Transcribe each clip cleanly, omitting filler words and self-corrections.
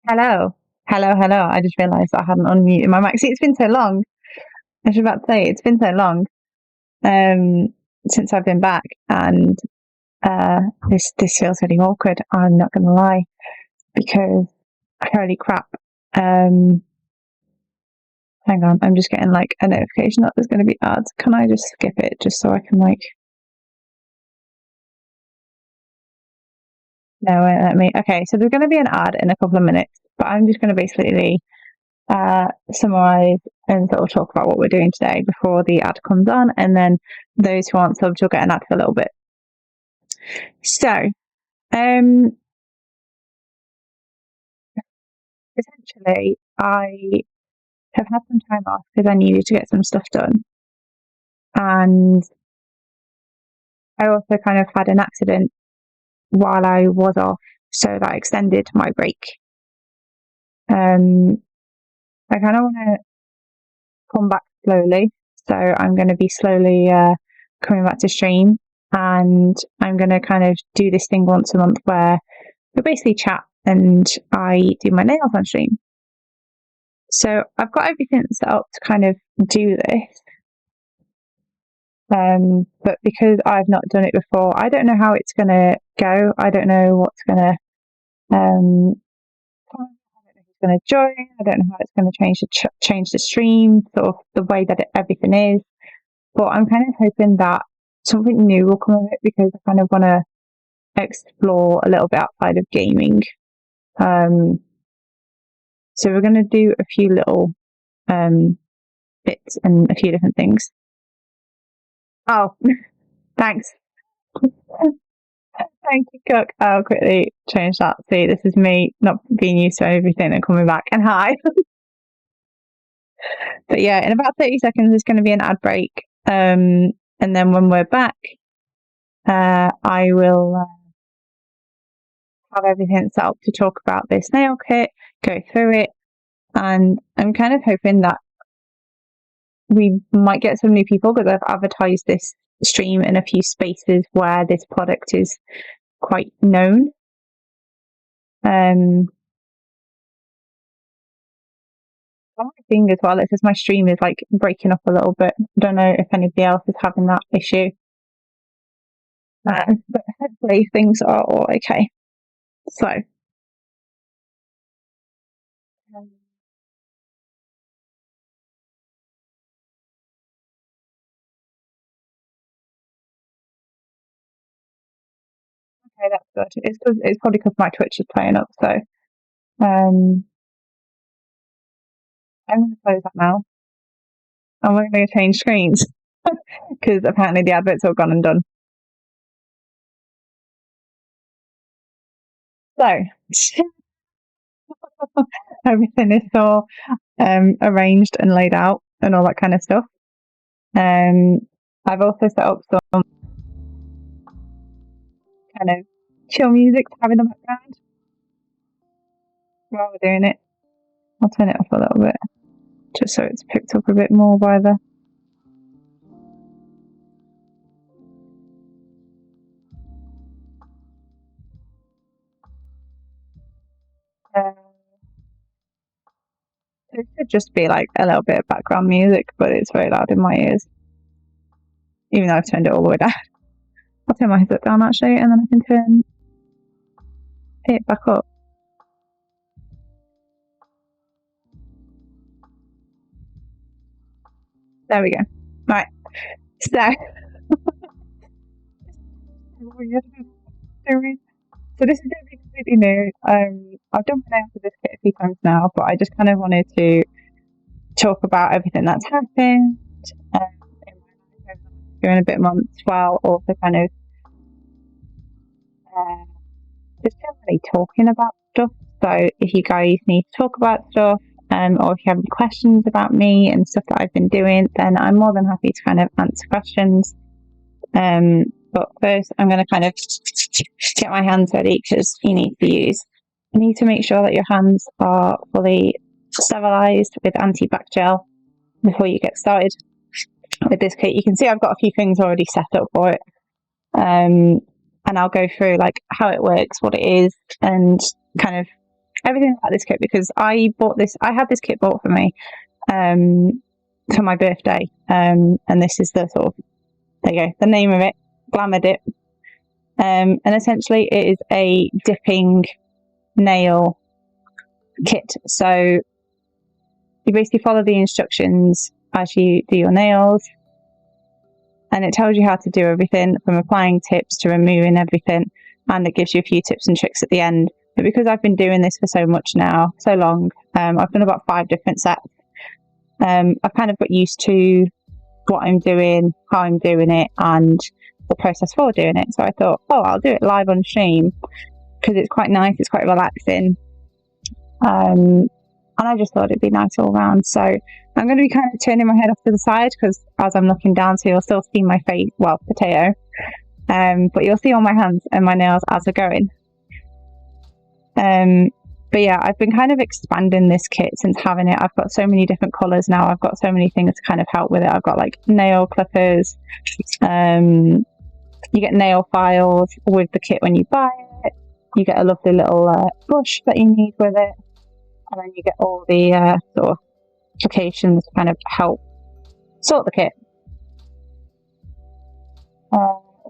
Hello. Hello. I just realised I hadn't unmuted my mic. See, it's been so long. I was about to say, it's been so long um, since I've been back, and this feels really awkward. I'm not going to lie, because holy crap. Um, Hang on, I'm just getting like a notification that there's going to be ads. Can I just skip it just so I can like? No, wait, let me. Okay, so there's going to be an ad in a couple of minutes, but I'm just going to basically summarize and sort of talk about what we're doing today before the ad comes on, and then those who aren't subbed will get an ad for a little bit. So, essentially, I have had some time off because I needed to get some stuff done, and I also kind of had an accident while I was off, so that extended my break. I kind of want to come back slowly, so I'm going to be slowly coming back to stream, and I'm going to kind of do this thing once a month where we basically chat and I do my nails on stream. So I've got everything set up to kind of do this, but because I've not done it before, I don't know how it's going to go. I don't know what's going to going to join. I don't know how it's going to change the stream, sort of the way that everything is. But I'm kind of hoping that something new will come of it, because I kind of want to explore a little bit outside of gaming. So we're going to do a few little bits and a few different things. Oh, thanks. Thank you, Cook. I'll quickly change that. See, this is me not being used to everything and coming back. And hi. But yeah, in about 30 seconds, there's going to be an ad break. And then when we're back, I will have everything set up to talk about this nail kit, go through it. And I'm kind of hoping that we might get some new people, because I've advertised this stream in a few spaces where this product is quite known. One thing as well, it's just my stream is like breaking up a little bit. I don't know if anybody else is having that issue, but hopefully things are all okay. So okay, that's good. It's probably because my Twitch is playing up. So I'm going to close that now. And we're going to change screens because apparently the adverts are gone and done. So everything is all arranged and laid out and all that kind of stuff. I've also set up some kind of chill music to have in the background while we're doing it. I'll turn it up a little bit just so it's picked up a bit more by the it could just be like a little bit of background music, but it's very loud in my ears, even though I've turned it all the way down. I'll turn my headset down actually, and then I can turn it back up. There we go. Right. So so this is going to be completely new. I've done my nails with this kit a few times now, but I just kind of wanted to talk about everything that's happened in my life during a bit months, while also kind of just generally talking about stuff. So if you guys need to talk about stuff, or if you have any questions about me and stuff that I've been doing, then I'm more than happy to kind of answer questions. But first, I'm going to kind of get my hands ready, because you need to make sure that your hands are fully sterilized with anti-bac gel before you get started with this kit. You can see I've got a few things already set up for it. And I'll go through like how it works, what it is, and kind of everything about this kit because I had this kit bought for me for my birthday, and this is the sort of, there you go, the name of it, GLAMRDiP. And essentially it is a dipping nail kit. So you basically follow the instructions as you do your nails, and it tells you how to do everything from applying tips to removing everything, and it gives you a few tips and tricks at the end. But because I've been doing this for so long, I've done about 5 different sets. I've kind of got used to what I'm doing, how I'm doing it, and the process for doing it. So I thought, I'll do it live on stream because it's quite nice, it's quite relaxing. And I just thought it'd be nice all around. So I'm going to be kind of turning my head off to the side because as I'm looking down, so you'll still see my face, well, potato, but you'll see all my hands and my nails as we're going. But yeah, I've been kind of expanding this kit since having it. I've got so many different colours now. I've got so many things to kind of help with it. I've got like nail clippers. You get nail files with the kit when you buy it. You get a lovely little brush that you need with it. And then you get all the sort of applications to kind of help sort the kit.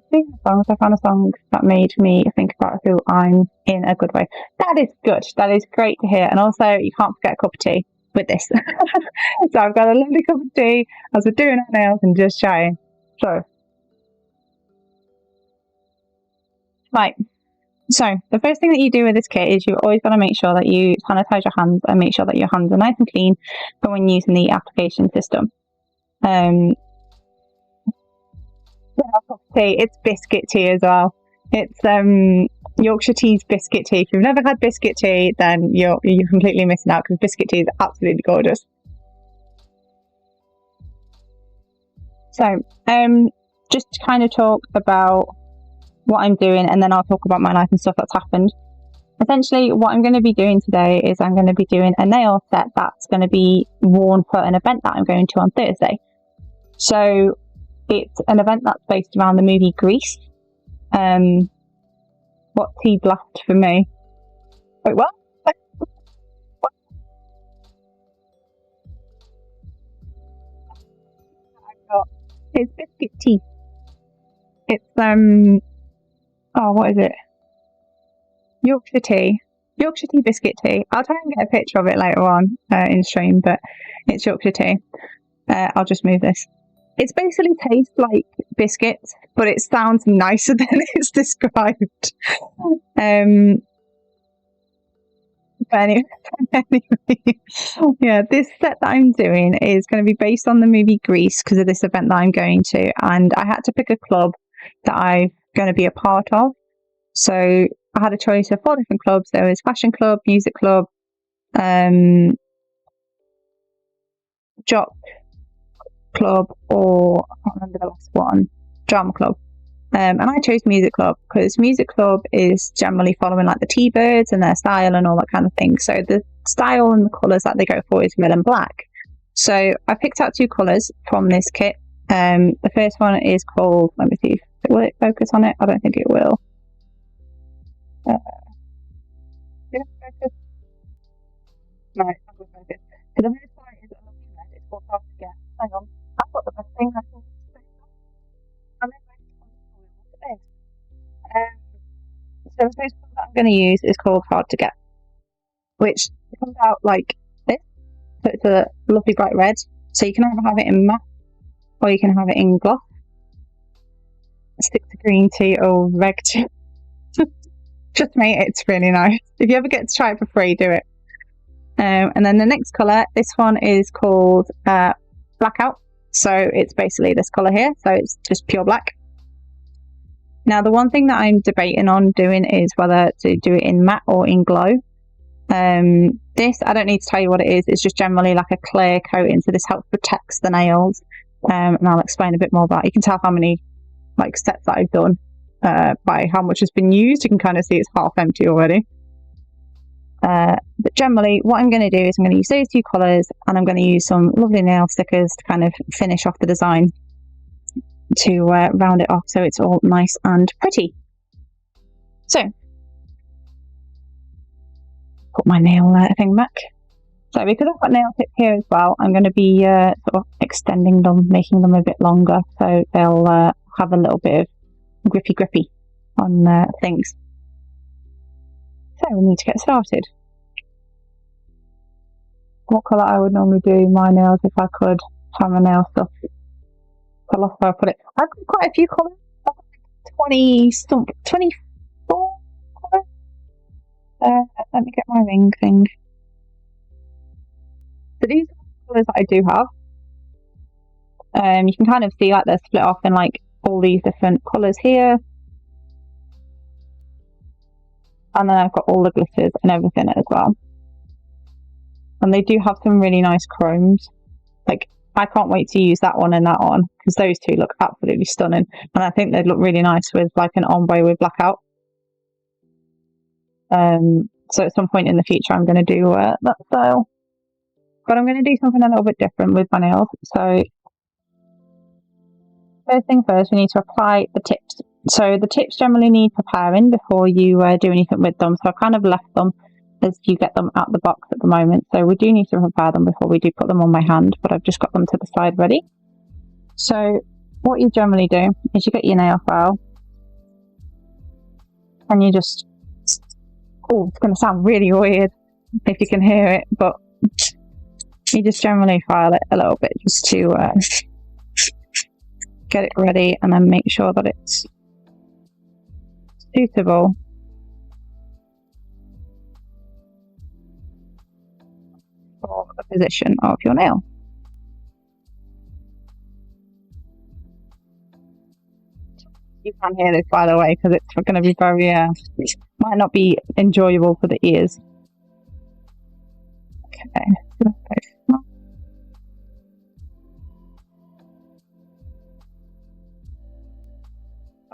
Speaking of songs, I found a song that made me think about who I'm in a good way. That is good. That is great to hear. And also, you can't forget a cup of tea with this. So I've got a lovely cup of tea as we're doing our nails and just chatting. So, right. So the first thing that you do with this kit is you've always got to make sure that you sanitize your hands and make sure that your hands are nice and clean for when using the application system. It's biscuit tea as well. It's Yorkshire tea's biscuit tea. If you've never had biscuit tea, then you're completely missing out because biscuit tea is absolutely gorgeous. So just to kind of talk about what I'm doing, and then I'll talk about my life and stuff that's happened. Essentially, what I'm going to be doing today is I'm going to be doing a nail set that's going to be worn for an event that I'm going to on Thursday. So it's an event that's based around the movie Grease. What tea left for me? Wait, what? It's biscuit tea. It's what is it? Yorkshire tea biscuit tea. I'll try and get a picture of it later on in stream, but it's Yorkshire tea. I'll just move this. It's basically tastes like biscuits, but it sounds nicer than it's described. But anyway, yeah, this set that I'm doing is going to be based on the movie Grease because of this event that I'm going to, and I had to pick a club that I'm going to be a part of. So I had a choice of 4 different clubs. There was fashion club, music club, jock club, or I can't remember the last one, drama club. And I chose music club because music club is generally following like the T-Birds and their style and all that kind of thing. So the style and the colours that they go for is red and black. So I picked out 2 colours from this kit. The first one is called, let me see, will it focus on it? I don't think it will. Did it focus? No, it's not going to focus. So the first one is a lovely red. It's called Hard to Get. Hang on, I've got the best thing I can say. I'm in look at this. So the first one that I'm going to use is called Hard to Get, which comes out like this. So it's a lovely bright red. So you can either have it in matte or you can have it in gloss. Stick to green tea or reg tea. Just me, it's really nice. If you ever get to try it for free, do it. And then the next colour, this one is called Blackout. So it's basically this colour here. So it's just pure black. Now, the one thing that I'm debating on doing is whether to do it in matte or in glow. This, I don't need to tell you what it is. It's just generally like a clear coating. So this helps protect the nails. And I'll explain a bit more about it. You can tell how many like sets that I've done by how much has been used. You can kind of see it's half empty already. But generally, what I'm going to do is I'm going to use those 2 colours and I'm going to use some lovely nail stickers to kind of finish off the design to round it off so it's all nice and pretty. So, put my nail thing back. So because I've got nail tips here as well, I'm going to be sort of extending them, making them a bit longer, so they'll have a little bit of grippy on things. So we need to get started. What colour I would normally do my nails if I could have my nail stuff. I lost where I put it. I've got quite a few colours. I've got 24 colours. Let me get my ring thing. So these are the colours that I do have. You can kind of see like they're split off in like all these different colours here. And then I've got all the glitters and everything as well. And they do have some really nice chromes. Like, I can't wait to use that one and that one, because those two look absolutely stunning. And I think they'd look really nice with like an ombre with blackout. So at some point in the future I'm going to do that style. But I'm going to do something a little bit different with my nails. So first thing first, we need to apply the tips. So the tips generally need preparing before you do anything with them. So I've kind of left them as you get them out the box at the moment. So we do need to prepare them before we do put them on my hand, but I've just got them to the side ready. So what you generally do is you get your nail file and you just, oh, it's going to sound really weird if you can hear it, but you just generally file it a little bit just to get it ready, and then make sure that it's suitable for the position of your nail. You can hear this, by the way, because it's going to be very might not be enjoyable for the ears. Okay.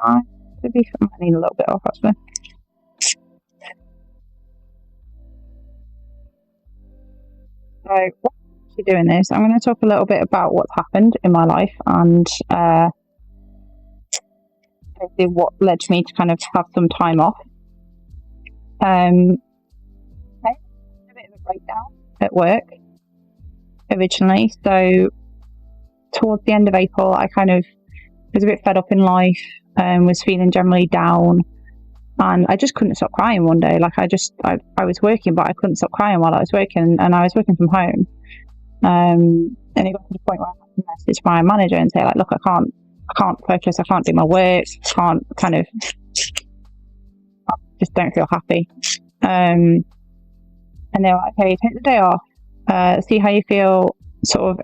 I need a little bit off actually. So what I'm actually doing this, I'm going to talk a little bit about what's happened in my life and what led me to kind of have some time off. I had a bit of a breakdown at work originally, so towards the end of April I kind of was a bit fed up in life, was feeling generally down, and I just couldn't stop crying one day. Like I was working, but I couldn't stop crying while I was working, and I was working from home. And it got to the point where I had to message my manager and say, like, look, I can't focus, I can't do my work, I just don't feel happy. And they were like, hey, take the day off, see how you feel sort of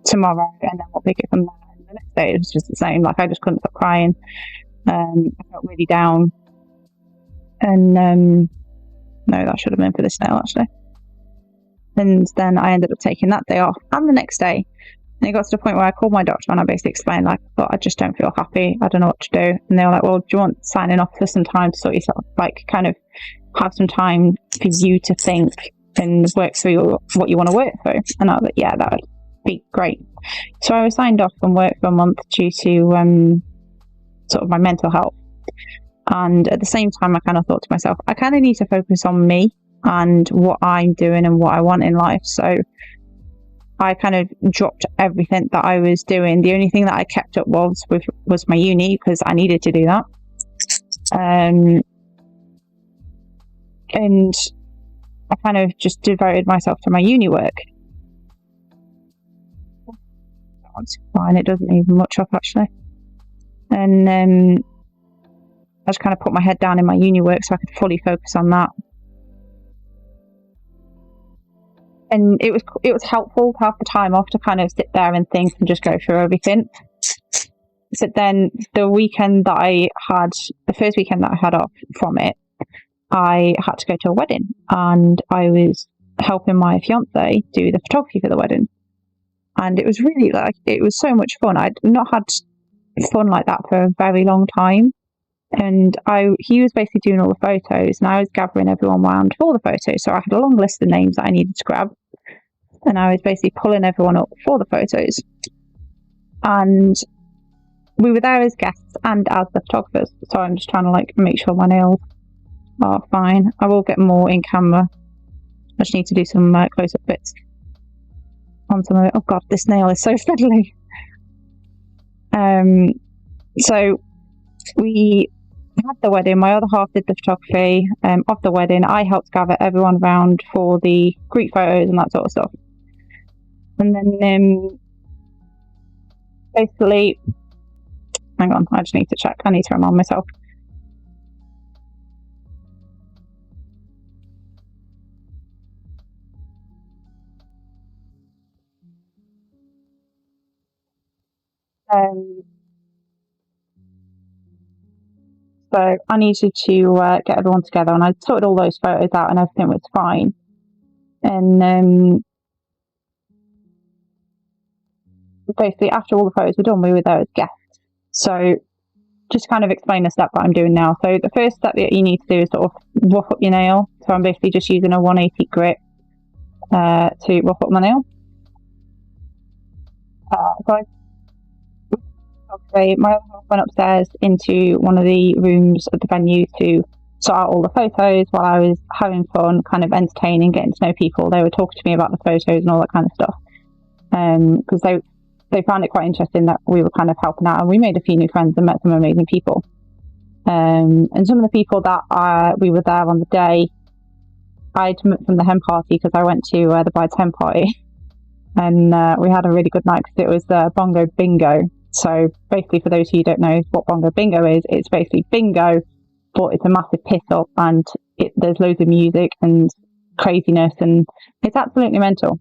tomorrow, and then we'll pick it from there. And the next day it was just the same. Like, I just couldn't stop crying. I felt really down. And no, that should have been for this nail actually. And then I ended up taking that day off and the next day. And it got to the point where I called my doctor and I basically explained, like, look, I just don't feel happy. I don't know what to do. And they were like, well, do you want signing off for some time to sort yourself, like, kind of have some time for you to think and work through what you want to work through? And I was like, yeah, that would be great. So I was signed off from work for a month due to sort of my mental health. And at the same time, I kind of thought to myself, I kind of need to focus on me and what I'm doing and what I want in life. So I kind of dropped everything that I was doing. The only thing that I kept up was my uni, because I needed to do that. And I kind of just devoted myself to my uni work. That one's fine. It doesn't need much up actually. And I just kind of put my head down in my uni work so I could fully focus on that. And it was helpful to have the time off to kind of sit there and think and just go through everything. So then the first weekend that I had off from it, I had to go to a wedding, and I was helping my fiance do the photography for the wedding. And it was really, like, it was so much fun. I'd not had fun like that for a very long time. And he was basically doing all the photos, and I was gathering everyone around for the photos. So I had a long list of names that I needed to grab, and I was basically pulling everyone up for the photos. And we were there as guests and as the photographers. So I'm just trying to, like, make sure my nails are fine. I will get more in camera I just need to do some close-up bits on some of it. Oh god, this nail is so fiddly. So we had the wedding. My other half did the photography of the wedding. I helped gather everyone around for the group photos and that sort of stuff. And then basically, hang on, I just need to check. I need to remind myself. So I needed to get everyone together, and I sorted all those photos out and everything was fine. And basically after all the photos were done, we were there as guests. So just kind of explain the step that I'm doing now. So the first step that you need to do is sort of rough up your nail. So I'm basically just using a 180 grit to rough up my nail. My other half went upstairs into one of the rooms of the venue to sort out all the photos while I was having fun, kind of entertaining, getting to know people. They were talking to me about the photos and all that kind of stuff, because they found it quite interesting that we were kind of helping out, and we made a few new friends and met some amazing people. And some of the people that we were there on the day, I'd met from the hen party because I went to the bride's hen party, and we had a really good night because it was bongo bingo. So basically, for those of you who don't know what bongo bingo is, it's basically bingo, but it's a massive piss up, and there's loads of music and craziness, and it's absolutely mental.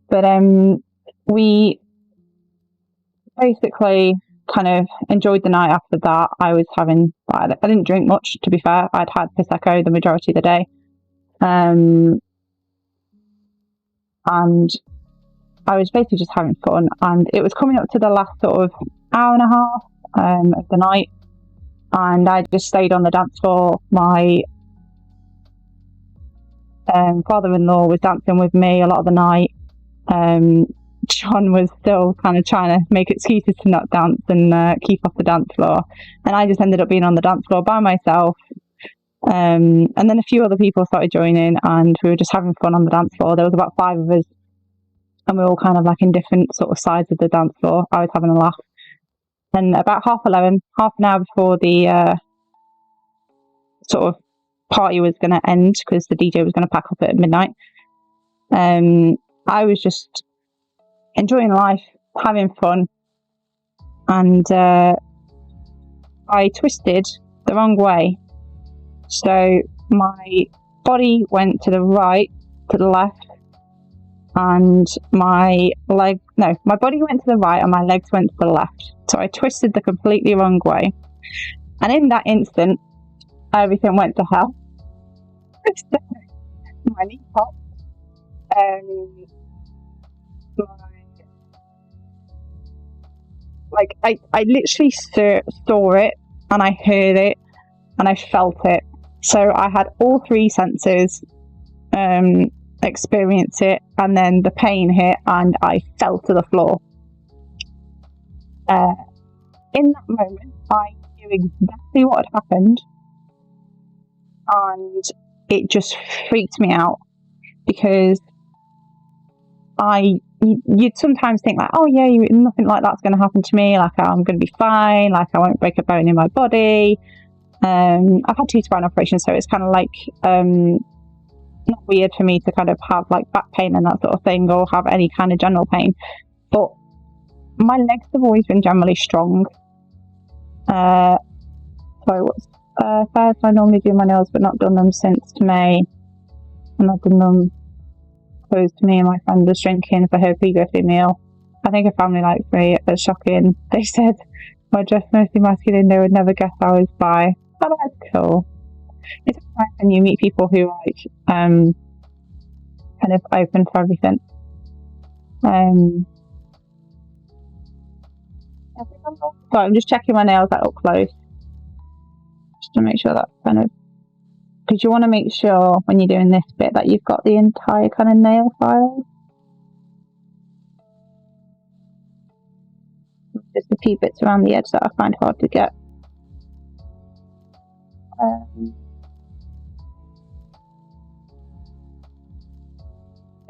But we basically kind of enjoyed the night after that. I didn't drink much, to be fair. I'd had Prosecco the majority of the day. And I was basically just having fun, and it was coming up to the last sort of hour and a half of the night, and I just stayed on the dance floor. My father-in-law was dancing with me a lot of the night. John was still kind of trying to make excuses to not dance and keep off the dance floor, and I just ended up being on the dance floor by myself. And then a few other people started joining, and we were just having fun on the dance floor. There was about 5 of us, and we were all kind of like in different sort of sides of the dance floor. I was having a laugh. And about 11:30, half an hour before the sort of party was going to end, because the DJ was going to pack up at midnight, I was just enjoying life, having fun, and I twisted the wrong way. So my body went to the right, to the left, and my body went to the right and my legs went to the left. So I twisted the completely wrong way, and in that instant, everything went to hell. My knee popped. I literally saw it, and I heard it, and I felt it. So I had all 3 senses experience it, and then the pain hit, and I fell to the floor. In that moment, I knew exactly what had happened, and it just freaked me out, because you'd sometimes think like, oh yeah, nothing like that's going to happen to me, like I'm going to be fine, like I won't break a bone in my body. I've had 2 spine operations, so it's kind of like not weird for me to kind of have like back pain and that sort of thing, or have any kind of general pain, but my legs have always been generally strong. So what's first, I normally do my nails, but not done them since May, and I've done them close to me and my friend was drinking for her pre-birthday meal. I think her family likes me. It's shocking. They said my dress mostly masculine, they would never guess I was bi. Oh, that's cool. It's nice when you meet people who like kind of open for everything. So I'm just checking my nails out up close, just to make sure that's kind of, because you want to make sure when you're doing this bit that you've got the entire kind of nail file. Just a few bits around the edge that I find hard to get.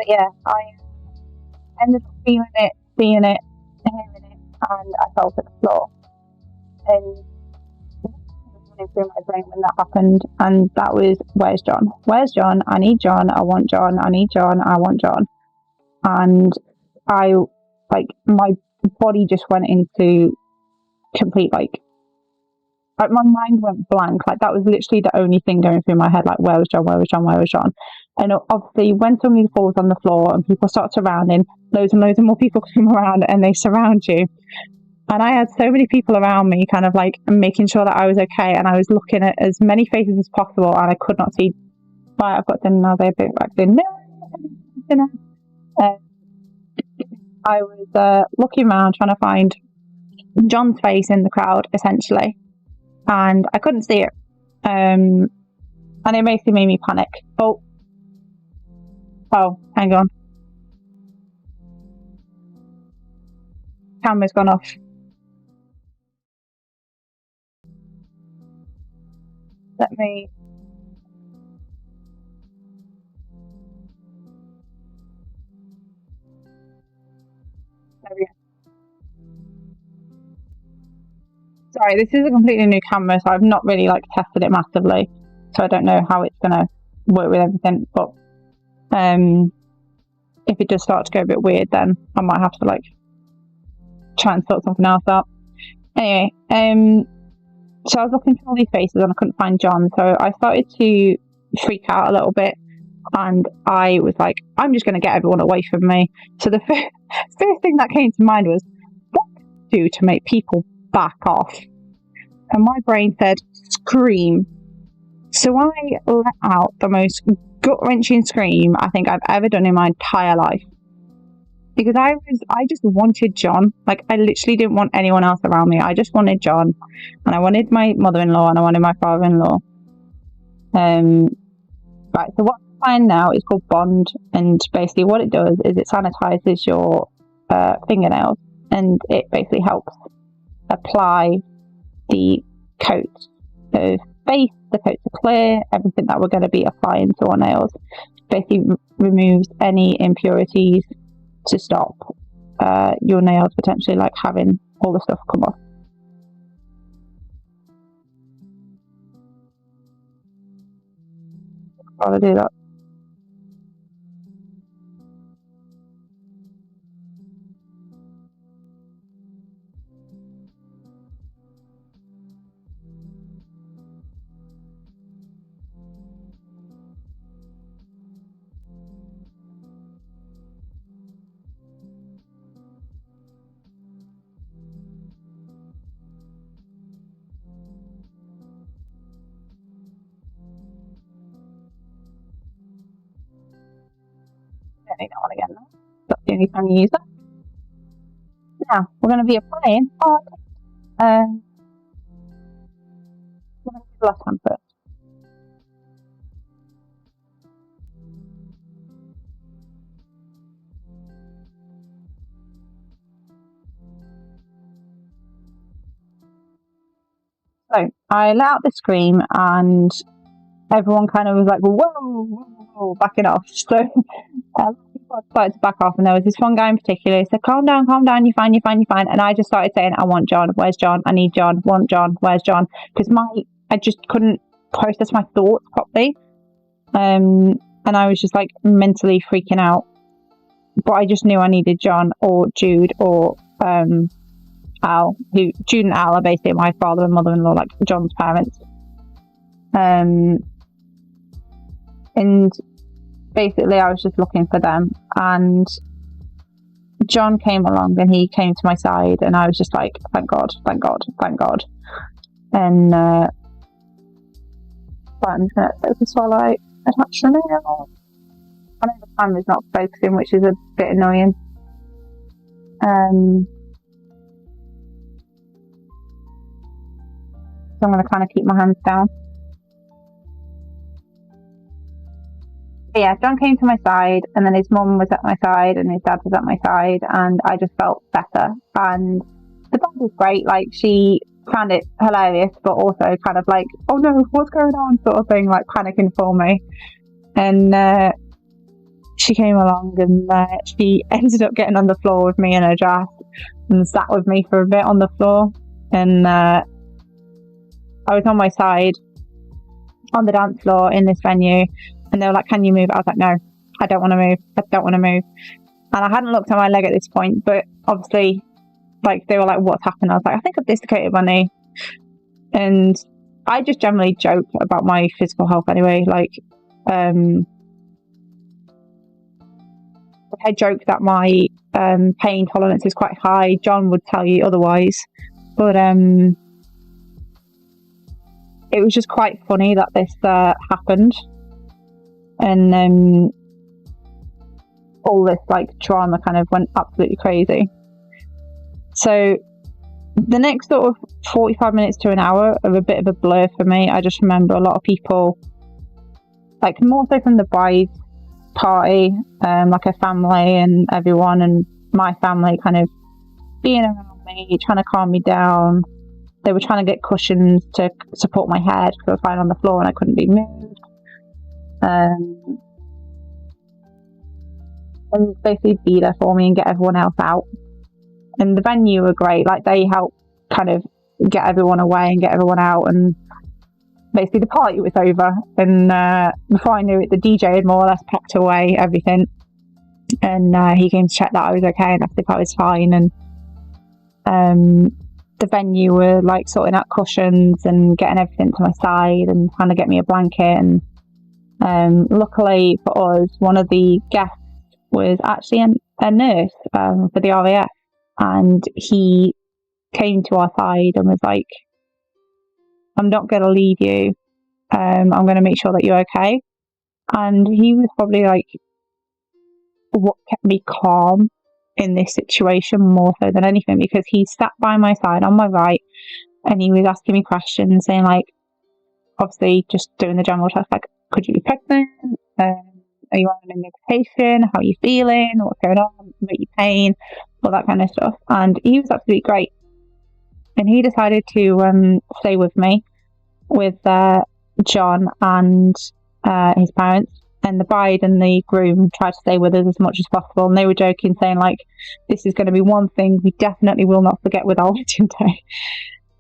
But yeah, I ended up feeling it, seeing it, hearing it, and I fell to the floor. And it was running through my brain when that happened, and that was, where's John? Where's John? I need John. I want John. I need John. I want John. And I, like, my body just went into complete, like my mind went blank. Like, that was literally the only thing going through my head. Like, where was John? Where was John? Where was John? And obviously, when somebody falls on the floor and people start surrounding, loads and loads of more people come around and they surround you. And I had so many people around me, kind of like making sure that I was okay. And I was looking at as many faces as possible, and I could not see. Right, I've got dinner now. They're back in. No, dinner. I was looking around trying to find John's face in the crowd, essentially, and I couldn't see it. And it basically made me panic. Oh, hang on. Camera's gone off. Let me. There we go. Sorry, this is a completely new camera, so I've not really like tested it massively, so I don't know how it's gonna work with everything. But if it does start to go a bit weird, then I might have to like try and sort something else out. Anyway, so I was looking for all these faces and I couldn't find John, so I started to freak out a little bit, and I was like, I'm just going to get everyone away from me. So the first thing that came to mind was, what can I do to make people back off? And my brain said, scream. So I let out the most gut-wrenching scream I think I've ever done in my entire life. Because I just wanted John. Like, I literally didn't want anyone else around me. I just wanted John. And I wanted my mother-in-law and I wanted my father-in-law. Right, so what I'm applying now is called Bond. And basically what it does is it sanitizes your fingernails. And it basically helps apply the coat of face, the coats of clear, everything that we're going to be applying to our nails. Basically removes any impurities to stop your nails potentially like having all the stuff come off. How to do that? Don't need that one again now. That's the only time you use that. Now we're going to be applying we're going to do the left hand first. So I let out the scream and everyone kind of was like, whoa, backing off. So people started to back off, and there was this one guy in particular who said, calm down, you're fine. And I just started saying, I want John, where's John? I need John, want John, where's John? Because I just couldn't process my thoughts properly. And I was just like mentally freaking out. But I just knew I needed John or Jude or Al, Jude and Al are basically my father and mother-in-law, like John's parents. And basically I was just looking for them, and John came along and he came to my side, and I was just like, thank God. And I'm just going to focus while I attach the nail. I know the camera's not focusing, which is a bit annoying. So I'm going to kind of keep my hands down. But yeah, John came to my side, and then his mum was at my side, and his dad was at my side, and I just felt better. And the dad was great. Like, she found it hilarious, but also kind of like, oh no, what's going on, sort of thing, like panicking for me. And she came along and she ended up getting on the floor with me in her dress and sat with me for a bit on the floor. And I was on my side on the dance floor in this venue, and they were like, "Can you move?" I was like, "No, I don't want to move. I don't want to move." And I hadn't looked at my leg at this point, but obviously, like, they were like, "What's happened?" I was like, "I think I've dislocated my knee." And I just generally joke about my physical health anyway. Like, I joke that my pain tolerance is quite high. John would tell you otherwise, but it was just quite funny that this happened, and all this like drama kind of went absolutely crazy. So the next sort of 45 minutes to an hour are a bit of a blur for me. I just remember a lot of people, like more so from the bride's party, like her family and everyone, and my family kind of being around me, trying to calm me down. They were trying to get cushions to support my head because I was lying on the floor and I couldn't be moved. And basically be there for me and get everyone else out. And the venue were great. Like, they helped kind of get everyone away and get everyone out. And basically the party was over. And before I knew it, the DJ had more or less packed away everything. And he came to check that I was okay and asked if I was fine. And the venue were like sorting out cushions and getting everything to my side and trying to get me a blanket. And luckily for us, one of the guests was actually a nurse for the RAF, and he came to our side and was like, "I'm not going to leave you. I'm going to make sure that you're okay." And he was probably like what kept me calm in this situation more so than anything, because he sat by my side on my right and he was asking me questions, saying like, obviously just doing the general test, like, could you be pregnant? Are you on a medication? How are you feeling? What's going on? Are you pain? All that kind of stuff. And he was absolutely great. And he decided to stay with me with John and his parents. And the bride and the groom tried to stay with us as much as possible. And they were joking, saying like, this is going to be one thing we definitely will not forget with our wedding day.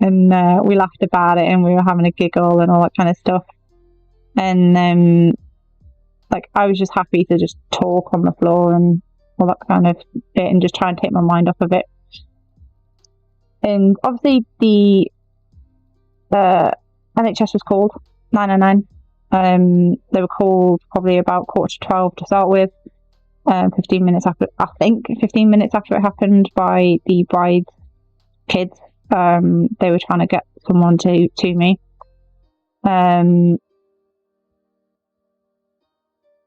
And we laughed about it and we were having a giggle and all that kind of stuff. And like, I was just happy to just talk on the floor and all that kind of bit and just try and take my mind off of it. And obviously the NHS was called 999. They were called probably about 11:45 to start with. 15 minutes after it happened, by the bride's kids. They were trying to get someone to me.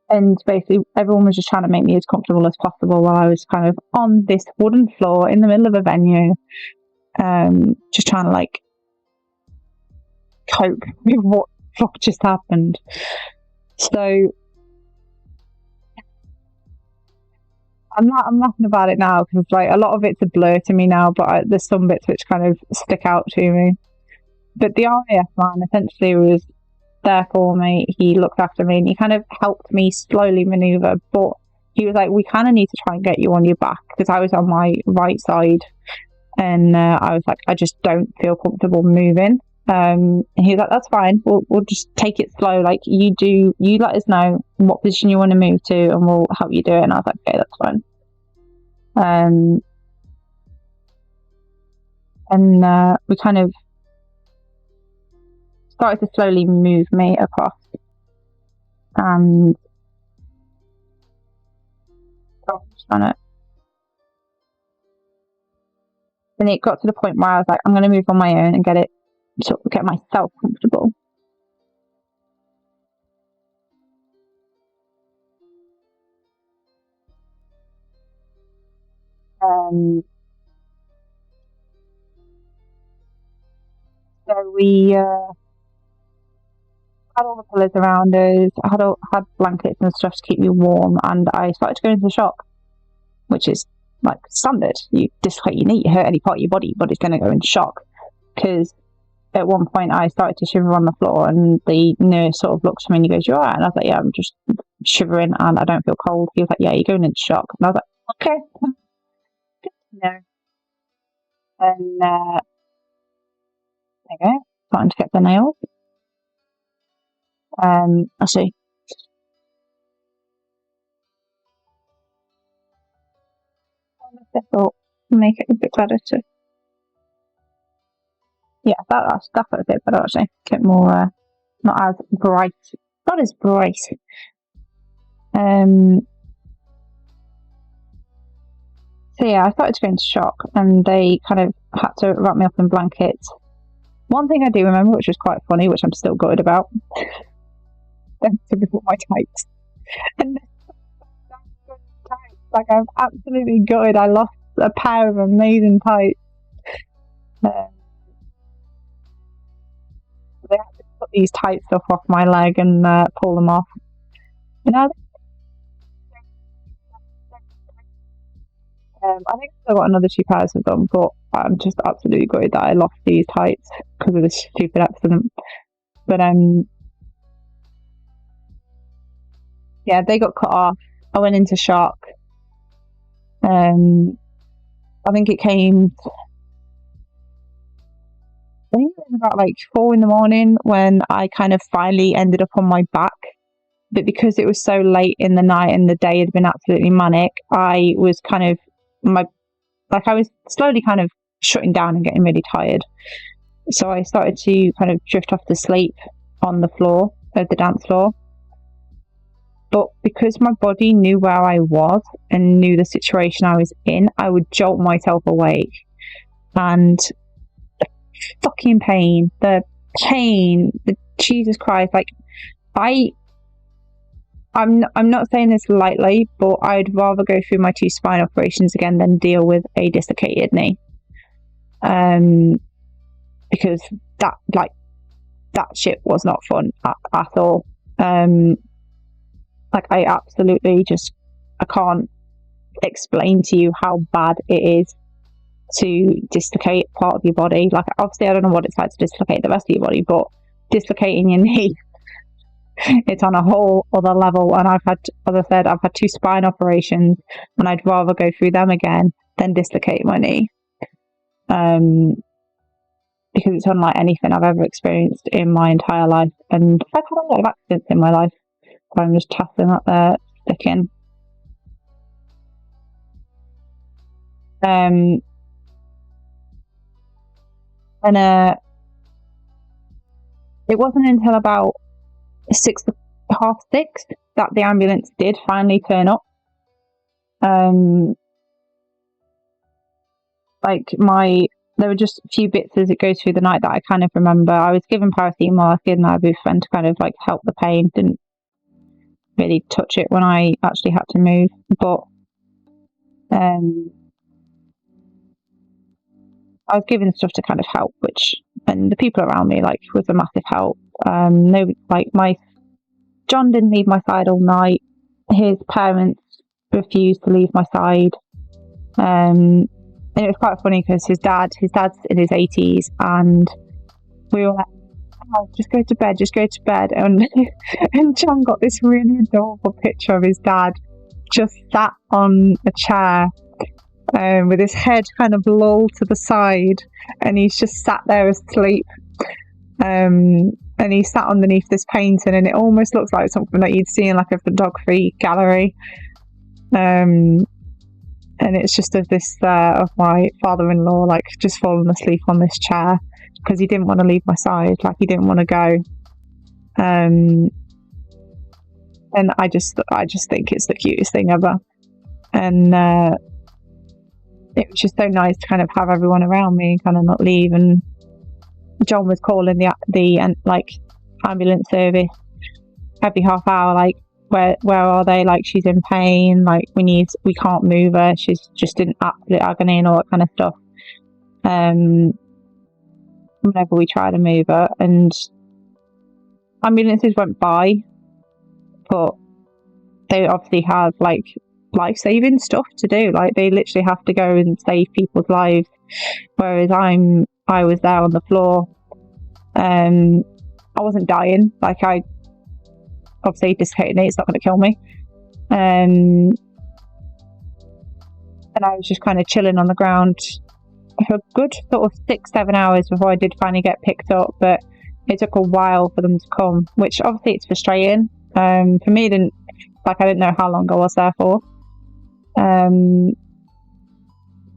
And basically everyone was just trying to make me as comfortable as possible while I was kind of on this wooden floor in the middle of a venue, just trying to like cope with what just happened. So I'm laughing about it now because like a lot of it's a blur to me now, but there's some bits which kind of stick out to me. But the RAF man essentially was there for me. He looked after me and he kind of helped me slowly maneuver, but he was like, we kind of need to try and get you on your back, because I was on my right side and I was like, I just don't feel comfortable moving. And he was like, that's fine, we'll just take it slow, like you let us know what position you want to move to and we'll help you do it. And I was like, okay, that's fine. And we kind of started to slowly move me across, and then it got to the point where I was like, I'm going to move on my own and get myself comfortable. So we had all the pillows around us. I had blankets and stuff to keep me warm, and I started to go into shock, which is like standard. You dislocate your knee, you hurt any part of your body, but it's going to go into shock. Because at one point I started to shiver on the floor, and the nurse sort of looked at me and he goes, "You alright?" And I was like, "Yeah, I'm just shivering and I don't feel cold. He was like, yeah, you're going into shock. And I was like, okay. Good to know. And there you go. Starting to get the nails. I'll see. I thought make it a bit better to. Yeah, that's a bit better actually. Get more, not as bright. Not as bright. So yeah, I started to go into shock, and they kind of had to wrap me up in blankets. One thing I do remember, which was quite funny, which I'm still gutted about, to report my tights. And like, I'm absolutely gutted. I lost a pair of amazing tights. They had to put these tight stuff off my leg and pull them off. And now I think I've still got another 2 pairs of them, but I'm just absolutely gutted that I lost these tights because of this stupid accident. But yeah, they got cut off. I went into shock. I think it came. I think it was about like 4 a.m. when I kind of finally ended up on my back. But because it was so late in the night and the day had been absolutely manic, I was kind of I was slowly kind of shutting down and getting really tired. So I started to kind of drift off to sleep on the floor of the dance floor. But because my body knew where I was and knew the situation I was in, I would jolt myself awake. And the fucking pain, the Jesus Christ, like I'm not saying this lightly, but I'd rather go through my 2 spine operations again than deal with a dislocated knee. Because that shit was not fun at all. Like, I absolutely I can't explain to you how bad it is to dislocate part of your body. Like, obviously I don't know what it's like to dislocate the rest of your body, but dislocating your knee, it's on a whole other level. And I've had 2 spine operations, and I'd rather go through them again than dislocate my knee. Because it's unlike anything I've ever experienced in my entire life. And I've had a lot of accidents in my life. I'm just tapping up there, sticking. And it wasn't until about 6:30 that the ambulance did finally turn up. There were just a few bits as it goes through the night that I kind of remember. I was given paracetamol, I gave my ibuprofen to kind of like help the pain. Didn't really touch it when I actually had to move, but I was given stuff to kind of help, and the people around me was a massive help. John didn't leave my side all night. His parents refused to leave my side. And it was quite funny because his dad's in his 80s, and we were like, oh, just go to bed. And John got this really adorable picture of his dad just sat on a chair with his head kind of lolled to the side, and he's just sat there asleep. And he sat underneath this painting, and it almost looks like something that you'd see in like a photography gallery. And it's just of my father-in-law just falling asleep on this chair because he didn't want to leave my side, he didn't want to go. And I just think it's the cutest thing ever. And it was just so nice to kind of have everyone around me and kind of not leave. And John was calling the ambulance service every half hour, where are they? She's in pain. We can't move her. She's just in absolute agony and all that kind of stuff. Whenever we try to move her, and ambulances went by, but they obviously have life-saving stuff to do. They literally have to go and save people's lives, whereas I was there on the floor. I wasn't dying. obviously dislocated knee, it's not going to kill me. And I was just kind of chilling on the ground for a good sort of 6-7 hours before I did finally get picked up, but it took a while for them to come, which obviously it's frustrating. For me, I didn't know how long I was there for.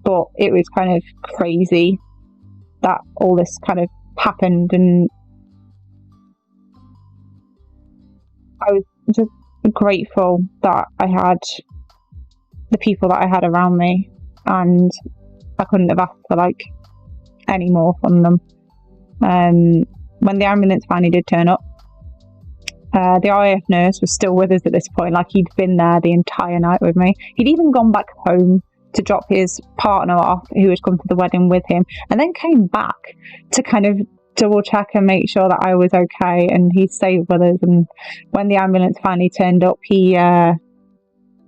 But it was kind of crazy that all this kind of happened, and I was just grateful that I had the people that I had around me, and I couldn't have asked for like any more from them. When the ambulance finally did turn up, the RAF nurse was still with us at this point. Like, he'd been there the entire night with me. He'd even gone back home to drop his partner off, who had come to the wedding with him, and then came back to kind of double check and make sure that I was okay, and he stayed with us. And when the ambulance finally turned up, he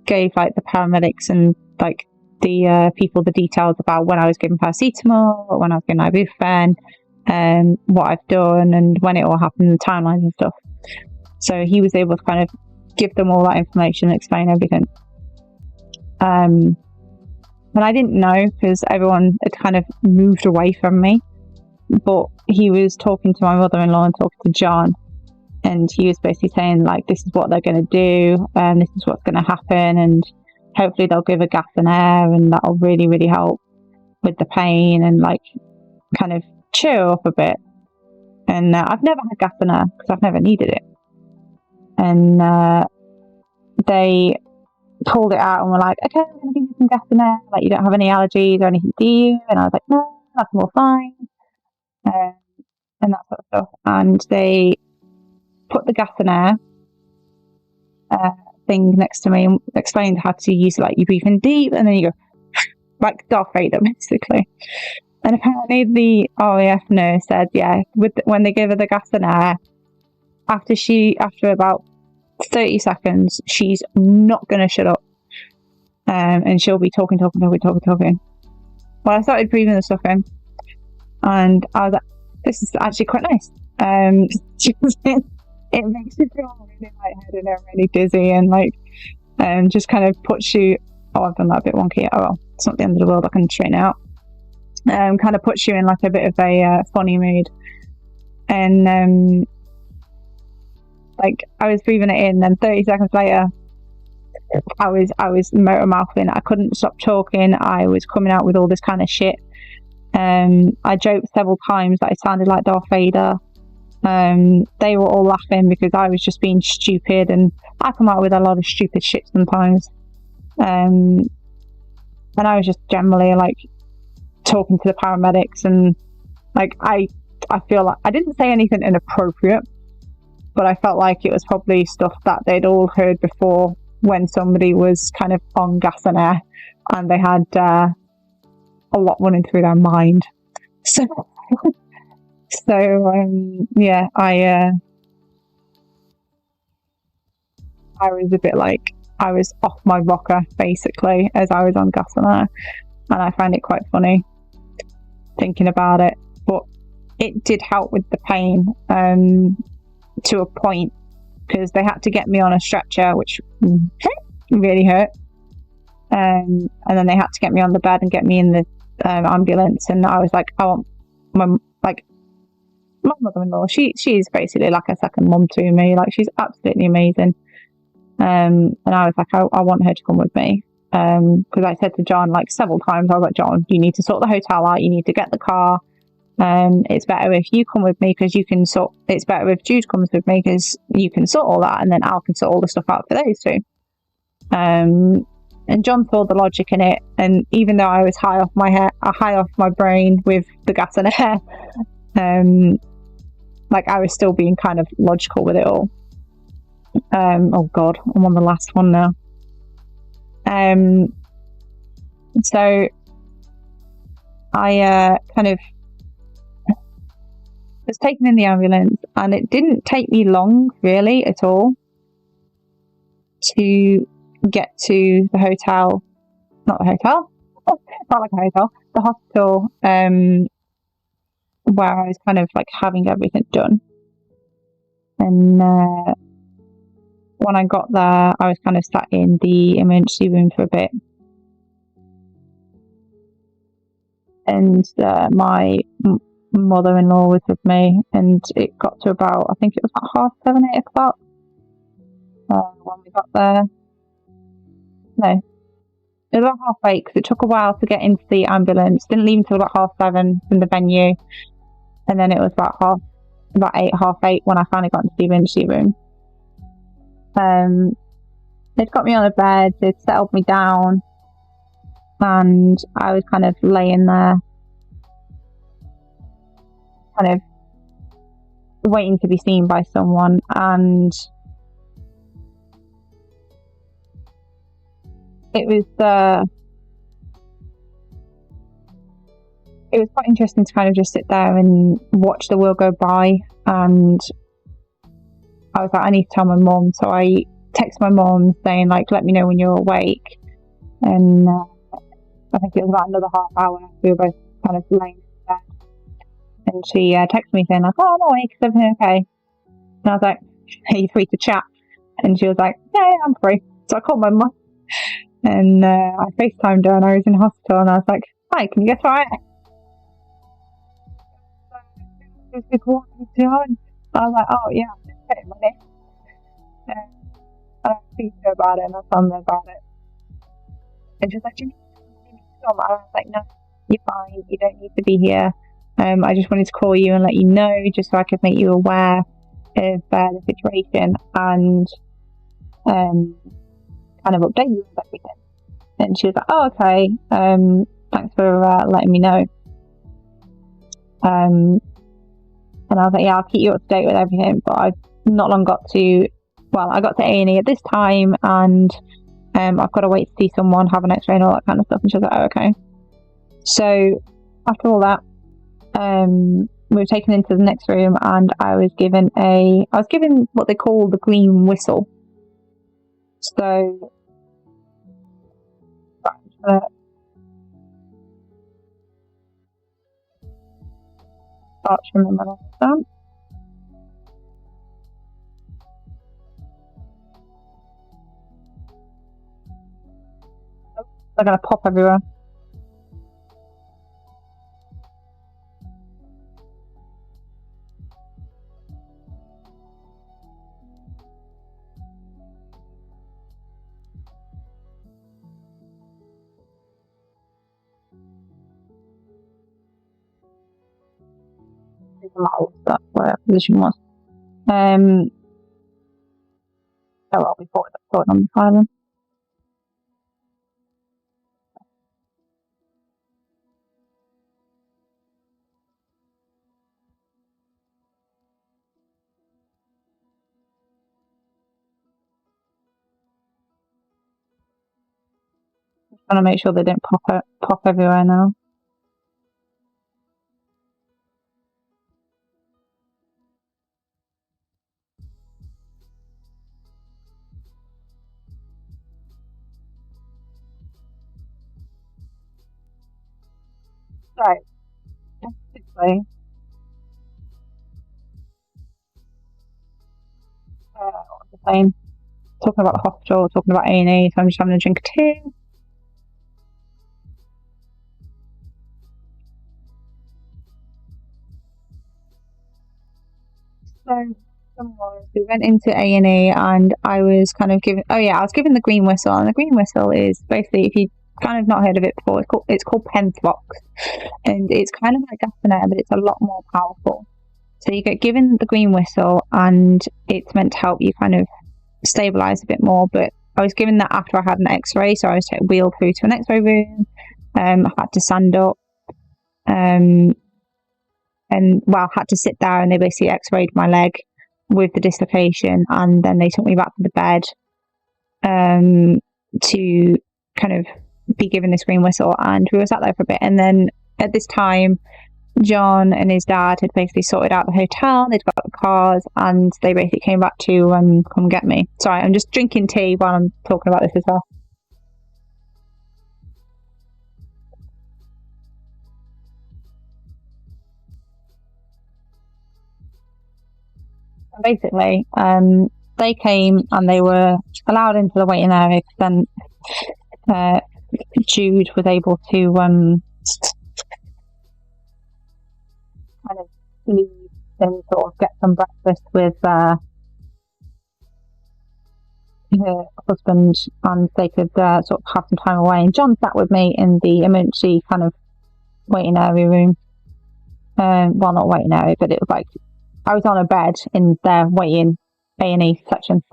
gave like the paramedics and like the people the details about when I was given paracetamol, when I was given ibuprofen, what I've done, and when it all happened, the timelines and stuff. So he was able to kind of give them all that information and explain everything. And I didn't know, because everyone had kind of moved away from me. But he was talking to my mother-in-law and talking to John, and he was basically saying, like, this is what they're going to do, and this is what's going to happen, and hopefully they'll give a gas and air, and that'll really, really help with the pain and, like, kind of cheer up a bit. And I've never had gas and air because I've never needed it. And they pulled it out and were like, okay, we're going to give you some gas and air. Like, you don't have any allergies or anything, do you? And I was like, no, I'm all fine. And that sort of stuff. And they put the gas and air thing next to me and explained how to use it. Like, you breathe in deep and then you go like Darth Vader, basically. And apparently the RAF nurse said, yeah, when they give her the gas and air, after about 30 seconds, she's not going to shut up. And she'll be talking. Well, I started breathing the stuff in, and I was like, this is actually quite nice. It makes you feel really lightheaded and really dizzy, and like, just kind of puts you, oh, I've done that a bit wonky. Oh well, it's not the end of the world, I can straighten out. Kind of puts you in like a bit of a funny mood. And like, I was breathing it in, then 30 seconds later, I was motor mouthing. I couldn't stop talking. I was coming out with all this kind of shit. I joked several times that I sounded like Darth Vader. They were all laughing because I was just being stupid, and I come out with a lot of stupid shit sometimes. And I was just generally like talking to the paramedics, and like I feel like I didn't say anything inappropriate, but I felt like it was probably stuff that they'd all heard before when somebody was kind of on gas and air, and they had a lot running through their mind. So yeah, I was a bit like, I was off my rocker basically as I was on gas and air, and I find it quite funny thinking about it. But it did help with the pain to a point, because they had to get me on a stretcher, which really hurt. And then they had to get me on the bed and get me in the ambulance. And I was like, I want my mother-in-law. She's basically like a second mum to me. Like, she's absolutely amazing. And I was like, I want her to come with me. Because I said to John like several times, I was like, John, you need to sort the hotel out. You need to get the car. It's better if you come with me because you can sort. It's better if Jude comes with me because you can sort all that, and then Al can sort all the stuff out for those two. And John saw the logic in it, and even though I was high off my brain with the gas and air, like, I was still being kind of logical with it all. Oh God, I'm on the last one now. So I kind of was taken in the ambulance, and it didn't take me long really at all to get to the hotel. Not the hotel, not like a hotel, the hospital, where I was kind of like having everything done. And when I got there, I was kind of sat in the emergency room for a bit. And my mother-in-law was with me, and it got to about, I think it was about 7:30, 8 o'clock when we got there. No, it was about 8:30 because it took a while to get into the ambulance. Didn't leave until about 7:30 from the venue, and then it was about 8, 8:30 when I finally got into the emergency room. They'd got me on the bed, they'd settled me down, and I was kind of laying there, kind of waiting to be seen by someone. And it was quite interesting to kind of just sit there and watch the world go by. And I was like, I need to tell my mum, so I text my mum saying, like, let me know when you're awake. And I think it was about another half hour. We were both kind of laying in bed, and she texted me saying, like, oh, I'm awake, is everything okay? And I was like, are you free to chat? And she was like, yeah, I'm free. So I called my mum, and I FaceTimed her, and I was in hospital, and I was like, hi, can you guess where I am? I was like, oh yeah, I'm just getting money. And I speak to her about it, and I told her about it. And she was like, do you need to come? I was like, no, you're fine, you don't need to be here. I just wanted to call you and let you know, just so I could make you aware of the situation, and kind of update you with everything. And she was like, oh, okay, thanks for letting me know. And I was like, yeah, I'll keep you up to date with everything. But I've not long got to, I got to A&E at this time, and I've got to wait to see someone, have an x-ray and all that kind of stuff. And she was like, oh, okay. So after all that, we were taken into the next room, and I was given what they call the green whistle. So start to remember that. They're going to pop everywhere. That's where our position was. Oh well, we thought it on the island. Just trying to make sure they didn't pop everywhere now. So, basically, what was I saying? Talking about the hospital, talking about A&E, so I'm just having a drink of tea. So, we went into A&E, and I was kind of given, I was given the green whistle. And the green whistle is basically, if you kind of not heard of it before, it's called Penthrox, and it's kind of like Gastanet, but it's a lot more powerful. So you get given the green whistle, and it's meant to help you kind of stabilize a bit more. But I was given that after I had an x-ray, so I was wheeled through to an x-ray room. I had to stand up, and had to sit there, and they basically x-rayed my leg with the dislocation, and then they took me back to the bed to kind of be given this green whistle. And we were sat there for a bit, and then at this time, John and his dad had basically sorted out the hotel, they'd got the cars, and they basically came back to come get me. Sorry, I'm just drinking tea while I'm talking about this as well. And basically, they came and they were allowed into the waiting area, because then Jude was able to kind of leave and sort of get some breakfast with her husband, and they could sort of have some time away. And John sat with me in the emergency kind of waiting area room. Well, not waiting area, but it was like I was on a bed in their waiting A&E section.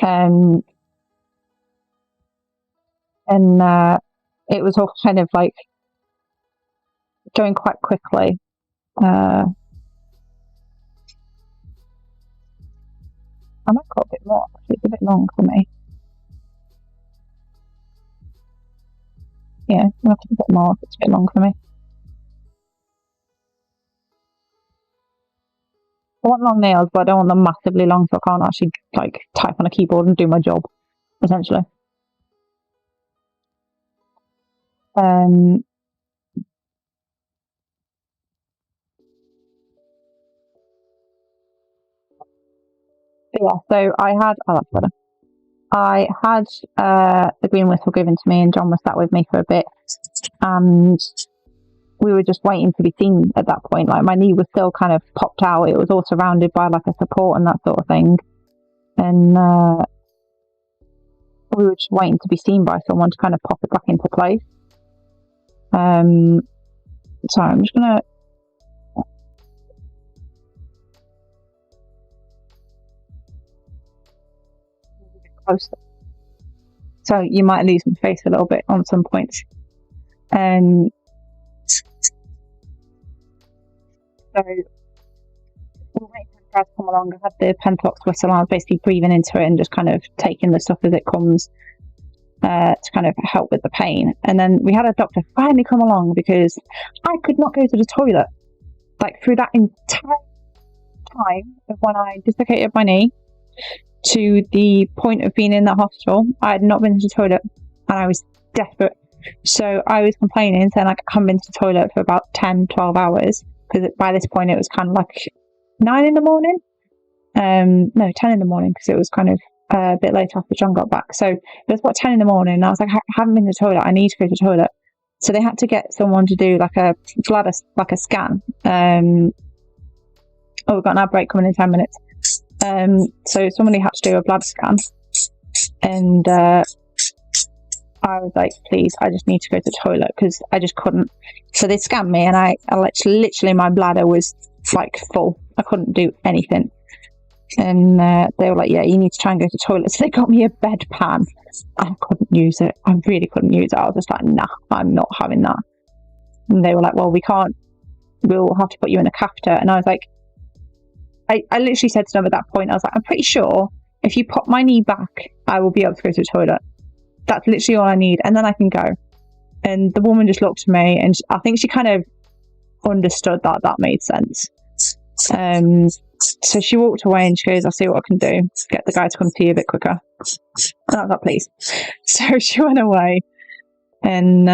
And it was all kind of like going quite quickly. I might got a bit more, actually. It's a bit long for me. Yeah, I'll have to do a bit more. It's a bit long for me. I want long nails, but I don't want them massively long, so I can't actually like type on a keyboard and do my job, essentially. Yeah, so I had that's better. I had the green whistle given to me, and John was sat with me for a bit, and we were just waiting to be seen at that point. Like, my knee was still kind of popped out. It was all surrounded by like a support and that sort of thing. And we were just waiting to be seen by someone to kind of pop it back into place. So I'm just gonna closer. So you might lose my face a little bit on some points. So we're waiting for the guy to come along. I had the Penthrox whistle, and I was basically breathing into it and just kind of taking the stuff as it comes to kind of help with the pain. And then we had a doctor finally come along, because I could not go to the toilet. Like, through that entire time of when I dislocated my knee to the point of being in the hospital, I had not been to the toilet, and I was desperate. So I was complaining, saying like I haven't been to the toilet for about 10-12 hours, because by this point it was kind of like 9 in the morning. No, 10 in the morning, because it was kind of a bit later after John got back. So it was about 10 in the morning, and I was like, I haven't been to the toilet, I need to go to the toilet. So they had to get someone to do like a bladder, like a scan. We've got an ad break coming in 10 minutes. So somebody had to do a bladder scan, and I was like, please, I just need to go to the toilet, because I just couldn't. So they scanned me, and I literally, my bladder was like full. I couldn't do anything. And they were like, yeah, you need to try and go to the toilet. So they got me a bedpan. I couldn't use it. I really couldn't use it. I was just like, nah, I'm not having that. And they were like, well, we'll have to put you in a catheter. And I was like, I literally said to them at that point, I was like, I'm pretty sure if you pop my knee back, I will be able to go to the toilet. That's literally all I need, and then I can go. And the woman just looked at me, and I think she kind of understood that made sense. So she walked away, and she goes, I'll see what I can do. Get the guy to come see you a bit quicker. And I was like, please. So she went away, and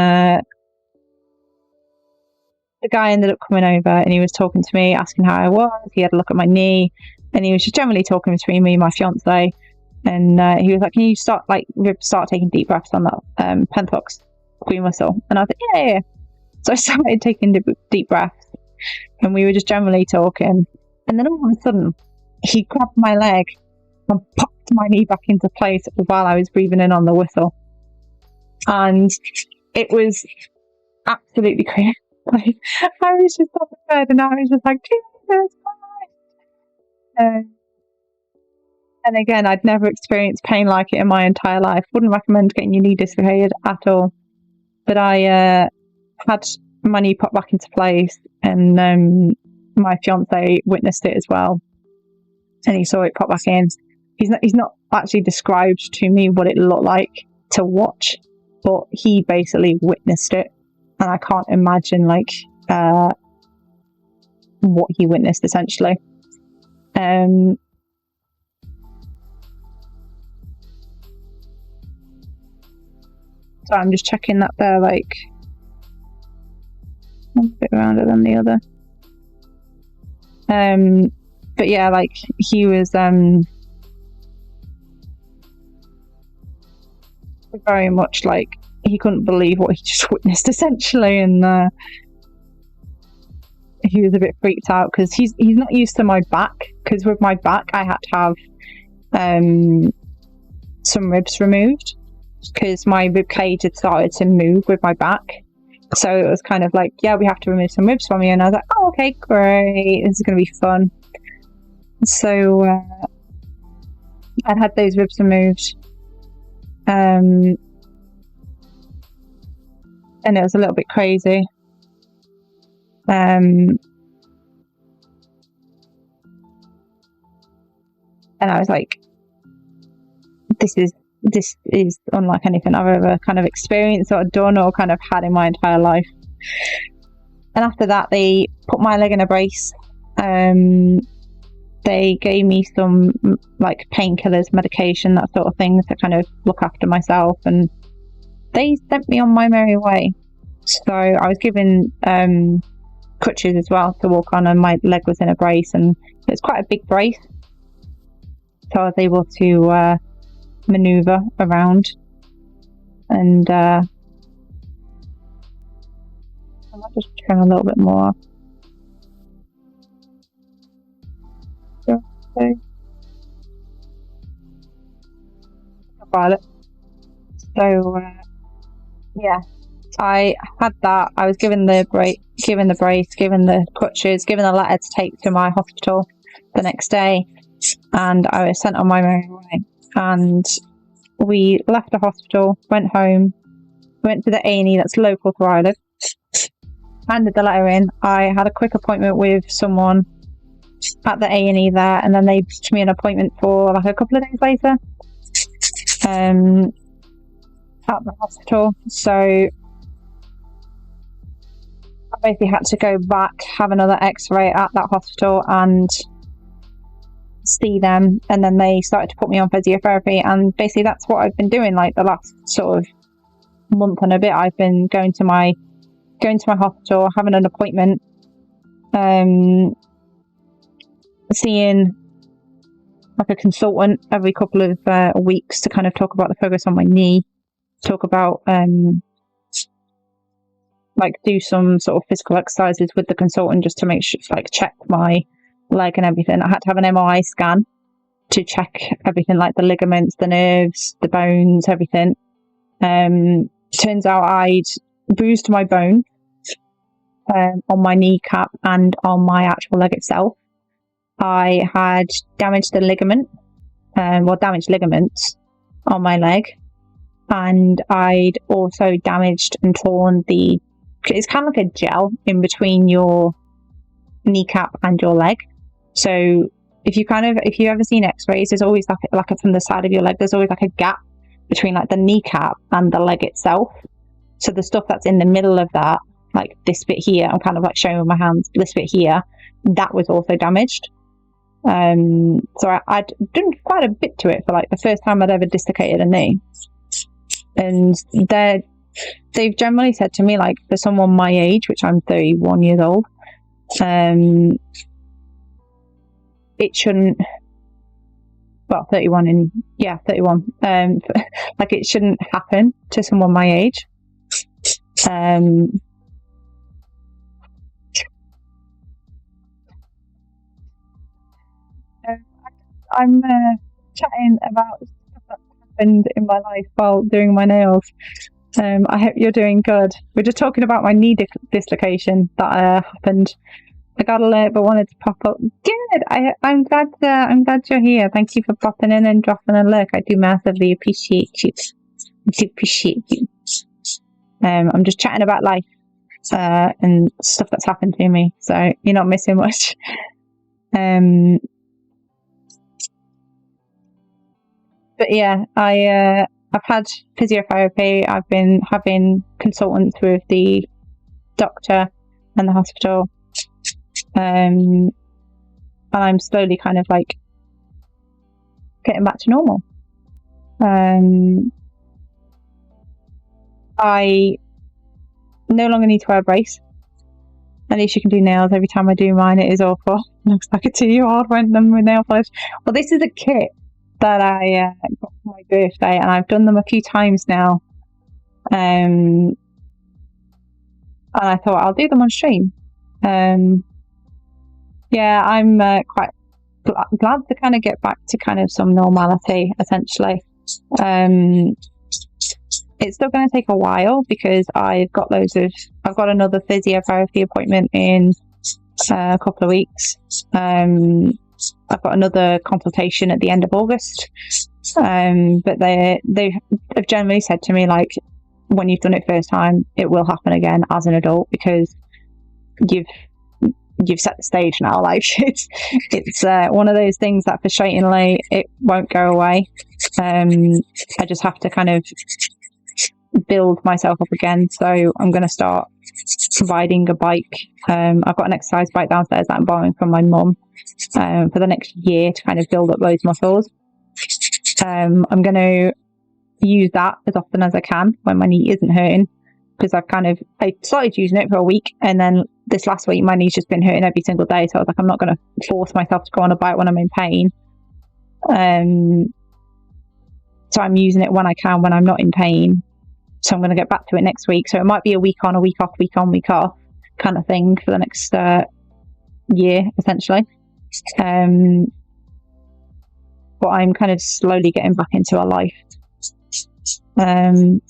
the guy ended up coming over, and he was talking to me, asking how I was. He had a look at my knee, and he was just generally talking between me and my fiance. And he was like, can you start taking deep breaths on that Penthrox green whistle? And I was like, yeah. So I started taking deep breaths, and we were just generally talking. And then all of a sudden, he grabbed my leg and popped my knee back into place while I was breathing in on the whistle. And it was absolutely crazy. Like, I was just on the bed, and I was just like, Jesus Christ. And again, I'd never experienced pain like it in my entire life. Wouldn't recommend getting your knee dislocated at all. But I had my knee pop back into place, and my fiance witnessed it as well, and he saw it pop back in. He's not actually described to me what it looked like to watch, but he basically witnessed it, and I can't imagine like what he witnessed essentially. So I'm just checking that they're like a bit rounder than the other. But yeah, like he was very much like he couldn't believe what he just witnessed, essentially, and he was a bit freaked out because he's not used to my back, because with my back I had to have some ribs removed because my rib cage had started to move with my back. So it was kind of like, yeah, we have to remove some ribs from you. And I was like, oh, okay, great, this is going to be fun. So I'd had those ribs removed, and it was a little bit crazy. And I was like, this is unlike anything I've ever kind of experienced or done or kind of had in my entire life. And after that, they put my leg in a brace. They gave me some like painkillers, medication, that sort of thing, to kind of look after myself, and they sent me on my merry way. So I was given crutches as well to walk on, and my leg was in a brace, and it's quite a big brace, so I was able to maneuver around. And I might just trim a little bit more. Okay. Violet. So yeah, I had that. I was given the brace, given the crutches, given a letter to take to my hospital the next day, and I was sent on my merry way. And we left the hospital, went home, went to the A&E that's local to where I live, handed the letter in. I had a quick appointment with someone at the A&E there, and then they booked me an appointment for like a couple of days later at the hospital. So I basically had to go back, have another x-ray at that hospital and see them, and then they started to put me on physiotherapy, and basically that's what I've been doing like the last sort of month and a bit. I've been going to my hospital, having an appointment, seeing like a consultant every couple of weeks to kind of talk about the progress on my knee, talk about like do some sort of physical exercises with the consultant just to make sure, like check my leg and everything. I had to have an MRI scan to check everything, like the ligaments, the nerves, the bones, everything. Turns out I'd bruised my bone on my kneecap and on my actual leg itself. I had damaged the ligament, damaged ligaments on my leg, and I'd also damaged and torn it's kind of like a gel in between your kneecap and your leg. So if you've ever seen x-rays, there's always like from the side of your leg, there's always like a gap between like the kneecap and the leg itself. So the stuff that's in the middle of that, like this bit here, I'm kind of like showing with my hands, this bit here, that was also damaged. So I'd done quite a bit to it for like the first time I'd ever dislocated a knee. And they've generally said to me, like, for someone my age, which I'm 31 years old, it shouldn't, well, 31, like it shouldn't happen to someone my age. I'm chatting about stuff that happened in my life while doing my nails. I hope you're doing good. We're just talking about my knee dislocation that happened. I got alert but wanted to pop up. Good. I'm glad you're here. Thank you for popping in and dropping a look. I do massively appreciate you. I'm just chatting about life and stuff that's happened to me, so you're not missing much. But yeah, I've had physiotherapy. I've been having consultants with the doctor and the hospital, and I'm slowly kind of like getting back to normal. I no longer need to wear a brace. At least you can do nails. Every time I do mine, it is awful. Looks like a 2-year-old when done with nail polish. Well, this is a kit. that I got for my birthday, and I've done them a few times now. And I thought I'll do them on stream. Yeah, I'm quite glad to kind of get back to kind of some normality, essentially. It's still going to take a while because I've got another physiotherapy appointment in a couple of weeks. I've got another consultation at the end of August. But they have generally said to me, like, when you've done it first time, it will happen again as an adult because you've set the stage now. Like, it's one of those things that frustratingly it won't go away. I just have to kind of build myself up again. So I'm going to start providing a bike. I've got an exercise bike downstairs that I'm borrowing from my mum for the next year to kind of build up those muscles. I'm going to use that as often as I can when my knee isn't hurting, because I started using it for a week, and then this last week my knee's just been hurting every single day, so I was like, I'm not going to force myself to go on a bike when I'm in pain. So I'm using it when I can, when I'm not in pain. So I'm going to get back to it next week. So it might be a week on, a week off, week on, week off kind of thing for the next year, essentially. But I'm kind of slowly getting back into a life. I'm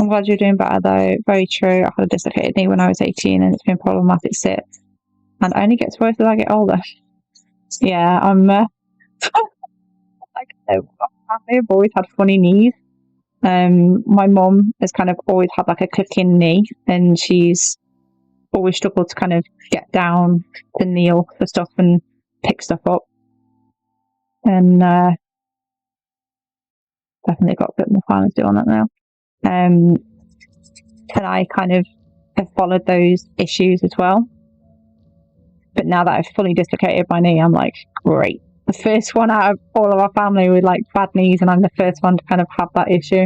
glad you're doing better, though. Very true. I had a dislocated knee when I was 18, and it's been problematic since. And it only gets worse as I get older. Yeah, I'm like, I've always had funny knees. My mum has kind of always had like a clicking knee, and she's always struggled to kind of get down to kneel for stuff and pick stuff up. And definitely got a bit more time to do on that now. And I kind of have followed those issues as well. But now that I've fully dislocated my knee, I'm like, great. The first one out of all of our family with like bad knees, and I'm the first one to kind of have that issue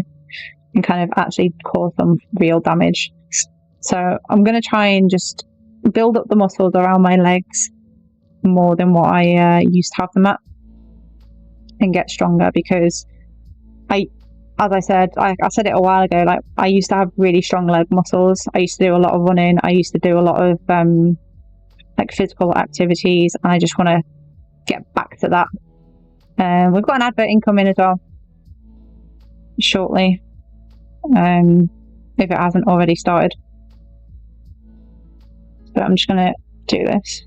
and kind of actually cause some real damage. So I'm going to try and just build up the muscles around my legs more than what I used to have them at, and get stronger, because as I said, I said it a while ago, like, I used to have really strong leg muscles. I used to do a lot of running. I used to do a lot of like physical activities, and I just want to get back to that. We've got an advert incoming as well shortly, if it hasn't already started. But I'm just going to do this.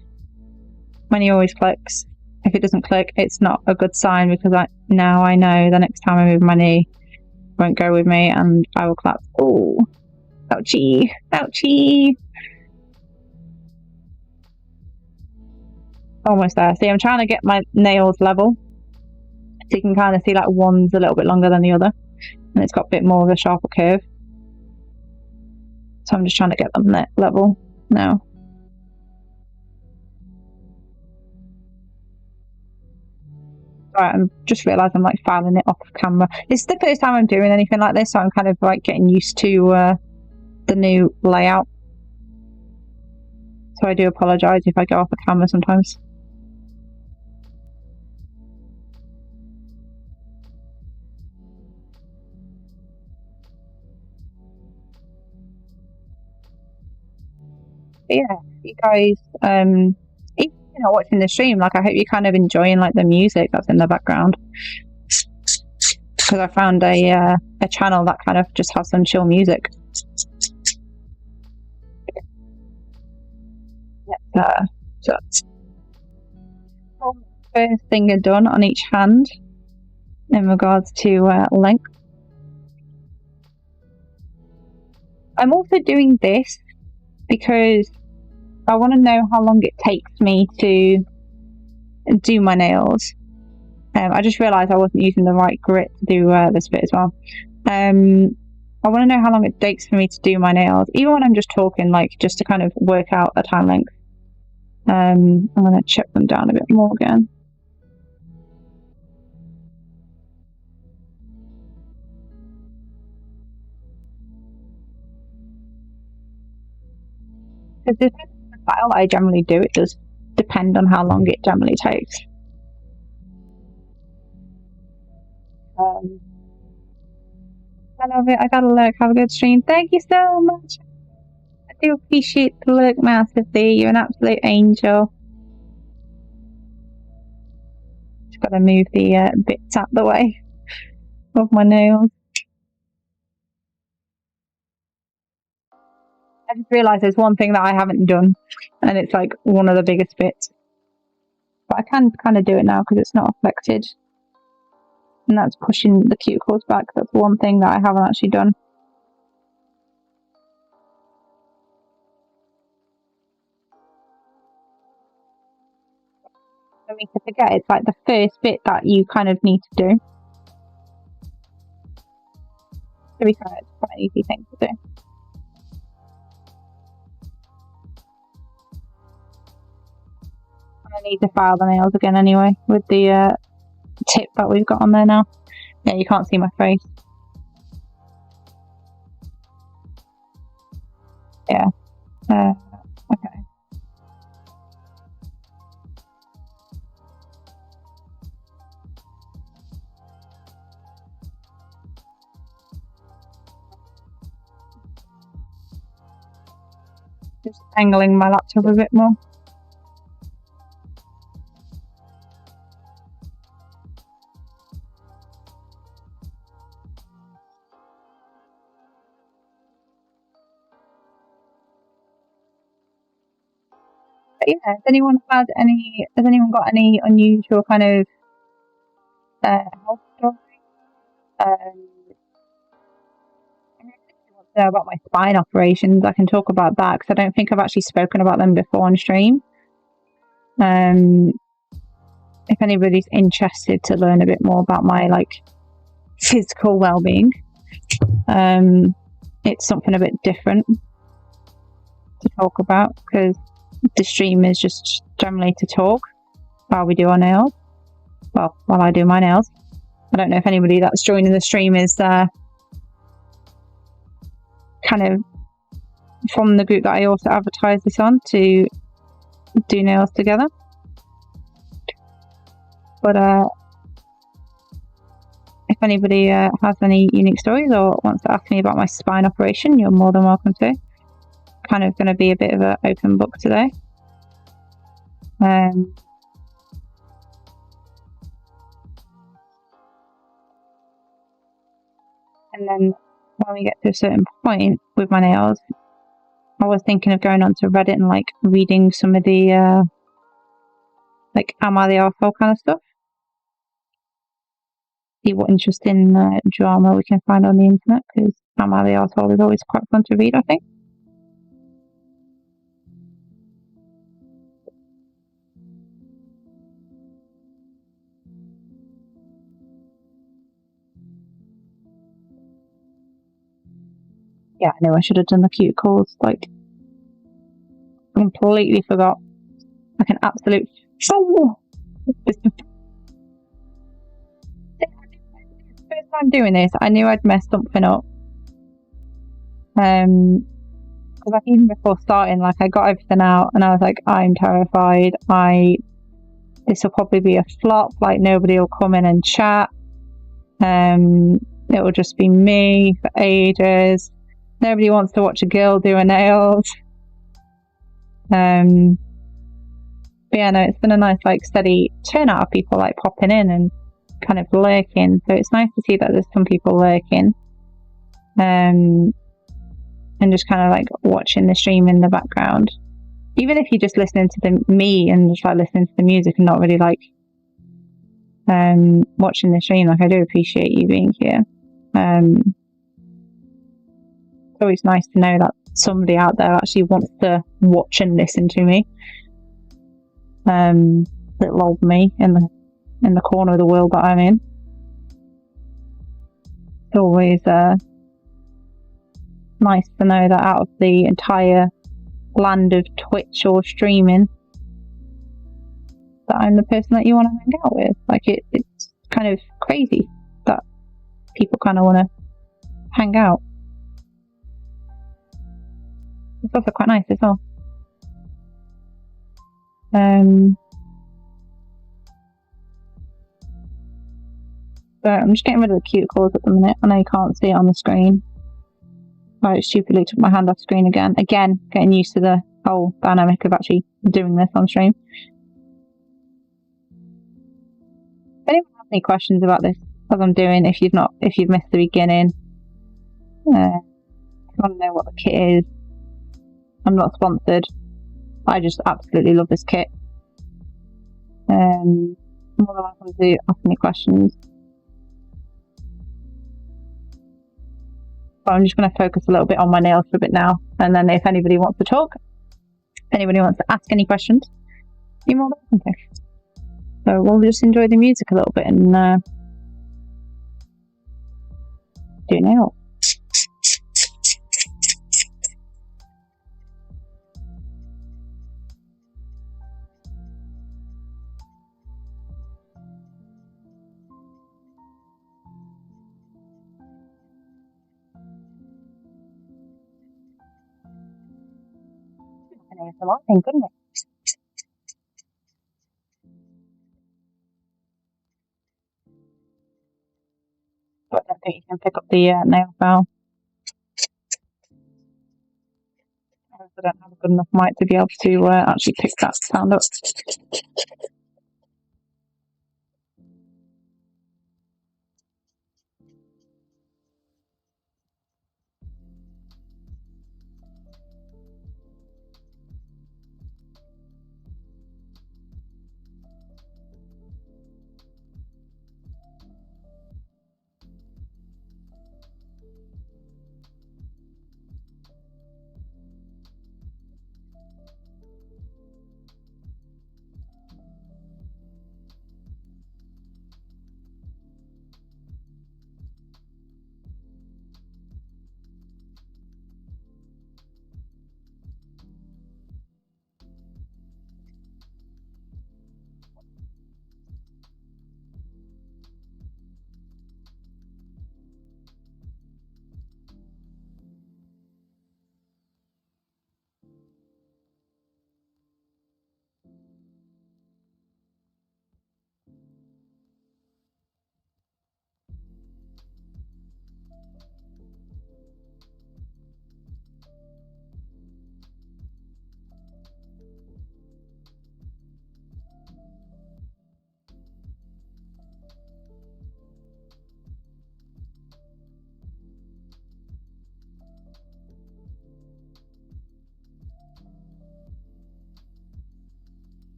My knee always clicks. If it doesn't click, it's not a good sign, because now I know the next time I move my knee, it won't go with me, and I will collapse. Oh, ouchie, ouchie. Almost there. See, I'm trying to get my nails level, so you can kind of see like one's a little bit longer than the other, and it's got a bit more of a sharper curve. So I'm just trying to get them level now. Right, I'm just realised I'm like filing it off camera. This is the first time I'm doing anything like this, so I'm kind of like getting used to the new layout. So I do apologise if I go off the camera sometimes. But yeah, you guys, if you're not watching the stream, like, I hope you're kind of enjoying like the music that's in the background, because I found a channel that kind of just has some chill music. So first thing done on each hand in regards to length. I'm also doing this because I want to know how long it takes me to do my nails. I just realised I wasn't using the right grit to do this bit as well. I want to know how long it takes for me to do my nails, even when I'm just talking, like, just to kind of work out a time length. I'm going to check them down a bit more again. Because this is the style I generally do. It does depend on how long it generally takes. Um, I love it. I gotta look. Have a good stream. Thank you so much. I do appreciate the look massively. You're an absolute angel. Just gotta move the bits out the way of my nails. I just realised there's one thing that I haven't done, and it's like one of the biggest bits. But I can kind of do it now because it's not affected. And that's pushing the cuticles back. That's one thing that I haven't actually done. For me to forget, it's like the first bit that you kind of need to do. To be fair, it's quite an easy thing to do. I need to file the nails again anyway with the tip that we've got on there now. Yeah, you can't see my face. Yeah. Okay. Just angling my laptop a bit more. But yeah, has anyone got any unusual kind of health story? Know about my spine operations, I can talk about that because I don't think I've actually spoken about them before on stream. If anybody's interested to learn a bit more about my like physical well-being, it's something a bit different to talk about because the stream is just generally to talk while we do our nails. Well, while I do my nails. I don't know if anybody that's joining the stream is kind of from the group that I also advertise this on to do nails together. But if anybody has any unique stories or wants to ask me about my spine operation, you're more than welcome to. Kind of going to be a bit of an open book today. And then when we get to a certain point with my nails, I was thinking of going onto Reddit and like reading some of the like am I the arsehole kind of stuff. See what interesting drama we can find on the internet because am I the arsehole is always quite fun to read, I think. Yeah, I know I should have done the cuticles, like completely forgot. Like an absolute fool. First time doing this, I knew I'd messed something up. Because like even before starting, like I got everything out and I was like, I'm terrified. This will probably be a flop, like nobody will come in and chat. It will just be me for ages. Nobody wants to watch a girl do her nails. But yeah, no, it's been a nice, like, steady turnout of people, like, popping in and kind of lurking. So it's nice to see that there's some people lurking. And just kind of, like, watching the stream in the background. Even if you're just listening to me and just, like, listening to the music and not really, like, watching the stream, like, I do appreciate you being here. It's always nice to know that somebody out there actually wants to watch and listen to me. Little old me in the corner of the world that I'm in. It's always nice to know that out of the entire land of Twitch or streaming, that I'm the person that you want to hang out with. Like it's kind of crazy that people kind of want to hang out. It's also quite nice as well. So I'm just getting rid of the cuticles at the minute. I know you can't see it on the screen. I stupidly took my hand off screen again. Again, getting used to the whole dynamic of actually doing this on stream. If anyone has any questions about this, as I'm doing, if you've missed the beginning, if you want to know what the kit is, I'm not sponsored. I just absolutely love this kit. More than welcome to ask any questions. But I'm just going to focus a little bit on my nails for a bit now, and then if anybody wants to talk, anybody wants to ask any questions, you're more than welcome to. So we'll just enjoy the music a little bit and do nails. It's a lot thing, couldn't it? But I don't think you can pick up the nail file. I don't have a good enough mic to be able to actually pick that sound up.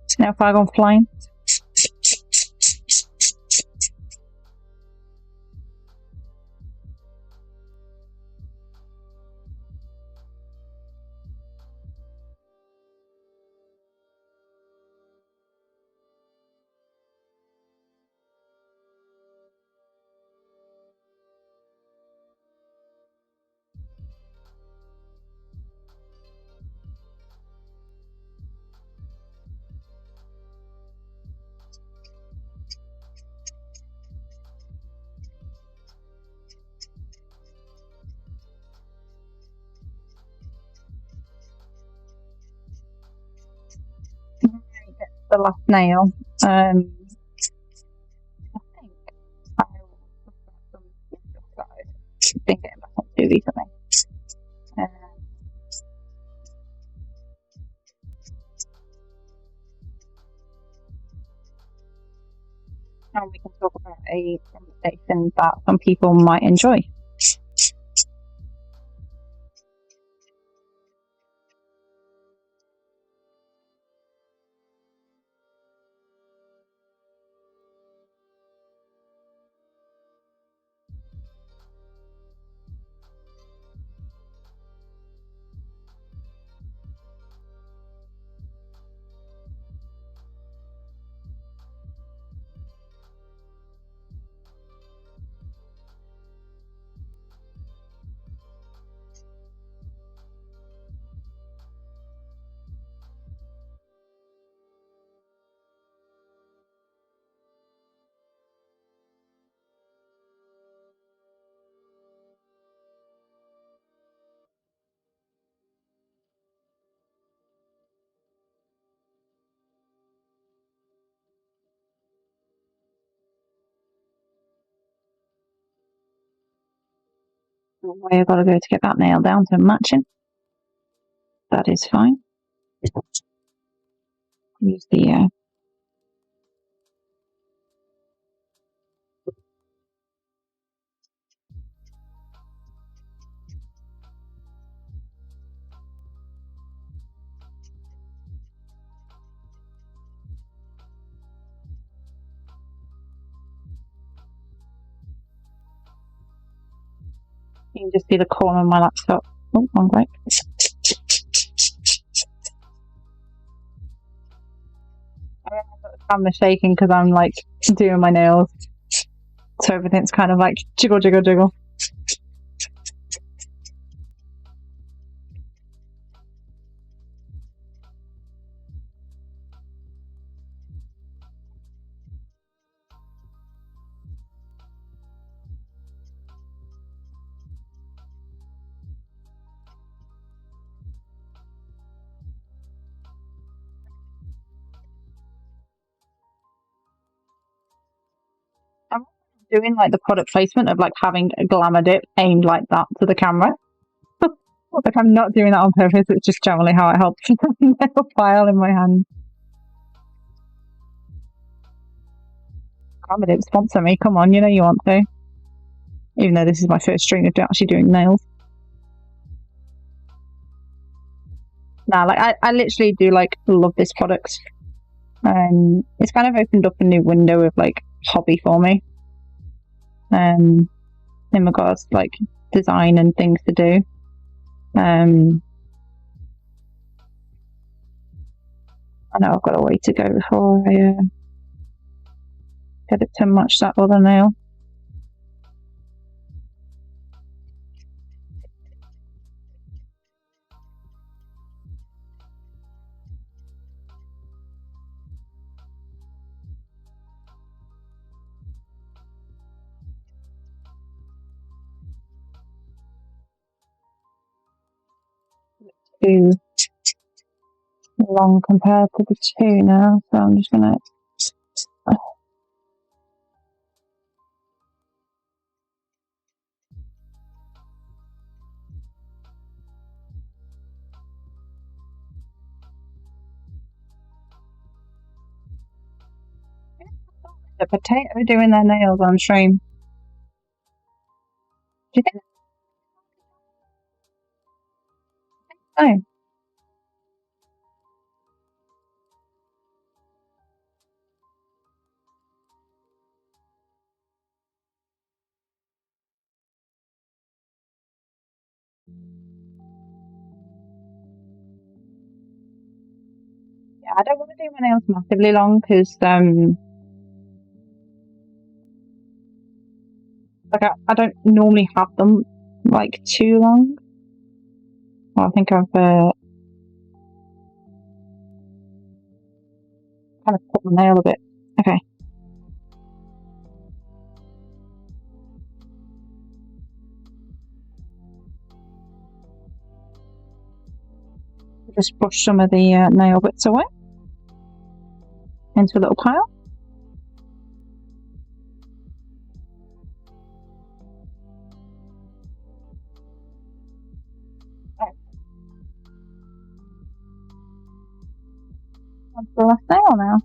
Snail flag on flying. The last nail. I think I will talk about some stuff that I've been getting back into recently. And we can talk about a conversation that some people might enjoy. Where I've got to go to get that nail down to matching. That is fine. Use the you can just see the corner of my laptop. Oh, wrong way. I'm shaking because I'm like doing my nails, so everything's kind of like jiggle, jiggle, jiggle. I'm doing like the product placement of like having a GLAMRDiP aimed like that to the camera. Like I'm not doing that on purpose, it's just generally how it helps keep the nail file in my hand. GLAMRDiP, sponsor me, come on, you know you want to. Even though this is my first stream of actually doing nails. Nah, like I literally do like love this product. It's kind of opened up a new window of like hobby for me. In regards to like design and things to do. I know I've got a way to go before I get it to match that other nail. Too long compared to the two now, so I'm just gonna the potato doing their nails on stream. Do you think? Oh. Yeah, I don't want to do my nails massively long because like I don't normally have them like too long. Well, I think I've kind of cut my nail a bit. Okay. Just brush some of the nail bits away into a little pile. Onto the last nail now.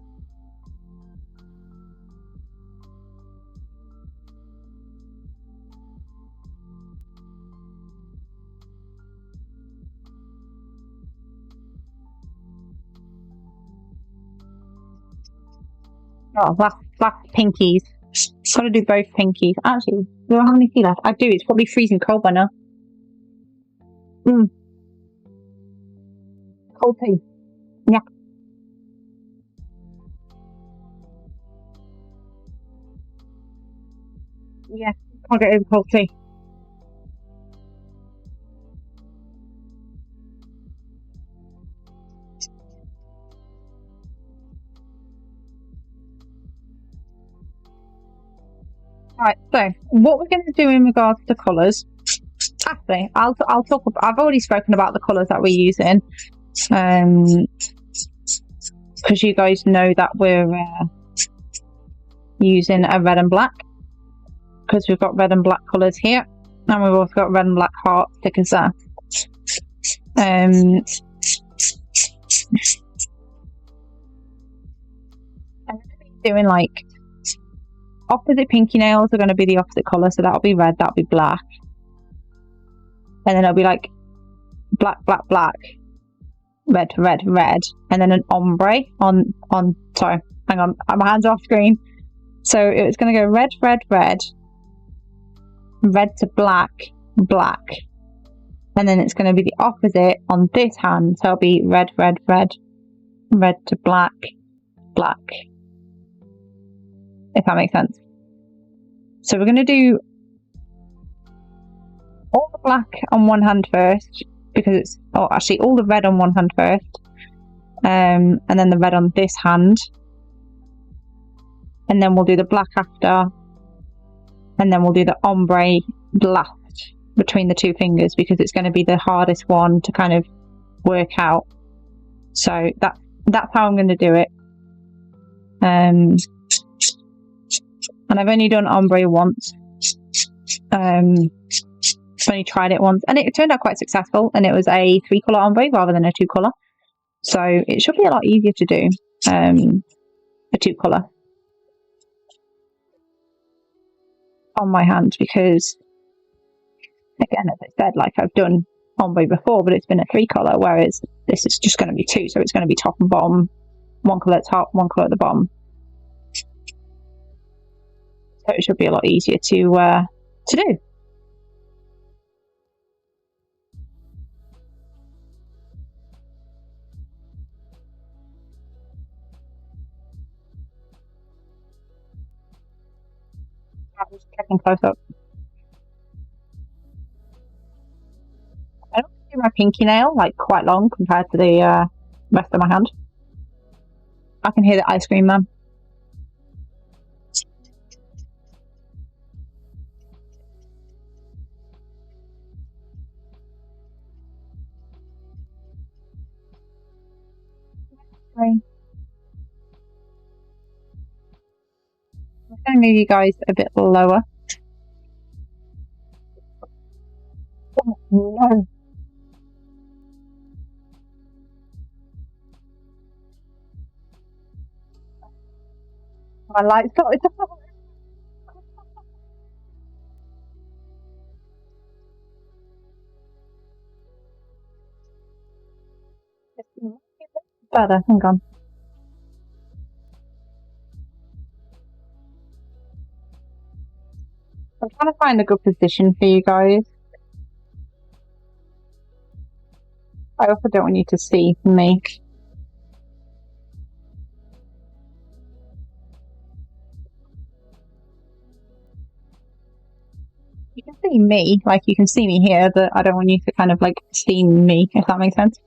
Oh, last pinkies. Got to do both pinkies. Actually, do I have any tea left? I do. It's probably freezing cold by now. Cold tea. Yeah. Yeah. Can't get over cold tea. Right, so what we're going to do in regards to colours, actually, I'll talk. I've already spoken about the colours that we're using, because you guys know that we're using a red and black, because we've got red and black colours here, and we've also got red and black heart stickers there. I'm going to be doing like opposite pinky nails are going to be the opposite colour, so that'll be red, that'll be black, and then it'll be like black, black, black, red, red, red, and then an ombre on sorry, hang on, my hands are off screen. So it's going to go red, red, red, red to black, black, and then it's going to be the opposite on this hand, so it'll be red, red, red, red to black, black, if that makes sense. So we're going to do all the black on one hand first, because it's, oh, actually all the red on one hand first, and then the red on this hand, and then we'll do the black after, and then we'll do the ombre last between the two fingers, because it's going to be the hardest one to kind of work out. So that's how I'm going to do it. And I've only done ombre once. I've only tried it once, and it turned out quite successful, and it was a 3-colour ombre rather than a 2-colour. So it should be a lot easier to do a 2-colour on my hand, because again, as I said, like I've done ombre before, but it's been a 3-colour, whereas this is just going to be 2, so it's going to be top and bottom, 1 colour at the top, 1 colour at the bottom. So it should be a lot easier to do. I'm just checking close up. I don't do my pinky nail like quite long compared to the rest of my hand. I can hear the ice cream man. I'm going to move you guys a bit lower. Oh, no. My lights started to fall. Better, hang on. I'm trying to find a good position for you guys. I also don't want you to see me. can see me, like you can see me here, but I don't want you to kind of like see me, if that makes sense.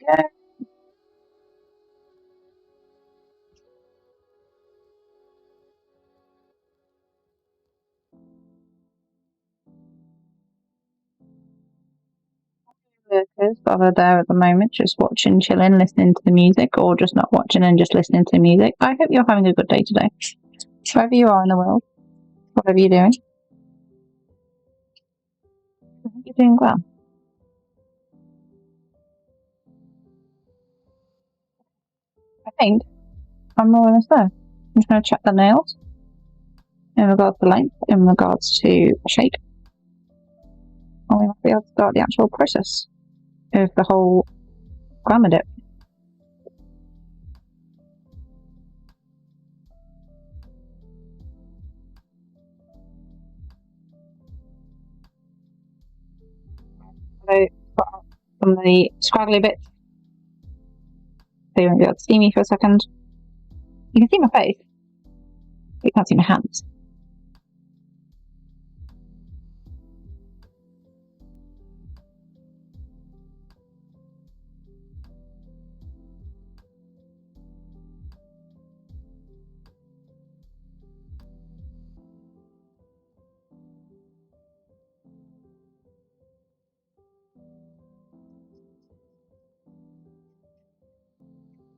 Yeah. Workers that are there at the moment, just watching, chilling, listening to the music, or just not watching and just listening to the music. I hope you're having a good day today. Wherever you are in the world, whatever you're doing, I hope you're doing well. I think I'm more or less there. I'm just going to check the nails in regards to length, in regards to shape, and we might be able to start the actual process of the whole GLAMRDiP. So, put out some of the scraggly bits, so you won't be able to see me for a second. You can see my face, but you can't see my hands.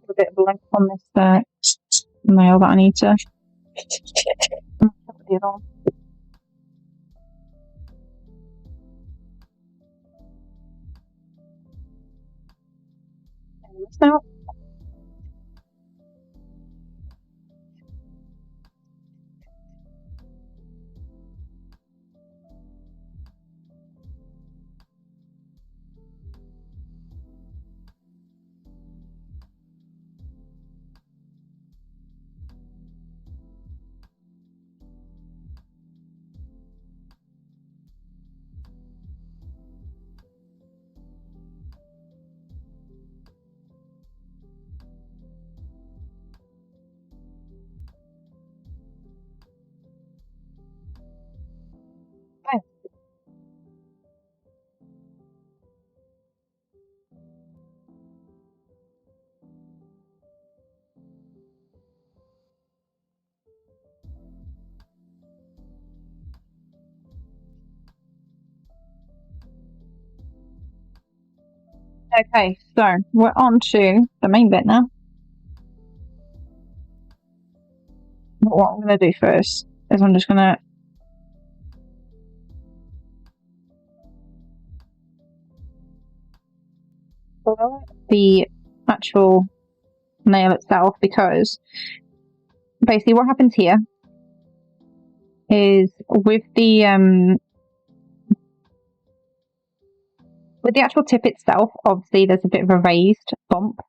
A bit of length on this nail that I need to put the other one. And this now. Okay, so we're on to the main bit now. What I'm going to do first is I'm just going to follow the actual nail itself, because basically what happens here is with the actual tip itself, obviously there's a bit of a raised bump.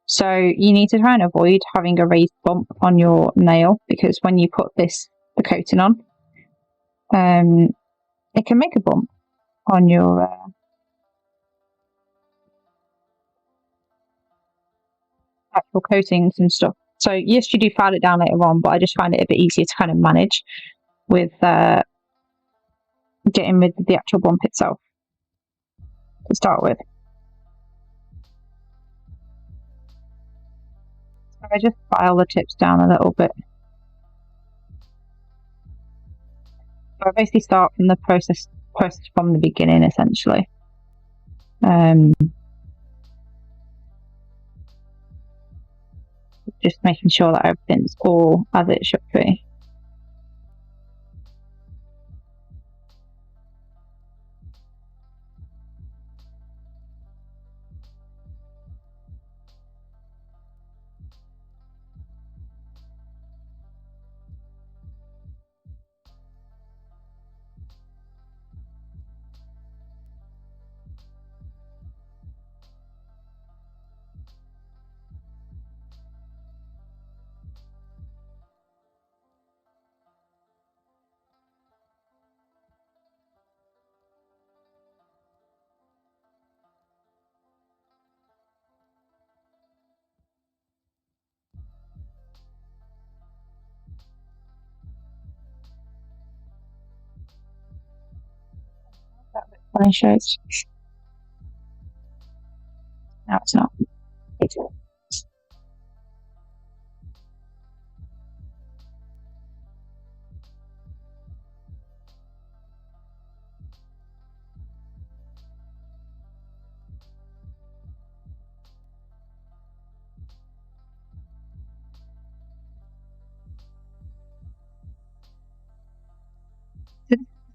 So you need to try and avoid having a raised bump on your nail, because when you put the coating on, it can make a bump on your actual coatings and stuff. So yes, you do file it down later on, but I just find it a bit easier to kind of manage with getting rid of the actual bump itself to start with. I just file the tips down a little bit. So I basically start from the process from the beginning, essentially. Just making sure that everything's all as it should be. When it shows. No, it's not.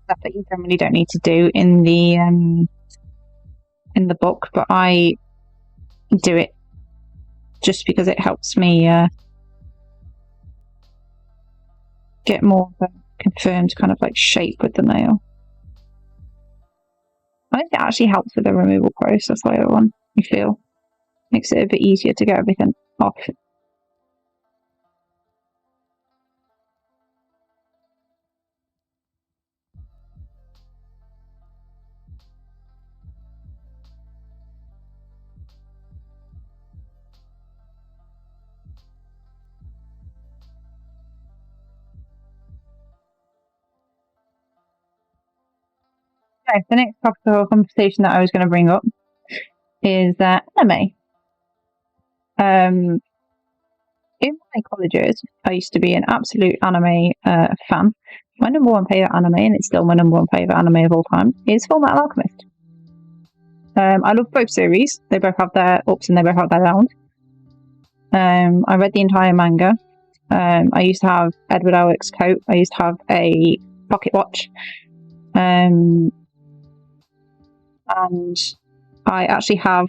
Stuff that you generally don't need to do in the book, but I do it just because it helps me get more of a confirmed kind of like shape with the nail. I think it actually helps with the removal process later on, you feel. Makes it a bit easier to get everything off. Okay, the next topic of conversation that I was going to bring up is anime. In my college years, I used to be an absolute anime fan. My number one favourite anime, and it's still my number one favourite anime of all time, is Fullmetal Alchemist. I love both series. They both have their ups and they both have their downs. I read the entire manga. I used to have Edward Elric's coat. I used to have a pocket watch. And I actually have,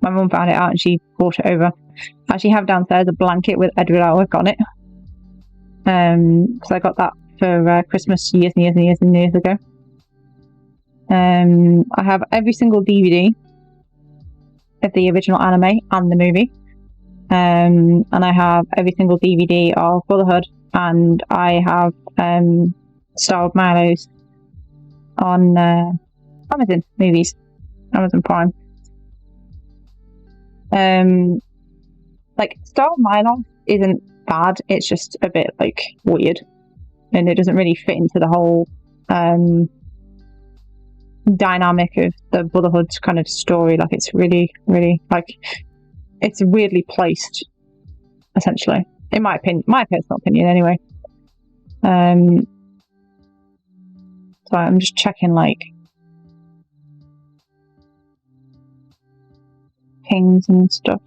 my mum found it out and she brought it over. I actually have downstairs a blanket with Edward Elric on it. Because I got that for Christmas years and years and years and years ago. I have every single DVD of the original anime and the movie. And I have every single DVD of Brotherhood, and I have Star of Milo's on Amazon movies, Amazon Prime. Like Star of Milo isn't bad, it's just a bit like weird, and it doesn't really fit into the whole dynamic of the Brotherhood's kind of story. Like it's really, really like it's weirdly placed, essentially, in my opinion, my personal opinion, anyway. So I'm just checking like pings and stuff.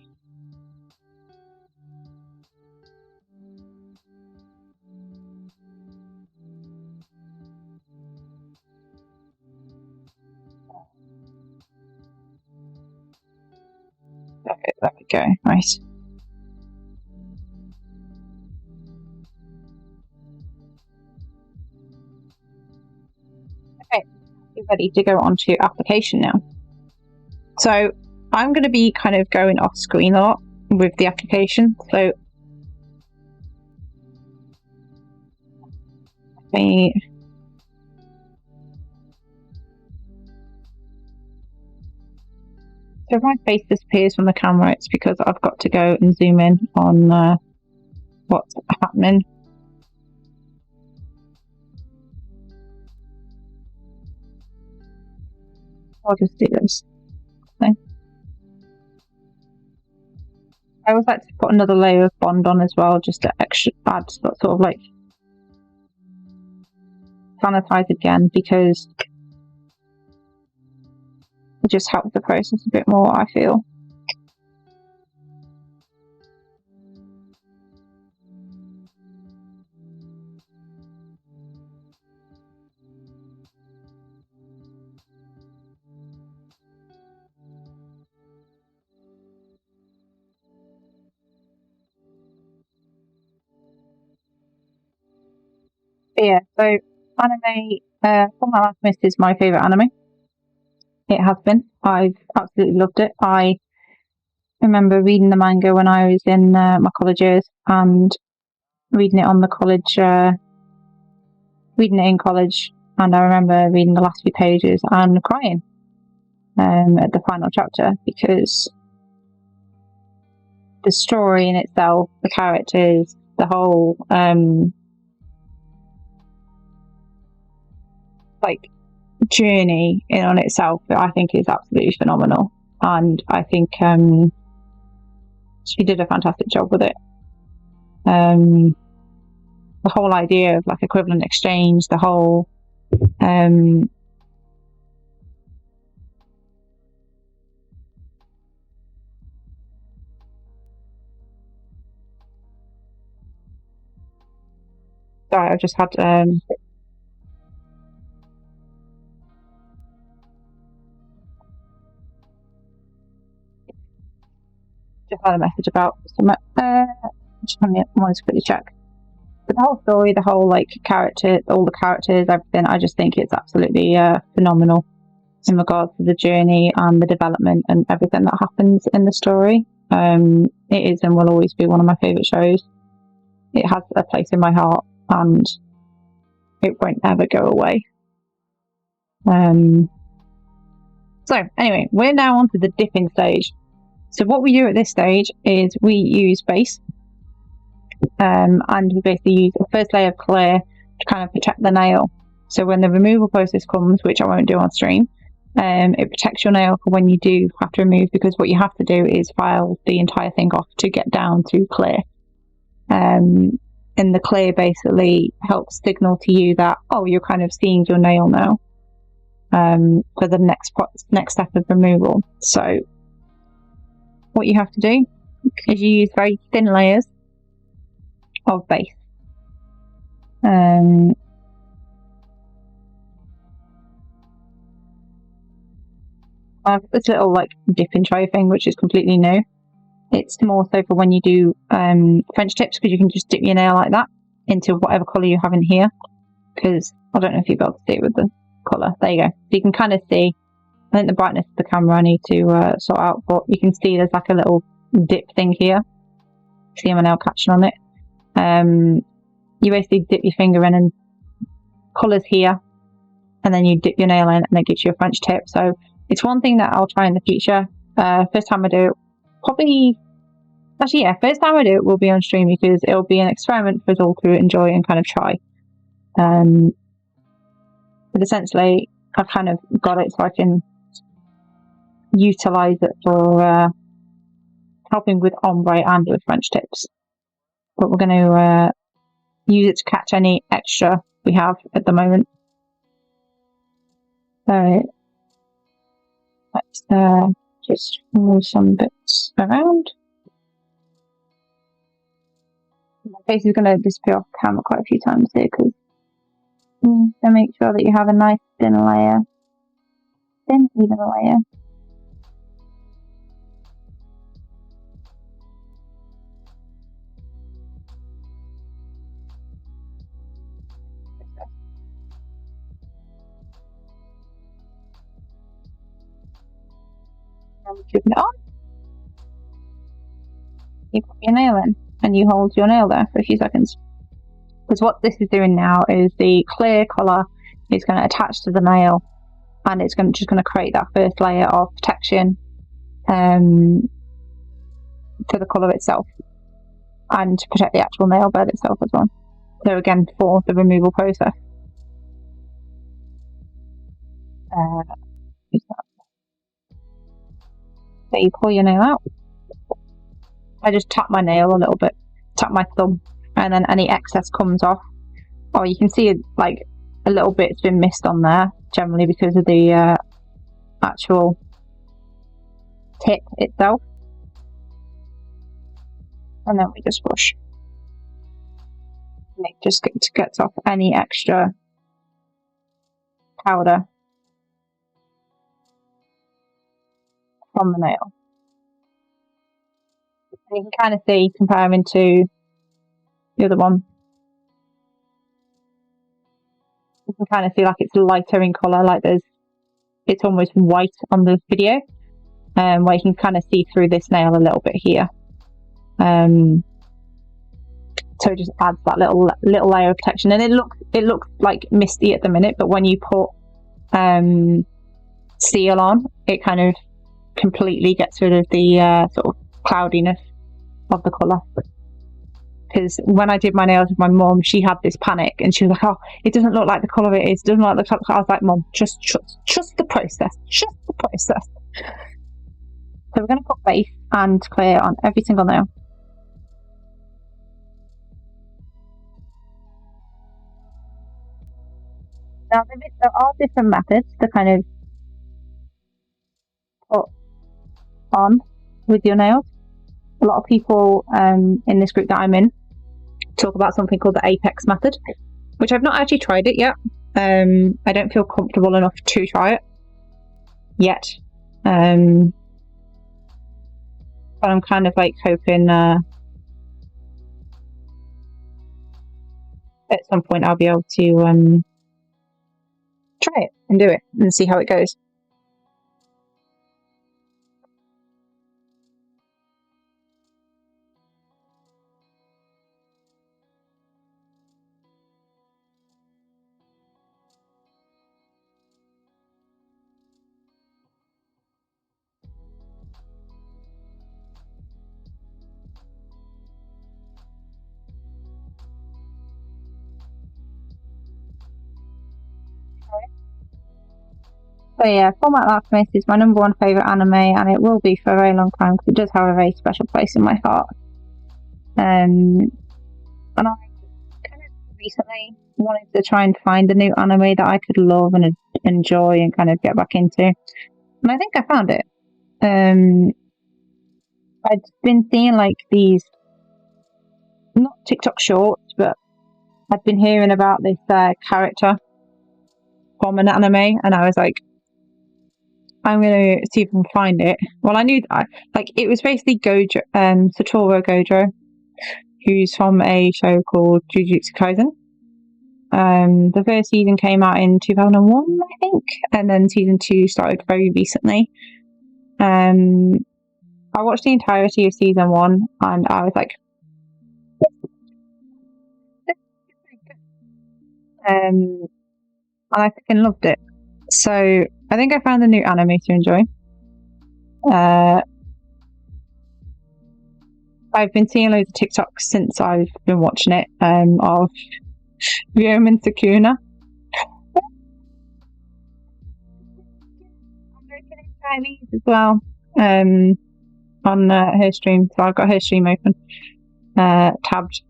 Okay, there we go. Nice. Okay, you're ready to go on to application now. So I'm going to be kind of going off screen a lot with the application. So if my face disappears from the camera, it's because I've got to go and zoom in on what's happening. I'll just do this. Okay. I always like to put another layer of bond on as well, just to add sort of like sanitize again, because it just helps the process a bit more, I feel. But yeah, so anime, Fullmetal Alchemist is my favourite anime. It has been. I've absolutely loved it. I remember reading the manga when I was in my college years, and reading it on the college, reading it in college, and I remember reading the last few pages and crying at the final chapter, because the story in itself, the characters, the whole like journey in on itself, I think is absolutely phenomenal, and I think she did a fantastic job with it. The whole idea of like equivalent exchange, the whole sorry, I've just had a message about some just wanted to quickly check. But the whole story, the whole like character, all the characters, everything, I just think it's absolutely phenomenal in regards to the journey and the development and everything that happens in the story. It is and will always be one of my favourite shows. It has a place in my heart, and it won't ever go away. So anyway, we're now on to the dipping stage. So what we do at this stage is we use base, and we basically use the first layer of clear to kind of protect the nail. So when the removal process comes, which I won't do on stream, it protects your nail for when you do have to remove, because what you have to do is file the entire thing off to get down to clear. And the clear basically helps signal to you that, oh, you're kind of seeing your nail now, for the next step of removal. So what you have to do is you use very thin layers of base. I've this little like dip and try thing, which is completely new. It's more so for when you do French tips, because you can just dip your nail like that into whatever colour you have in here. Because I don't know if you'll be able to see it with the colour. There you go. So you can kind of see. I think the brightness of the camera I need to sort out, but you can see there's like a little dip thing here. See my nail catching on it. You basically dip your finger in and colours here, and then you dip your nail in, and it gives you a French tip. So it's one thing that I'll try in the future. First time I do it, first time I do it will be on stream, because it'll be an experiment for us all to enjoy and kind of try. But essentially, I've kind of got it so I can utilise it for helping with ombre and with French tips. But we're going to use it to catch any extra we have at the moment. So let's just move some bits around. My face is going to disappear off camera quite a few times here, because to make sure that you have a nice thin layer, thin even layer. And keep it on. You put your nail in, and you hold your nail there for a few seconds. Because what this is doing now is the clear colour is going to attach to the nail, and it's just going to create that first layer of protection to the colour itself, and to protect the actual nail bed itself as well. So again, for the removal process. So you pull your nail out, I just tap my nail a little bit, tap my thumb, and then any excess comes off. Oh, you can see like a little bit's been missed on there, generally because of the actual tip itself. And then we just brush. And it just gets off any extra powder from the nail. And you can kind of see, comparing to the other one, you can kind of see like it's lighter in colour, like it's almost white on the video, where you can kind of see through this nail a little bit here. So it just adds that little layer of protection, and it looks like misty at the minute, but when you put seal on, it kind of completely gets rid of the sort of cloudiness of the colour. Because when I did my nails with my mum, she had this panic and she was like, oh, it doesn't look like the colour it is, it doesn't look like the colour. I was like, Mum, just the process, just the process. So we're going to put base and clear on every single nail. Now there are different methods to kind of put on with your nails. A lot of people in this group that I'm in talk about something called the Apex method, which I've not actually tried it yet. I don't feel comfortable enough to try it yet. But I'm kind of like hoping at some point I'll be able to try it and do it and see how it goes. So yeah, Fullmetal Alchemist is my number one favourite anime, and it will be for a very long time because it does have a very special place in my heart. And I kind of recently wanted to try and find a new anime that I could love and enjoy and kind of get back into. And I think I found it. I'd been seeing like these, not TikTok shorts, but I'd been hearing about this character from an anime, and I was like, I'm going to see if I can find it. Well, I knew that. Like, it was basically Gojo, Satoru Gojo, who's from a show called Jujutsu Kaisen. The first season came out in 2001, I think, and then season 2 started very recently. I watched the entirety of season 1, and I was like, and I freaking loved it. So I think I found a new anime to enjoy. I've been seeing loads of TikToks since I've been watching it, of Ryomen Sukuna. I'm looking in Chinese as well, on her stream. So I've got her stream open, tabbed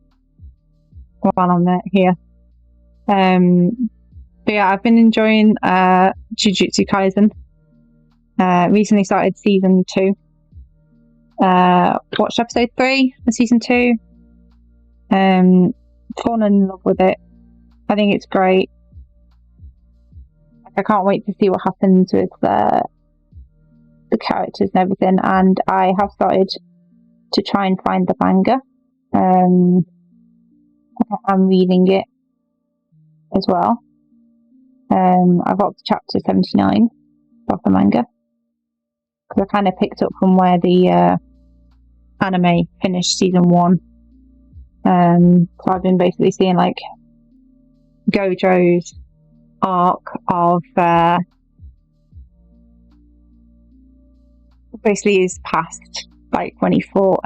while I'm here. But yeah, I've been enjoying Jujutsu Kaisen. Recently started season 2. Watched episode 3 of season 2. Fallen in love with it. I think it's great. Like, I can't wait to see what happens with the characters and everything. And I have started to try and find the manga. I'm reading it as well. I've got to chapter 79 of the manga, because I kind of picked up from where the anime finished season 1. So I've been basically seeing like Gojo's arc of basically his past, like when he fought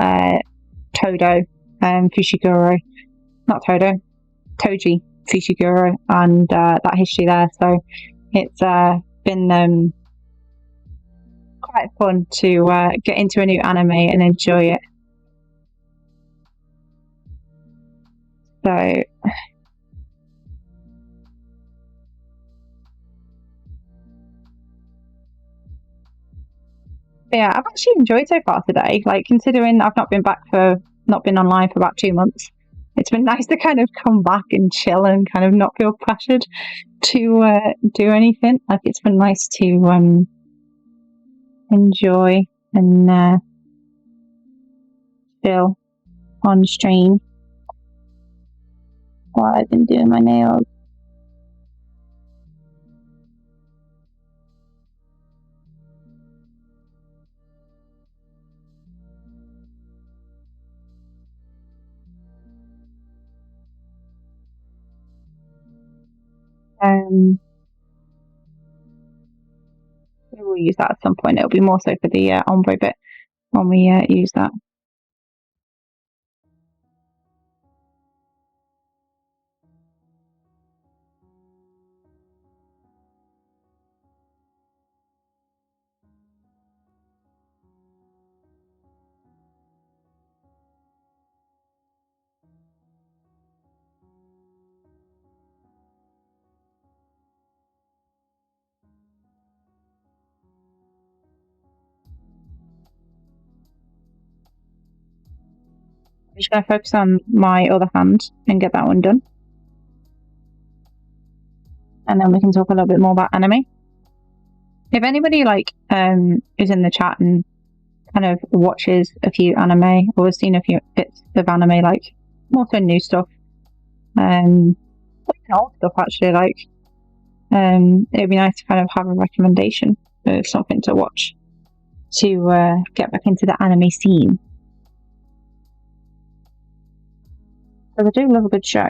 Todo, Fushiguro, not Todo, Toji Fushiguro, and that history there. So it's been quite fun to get into a new anime and enjoy it. So yeah, I've actually enjoyed so far today. Like, considering I've not been online for about 2 months, it's been nice to kind of come back and chill and kind of not feel pressured to do anything. Like, it's been nice to enjoy and chill on stream while I've been doing my nails. We will use that at some point. It'll be more so for the ombre bit when we use that. I'm just going to focus on my other hand and get that one done. And then we can talk a little bit more about anime. If anybody is in the chat and kind of watches a few anime or has seen a few bits of anime, like more so new stuff, even old stuff actually, it'd be nice to kind of have a recommendation of something to watch to get back into the anime scene. Because I do love a good show.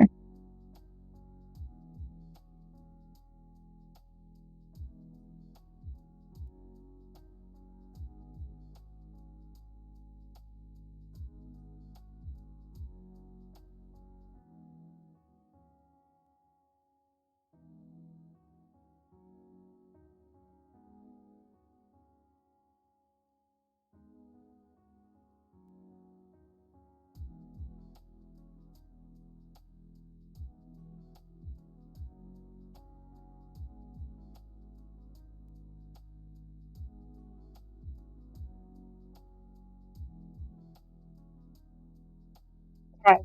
Right.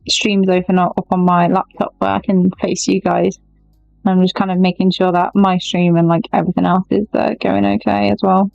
Streams open up on my laptop where I can face you guys. I'm just kind of making sure that my stream and like everything else is going okay as well.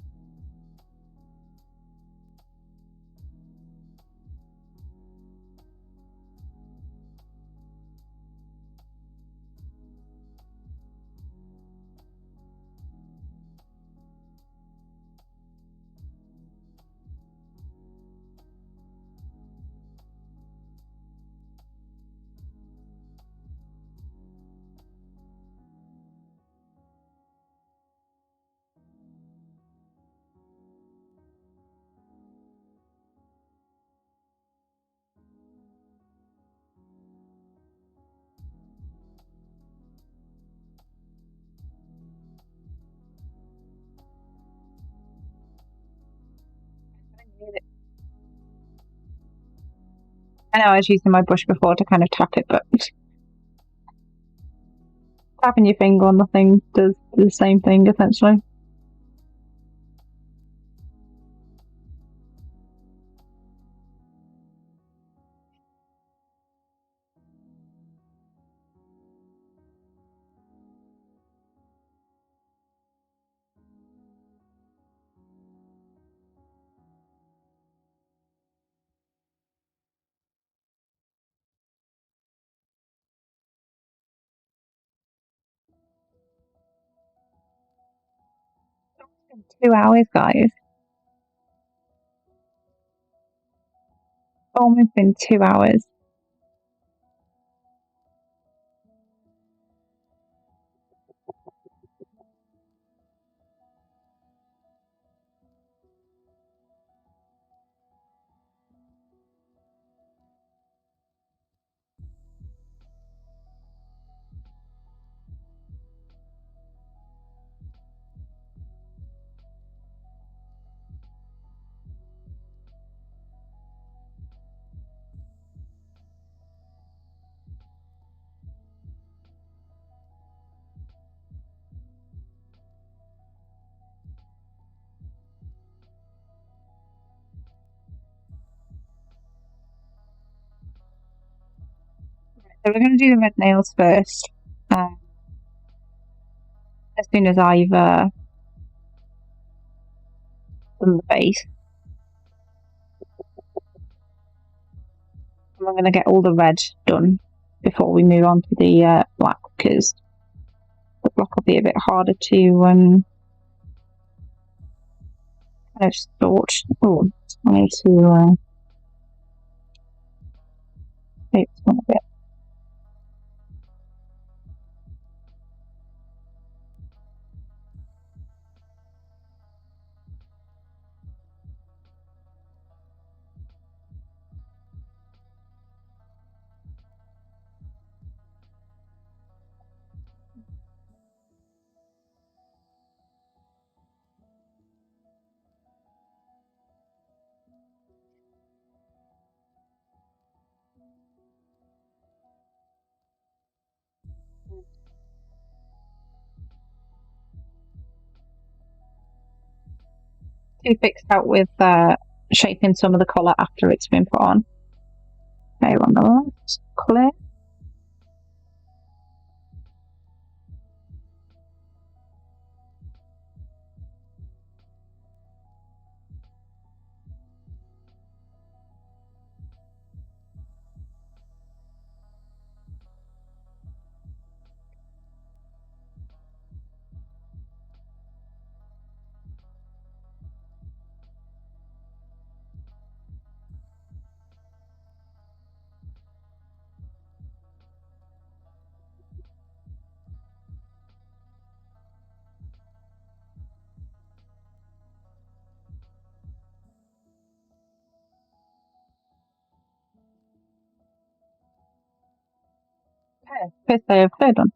I know I was using my brush before to kind of tap it, but tapping your finger on the thing does the same thing essentially. It's been 2 hours, guys. Almost been 2 hours. So we're going to do the red nails first. As soon as I've done the base. And I'm going to get all the red done before we move on to the black, because the black will be a bit harder to kind of sort. Oh, I need to shape this one a bit. Too fixed out with shaping some of the colour after it's been put on. Okay, on the left, clear. Okay, first layer of clear done.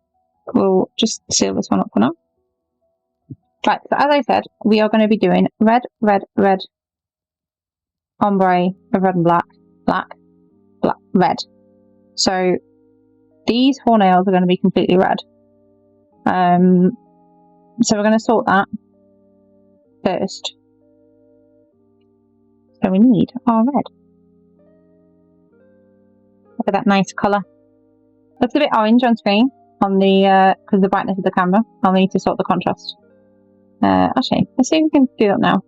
We'll just seal this one up for now. Right, so as I said, we are going to be doing red, red, red, ombre, red and black, black, black, red. So these 4 nails are going to be completely red. So we're going to sort that first. So we need our red. Look at that nice colour. Looks a bit orange on screen on the because of the brightness of the camera. I'll need to sort the contrast. Actually, let's see if we can do that now.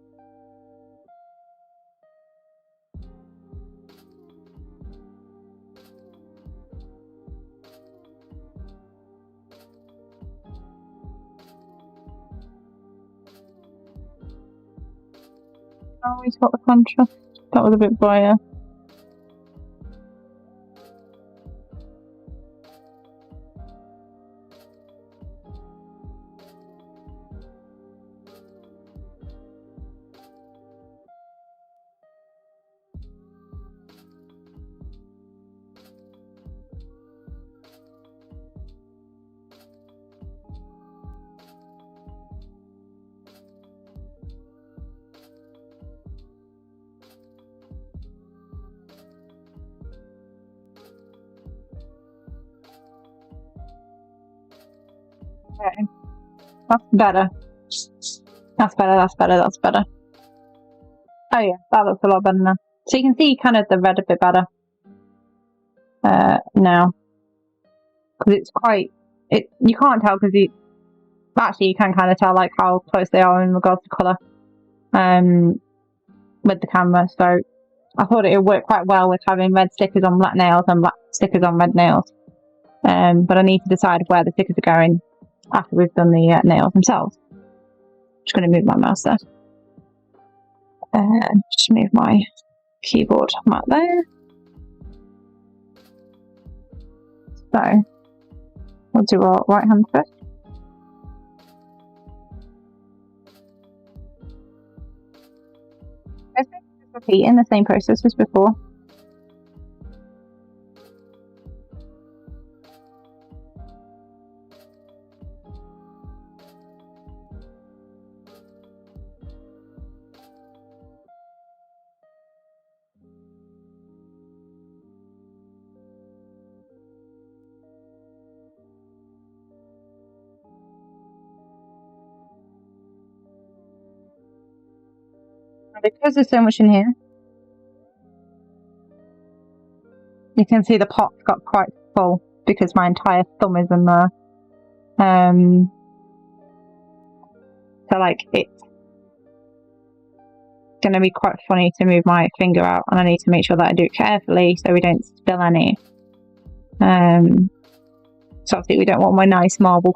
Oh, we got the contrast. That was a bit brighter. Okay. That's better. That's better, that's better, that's better. Oh yeah, that looks a lot better now. So you can see kind of the red a bit better now. Because it's quite... you can't tell because actually you can kind of tell like how close they are in regards to colour with the camera. So I thought it would work quite well with having red stickers on black nails and black stickers on red nails. But I need to decide where the stickers are going after we've done the nails themselves. Just going to move my mouse there. Just move my keyboard mat there. So we'll do our right hand first. Just repeating the same process as before. Because there's so much in here, you can see the pot's got quite full because my entire thumb is in there. So like it's going to be quite funny to move my finger out, and I need to make sure that I do it carefully so we don't spill any. So obviously we don't want my nice marble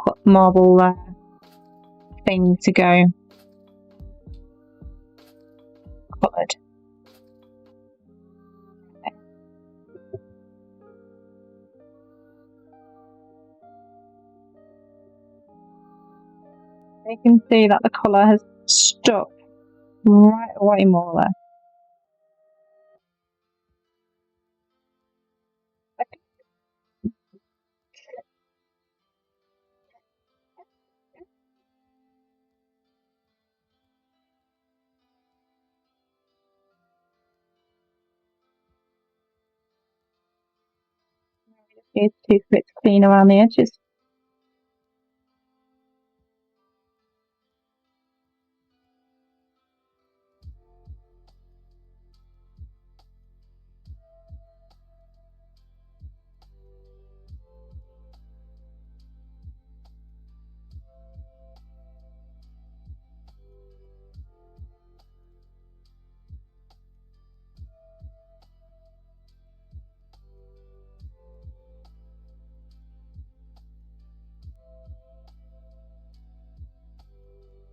thing to go coloured. You can see that the colour has stuck right away, more or less. Use toothpick to clean around the edges.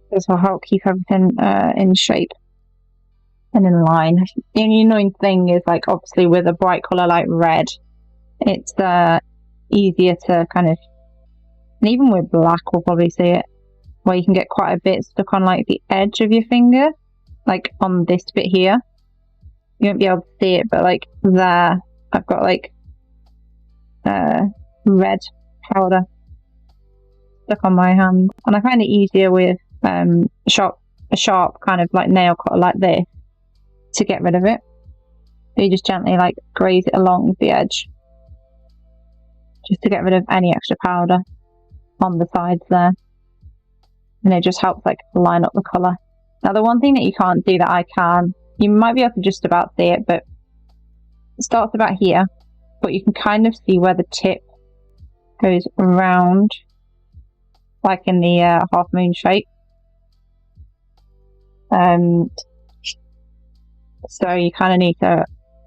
This will help keep everything in shape and in line. The only annoying thing is, like, obviously with a bright colour like red, it's easier to kind of, and even with black we'll probably see it, where you can get quite a bit stuck on like the edge of your finger, like on this bit here. You won't be able to see it, but like there I've got like red powder stuck on my hand, and I find it easier with a sharp kind of like nail cutter like this to get rid of it. So you just gently like graze it along the edge just to get rid of any extra powder on the sides there, and it just helps like line up the colour. Now the one thing that you can't do that I can, you might be able to just about see it, but it starts about here, but you can kind of see where the tip goes around, like in the half moon shape. So you kind of need to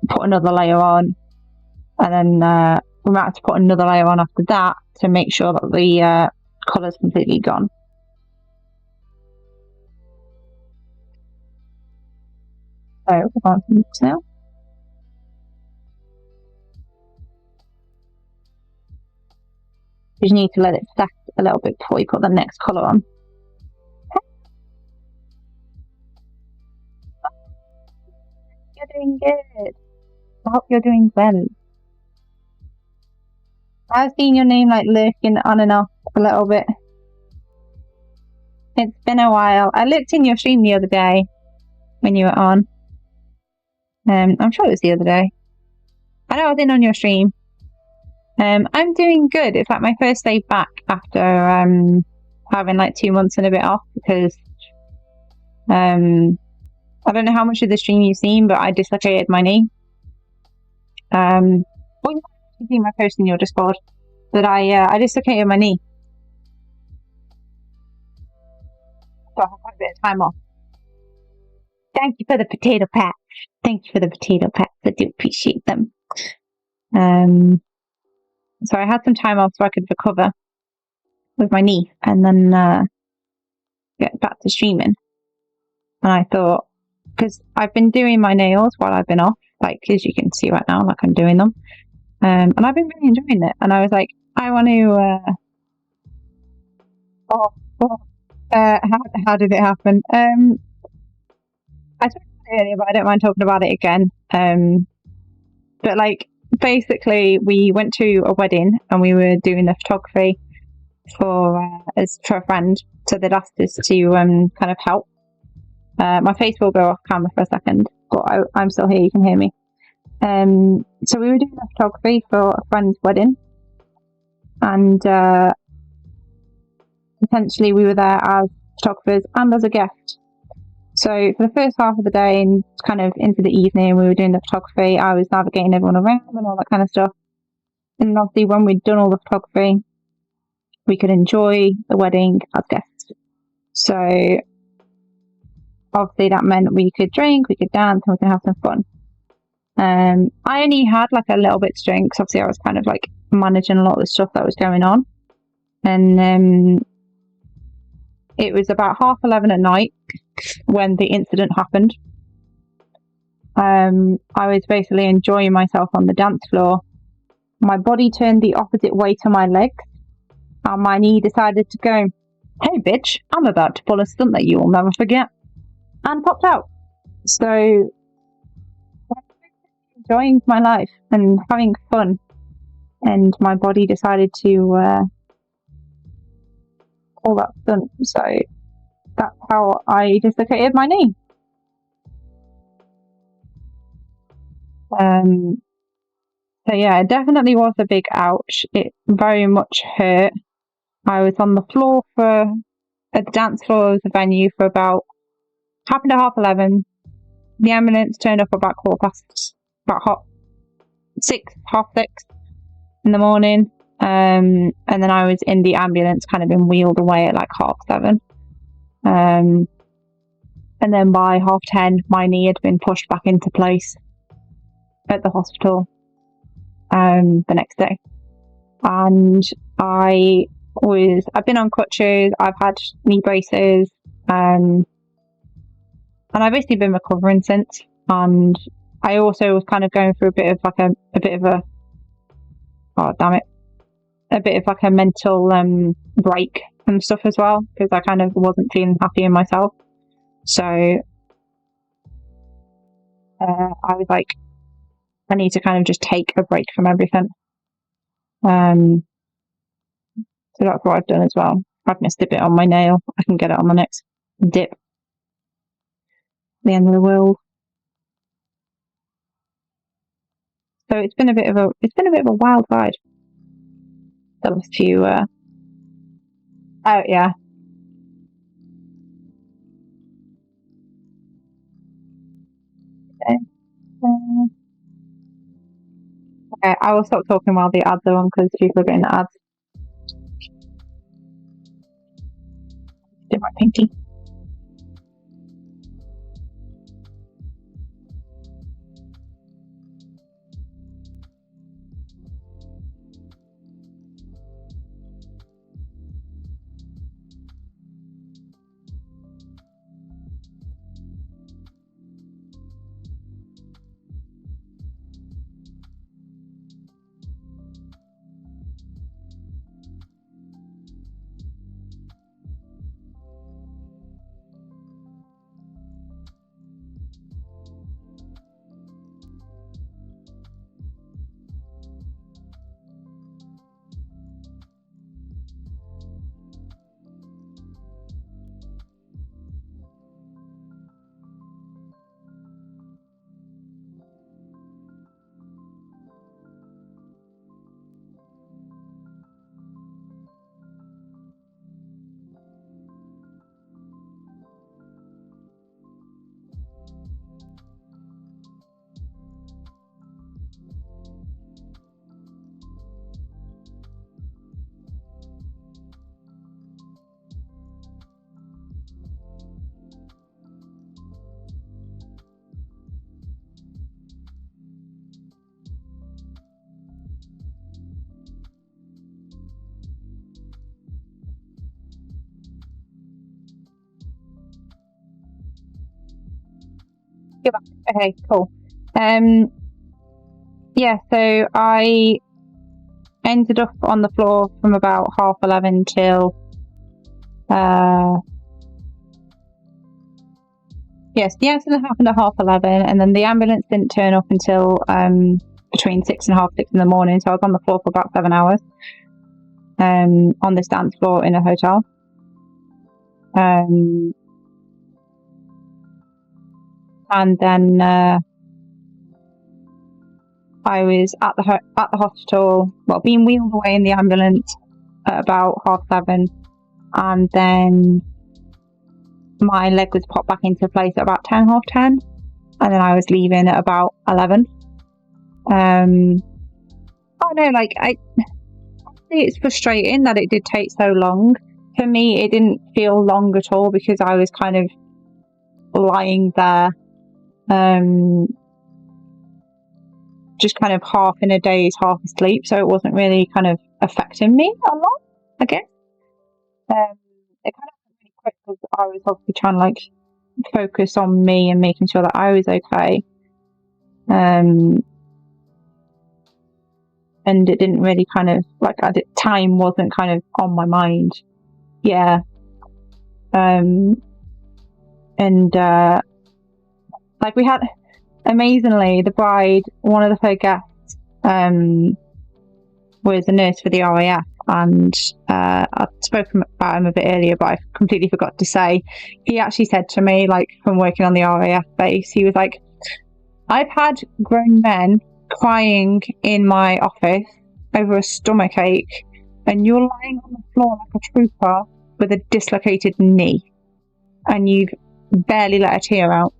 put another layer on, and then we might have to put another layer on after that to make sure that the colour's completely gone. So we're on to mix now. You just need to let it set a little bit before you put the next colour on. You're doing good. I hope you're doing well. I've seen your name like lurking on and off a little bit. It's been a while. I looked in your stream the other day when you were on. I'm sure it was the other day. I know I was in on your stream. I'm doing good. It's like my first day back after having like 2 months and a bit off, because I don't know how much of the stream you've seen, but I dislocated my knee. Well, you've seen my post in your Discord, but I dislocated my knee. So I have quite a bit of time off. Thank you for the potato pats. Thank you for the potato pats. I do appreciate them. So I had some time off so I could recover with my knee and then get back to streaming. And I thought, because I've been doing my nails while I've been off, like as you can see right now, like I'm doing them. And I've been really enjoying it. And I was like, I want to... how did it happen? I talked about it earlier, but I don't mind talking about it again. But like, basically, we went to a wedding and we were doing the photography for a friend. So they'd asked us to kind of help. My face will go off camera for a second, but I'm still here. You can hear me. So we were doing the photography for a friend's wedding, and essentially we were there as photographers and as a guest. So for the first half of the day and kind of into the evening, we were doing the photography. I was navigating everyone around and all that kind of stuff. And obviously when we'd done all the photography, we could enjoy the wedding as guests. So obviously that meant we could drink, we could dance, and we could have some fun. I only had like a little bit to drink because obviously I was kind of like managing a lot of the stuff that was going on. And it was about 11:30 at night when the incident happened. I was basically enjoying myself on the dance floor. My body turned the opposite way to my legs, and my knee decided to go, "Hey bitch, I'm about to pull a stunt that you will never forget," and popped out. So I was enjoying my life and having fun, and my body decided to pull that stunt. So that's how I dislocated my knee. So yeah, it definitely was a big ouch. It very much hurt. I was on the floor at the dance floor of the venue for about 11:30. The ambulance turned up about 6:30 in the morning. And then I was in the ambulance, kind of been wheeled away at like 7:30. And then by 10:30, my knee had been pushed back into place at the hospital the next day. And I've been on crutches, I've had knee braces, and I've basically been recovering since. And I also was kind of going through a bit of like a mental break and stuff as well, because I kind of wasn't feeling happy in myself. So I was like, I need to kind of just take a break from everything. So that's what I've done as well. I've missed a bit on my nail. I can get it on the next dip. The end of the world. So it's been a bit of a wild ride. The last few oh yeah. Okay, I will stop talking while the ads are on because people are getting the ads. Do my painting. Okay, cool. Yeah, so I ended up on the floor from about 11:30 till yes, the accident happened at 11:30, and then the ambulance didn't turn up until between 6 and 6:30 in the morning. So I was on the floor for about 7 hours on this dance floor in a hotel. And then I was at the hospital, well, being wheeled away in the ambulance at about 7:30, and then my leg was popped back into place at about 10, 10:30, and then I was leaving at about 11. And Oh no, like it's frustrating that it did take so long. For me, it didn't feel long at all because I was kind of lying there, just kind of half in a daze, half asleep. So it wasn't really kind of affecting me a lot, I guess. It kind of went really quick because I was obviously trying to like focus on me and making sure that I was okay. And it didn't really kind of like time wasn't kind of on my mind. Yeah. And like we had, amazingly, the bride, one of her guests was a nurse for the RAF, and I spoke about him a bit earlier, but I completely forgot to say, he actually said to me, like, from working on the RAF base, he was like, I've had grown men crying in my office over a stomachache, and you're lying on the floor like a trooper with a dislocated knee, and you've barely let a tear out.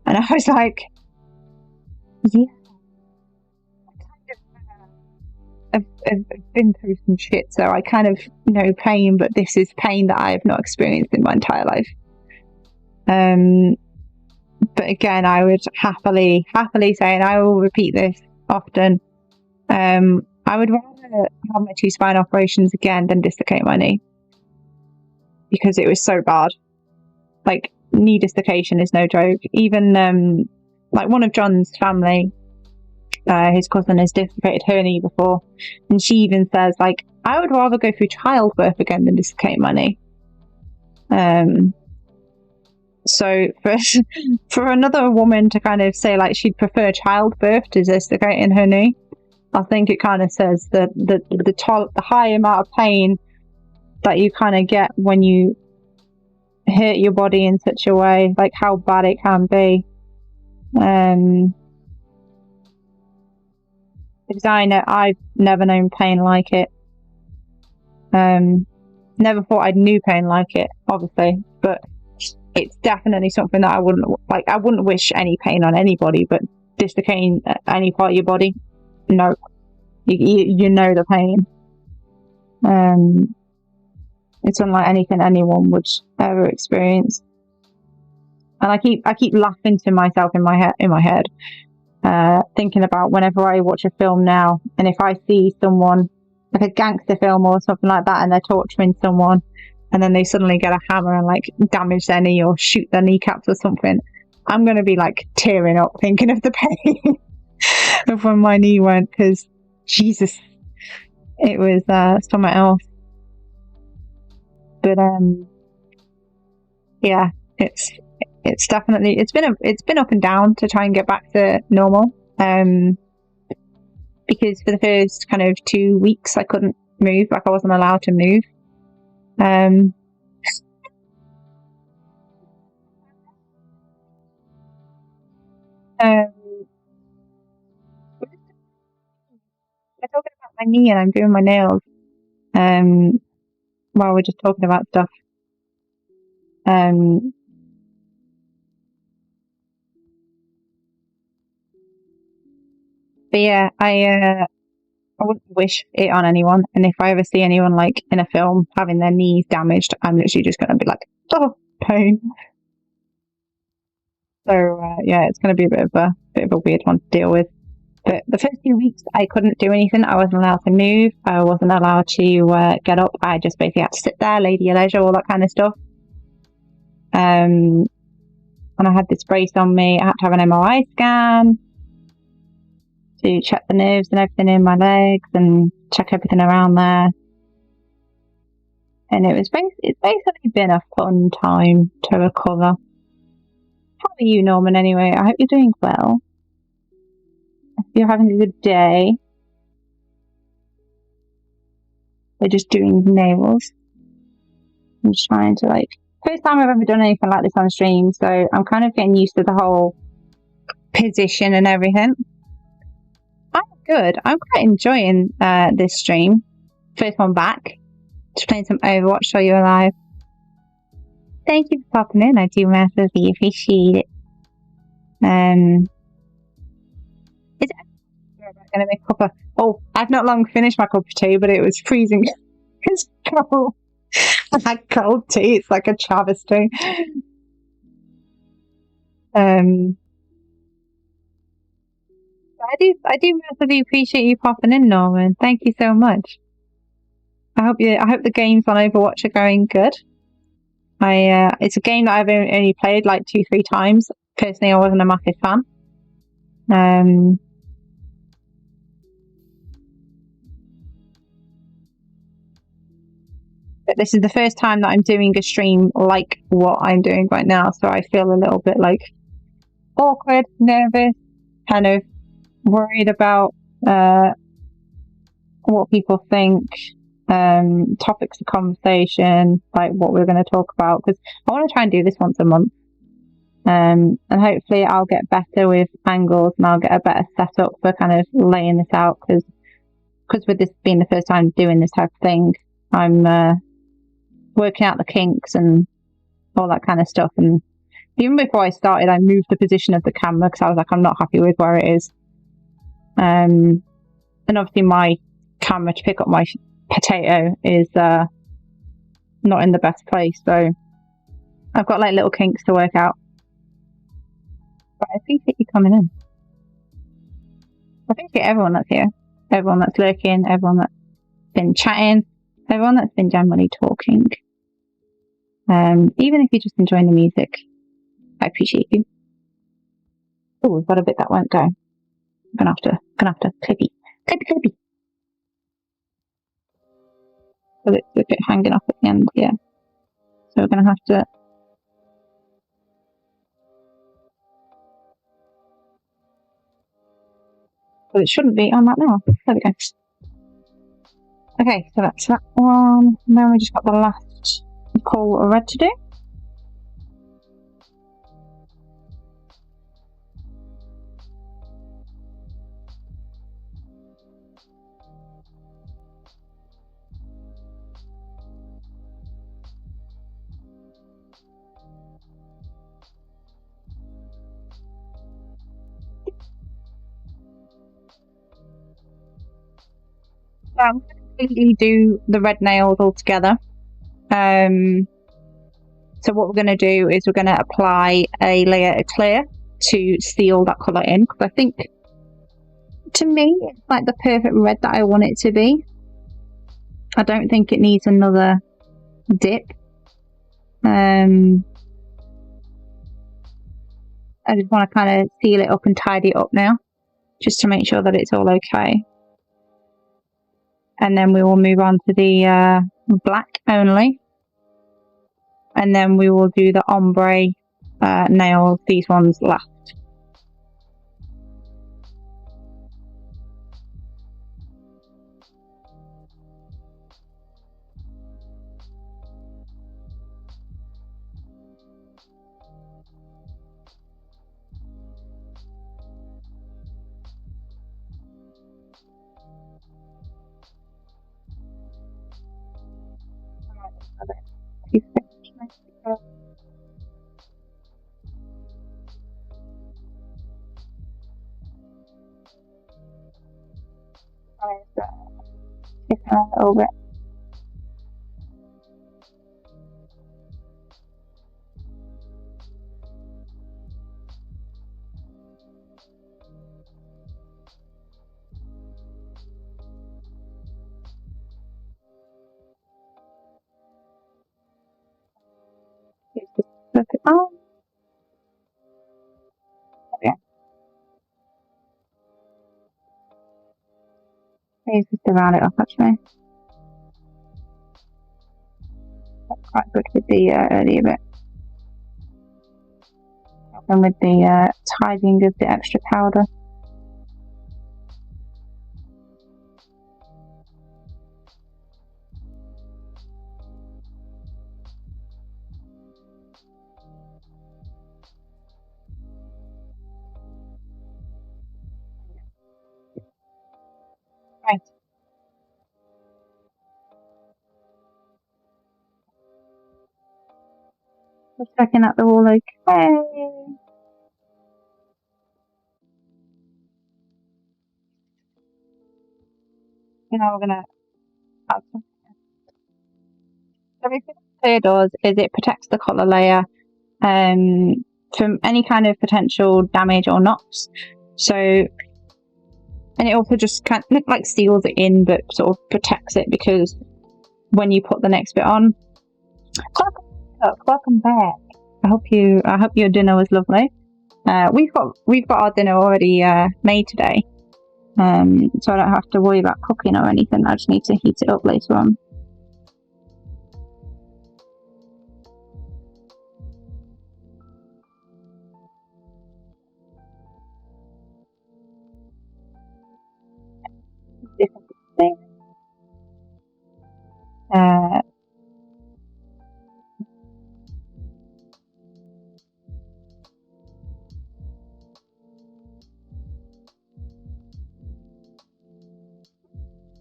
And I was like, yeah, I've been through some shit, so I kind of know pain, but this is pain that I have not experienced in my entire life. But again, I would happily say, and I will repeat this often, I would rather have my 2 spine operations again than dislocate my knee, because it was so bad. Like, knee dislocation is no joke. Even like one of John's family, his cousin has dislocated her knee before, and she even says, like, I would rather go through childbirth again than dislocate my knee. So for another woman to kind of say like she'd prefer childbirth to dislocating her knee, I think it kind of says that the high amount of pain that you kind of get when you hurt your body in such a way, like how bad it can be. Because I've never known pain like it. Never thought I'd knew pain like it, obviously, but it's definitely something that I wouldn't wish any pain on anybody, but dislocating any part of your body, no. You know the pain. It's unlike anything anyone would ever experience. And I keep laughing to myself in my head, thinking about whenever I watch a film now, and if I see someone, like a gangster film or something like that, and they're torturing someone, and then they suddenly get a hammer and like damage their knee or shoot their kneecaps or something, I'm going to be like tearing up thinking of the pain of when my knee went, because Jesus, it was something else. But yeah, it's definitely, it's been up and down to try and get back to normal, because for the first kind of 2 weeks I couldn't move, like I wasn't allowed to move. We're talking about my knee and I'm doing my nails while we're just talking about stuff. But yeah, I wouldn't wish it on anyone, and if I ever see anyone like in a film having their knees damaged, I'm literally just going to be like, oh, pain. So yeah, it's going to be a bit of a weird one to deal with. But the first few weeks, I couldn't do anything. I wasn't allowed to move. I wasn't allowed to get up. I just basically had to sit there, lady your leisure, all that kind of stuff. And I had this brace on me. I had to have an MRI scan to check the nerves and everything in my legs and check everything around there. And it's basically been a fun time to recover. How are you, Norman, anyway? I hope you're doing well. If you're having a good day. We're just doing nails. I'm trying to first time I've ever done anything like this on stream, so I'm kind of getting used to the whole position and everything. I'm good. I'm quite enjoying this stream. First one back. Just playing some Overwatch while you're alive. Thank you for popping in. I do massively appreciate it. Is it going to make a cuppa? Oh, I've not long finished my cup of tea, but it was freezing. It's cold. I had cold tea. It's like a travesty. I do massively appreciate you popping in, Norman. Thank you so much. I hope the games on Overwatch are going good. It's a game that I've only played like 2-3 times. Personally, I wasn't a massive fan. But this is the first time that I'm doing a stream like what I'm doing right now, so I feel a little bit like awkward, nervous, kind of worried about what people think, topics of conversation, like what we're going to talk about, because I want to try and do this once a month. And hopefully I'll get better with angles and I'll get a better setup for kind of laying this out, because with this being the first time doing this type of thing, I'm working out the kinks and all that kind of stuff. And even before I started, I moved the position of the camera because I was like, I'm not happy with where it is. And obviously my camera to pick up my potato is not in the best place, so I've got like little kinks to work out. But I appreciate you coming in. I appreciate everyone that's here, everyone that's lurking, everyone that's been chatting, everyone that's been generally talking. Even if you're just enjoying the music, I appreciate you. Oh, we've got a bit that won't go. I'm gonna have to clippy. So it's a bit hanging off at the end, yeah. So we're gonna have to. Well, it shouldn't be on that now. There we go. Okay, so that's that one. And then we just got the last call red to do. So I'm going to completely do the red nails all together. So what we're going to do is we're going to apply a layer of clear to seal that colour in, because I think, to me, it's like the perfect red that I want it to be. I don't think it needs another dip. I just want to kind of seal it up and tidy it up now, just to make sure that it's all okay. And then we will move on to the black only. And then we will do the ombre nails, these ones last. A little bit. Flip it on. There we go. Just to round it up, actually. That's quite good with the earlier bit. And with the tidying of the extra powder. Right. Just checking that they're all okay. Now we're gonna add some. So basically what clear does is it protects the colour layer from any kind of potential damage or knocks. So, and it also just kind of like seals it in, but sort of protects it, because when you put the next bit on. Welcome back. I hope your dinner was lovely. We've got our dinner already made today, so I don't have to worry about cooking or anything. I just need to heat it up later on. Different things.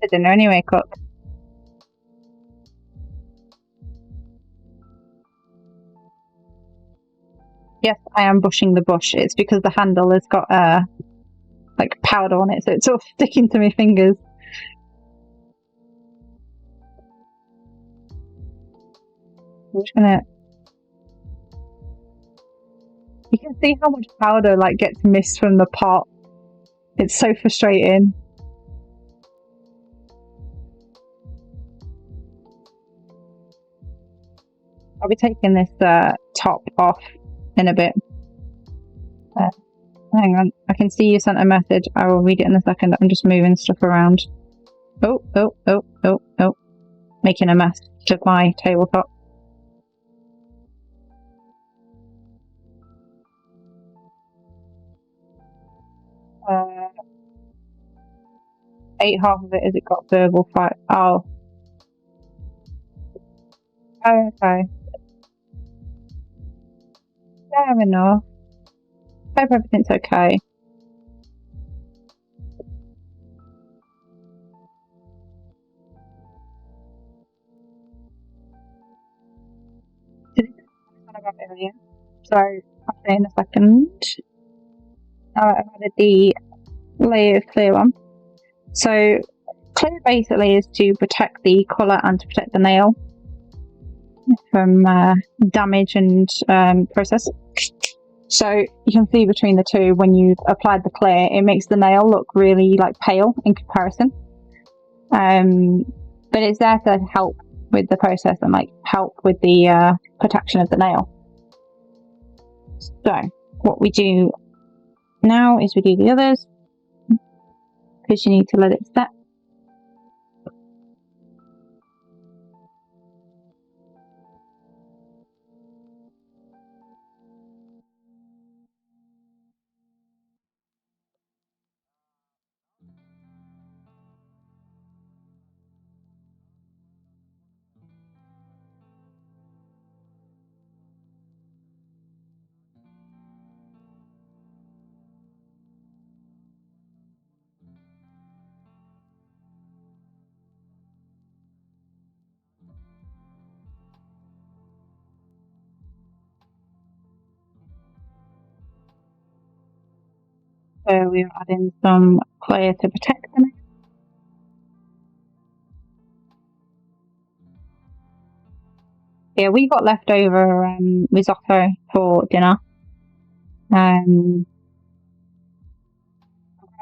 For dinner anyway, cook. Yes, I am brushing the bush. It's because the handle has got like powder on it, so it's sort of sticking to my fingers. I'm just gonna. You can see how much powder like gets missed from the pot. It's so frustrating. I'll be taking this top off in a bit. Hang on, I can see you sent a message. I will read it in a second. I'm just moving stuff around. Oh. Making a mess of my tabletop. Ate half of it as it got verbal fight. Oh. Okay. Fair enough. Hope everything's okay. Did it about earlier? So I'll say in a second. I've added the layer of clear on. So clear basically is to protect the colour and to protect the nail from damage and process. So you can see between the two, when you've applied the clear, it makes the nail look really like pale in comparison. But it's there to help with the process and like help with the protection of the nail. So what we do now is we do the others, because you need to let it set. So we're adding some clear to protect the nail. Yeah, we got leftover risotto for dinner. I'm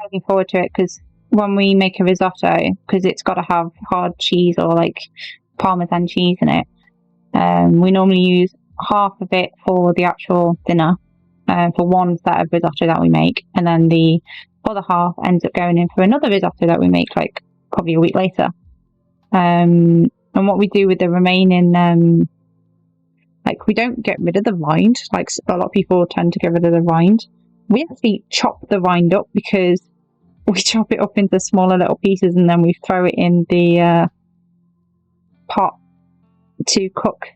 looking forward to it, because when we make a risotto, because it's got to have hard cheese or like Parmesan cheese in it, we normally use half of it for the actual dinner, for one set of risotto that we make, and then the other half ends up going in for another risotto that we make like probably a week later. And what we do with the remaining, like we don't get rid of the rind, like a lot of people tend to get rid of the rind. We actually chop the rind up, because we chop it up into smaller little pieces and then we throw it in the pot to cook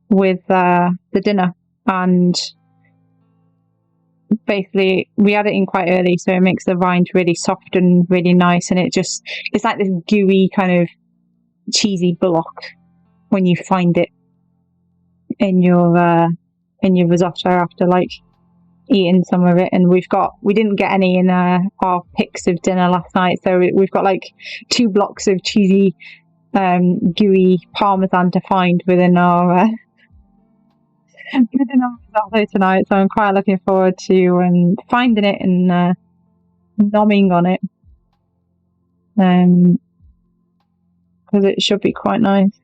with the dinner. And basically we add it in quite early, so it makes the rind really soft and really nice, and it's like this gooey kind of cheesy block when you find it in your risotto after like eaten some of it, and we didn't get any in our picks of dinner last night, so we've got like 2 blocks of cheesy gooey parmesan to find within our risotto tonight, so I'm quite looking forward to finding it and nomming on it, because it should be quite nice.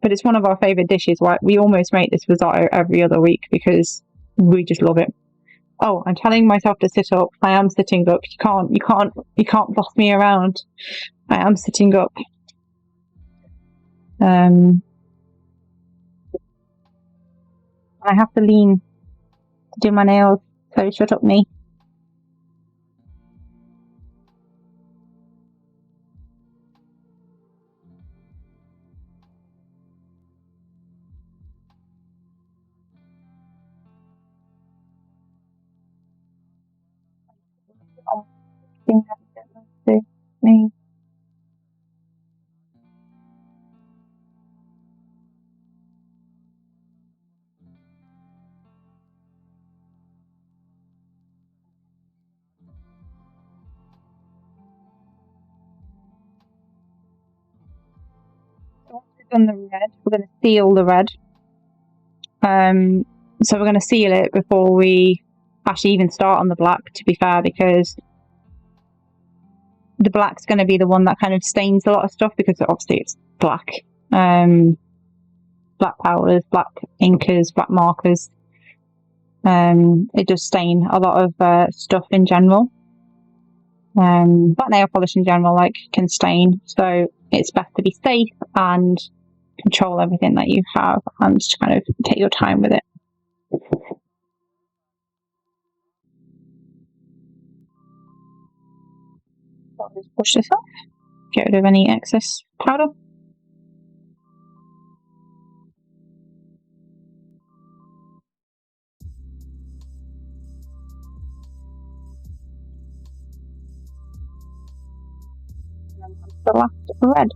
But it's one of our favourite dishes, right? We almost make this risotto every other week because we just love it. Oh, I'm telling myself to sit up. I am sitting up. You can't boss me around. I am sitting up. I have to lean to do my nails, so shut up me. Me. Once we've done the red, we're going to seal the red. So we're going to seal it before we actually even start on the black, to be fair, because the black's going to be the one that kind of stains a lot of stuff, because obviously it's black. Black powders, black inkers, black markers. It does stain a lot of stuff in general. Black nail polish in general can stain, so it's best to be safe and control everything that you have and just kind of take your time with it. I'll just push this off, get rid of any excess powder. And then the last red.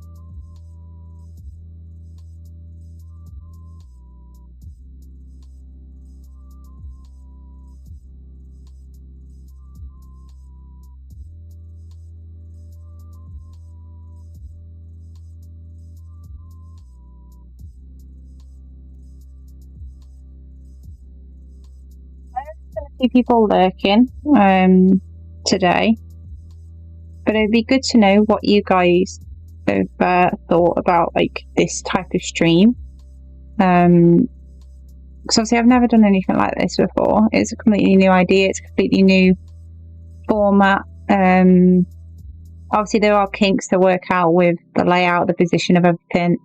A few people lurking today, but it'd be good to know what you guys have thought about this type of stream, because obviously I've never done anything like this before. It's a completely new idea, it's a completely new format. Obviously there are kinks to work out with the layout, the position of everything,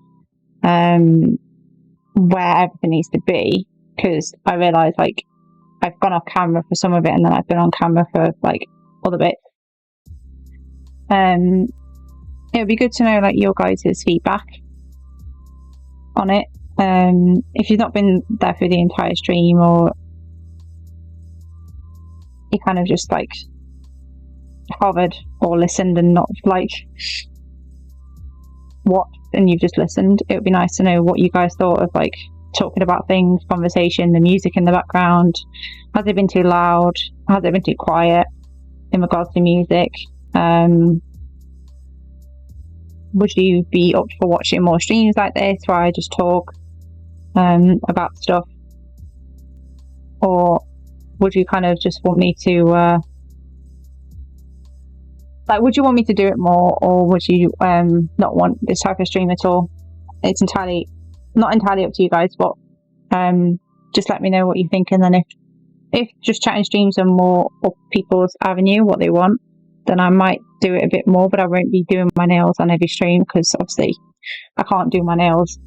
where everything needs to be, because I realise I've gone off camera for some of it, and then I've been on camera for other bits. It would be good to know your guys' feedback on it. If you've not been there through the entire stream, or you kind of just hovered or listened and not watched, and you've just listened, it would be nice to know what you guys thought of talking about things, conversation, the music in the background. Has it been too loud? Has it been too quiet in regards to music? Would you be up for watching more streams like this where I just talk about stuff, or would you kind of just want me to would you want me to do it more, or would you not want this type of stream at all? It's not entirely up to you guys, but just let me know what you think, and then if just chatting streams are more up people's avenue, what they want, then I might do it a bit more, but I won't be doing my nails on every stream, because obviously I can't do my nails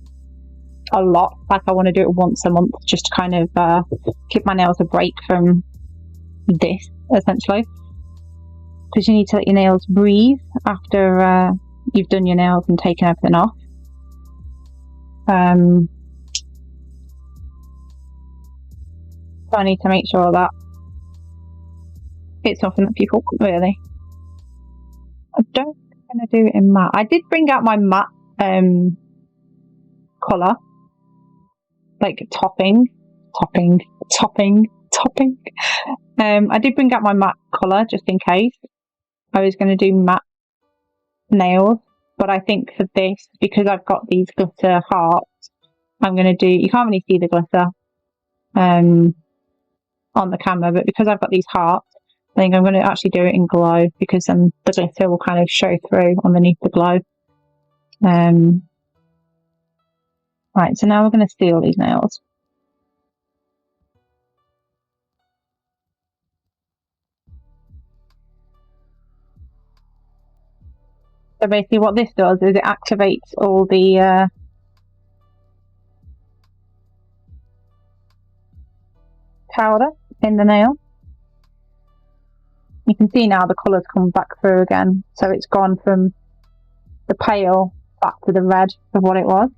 a lot. I want to do it once a month, just to kind of give my nails a break from this, essentially, because you need to let your nails breathe after you've done your nails and taken everything off. So I need to make sure that it's something that people want, really. I don't think I'm going to do it in matte. I did bring out my matte colour, topping topping. I did bring out my matte colour just in case. I was going to do matte nails, but I think for this, because I've got these glitter hearts, I'm going to do, you can't really see the glitter on the camera, but because I've got these hearts, I think I'm going to actually do it in glow, because then the glitter will kind of show through underneath the glow. Right, so now we're going to seal these nails. So basically what this does is it activates all the powder in the nail. You can see now the colour's come back through again, so it's gone from the pale back to the red of what it was.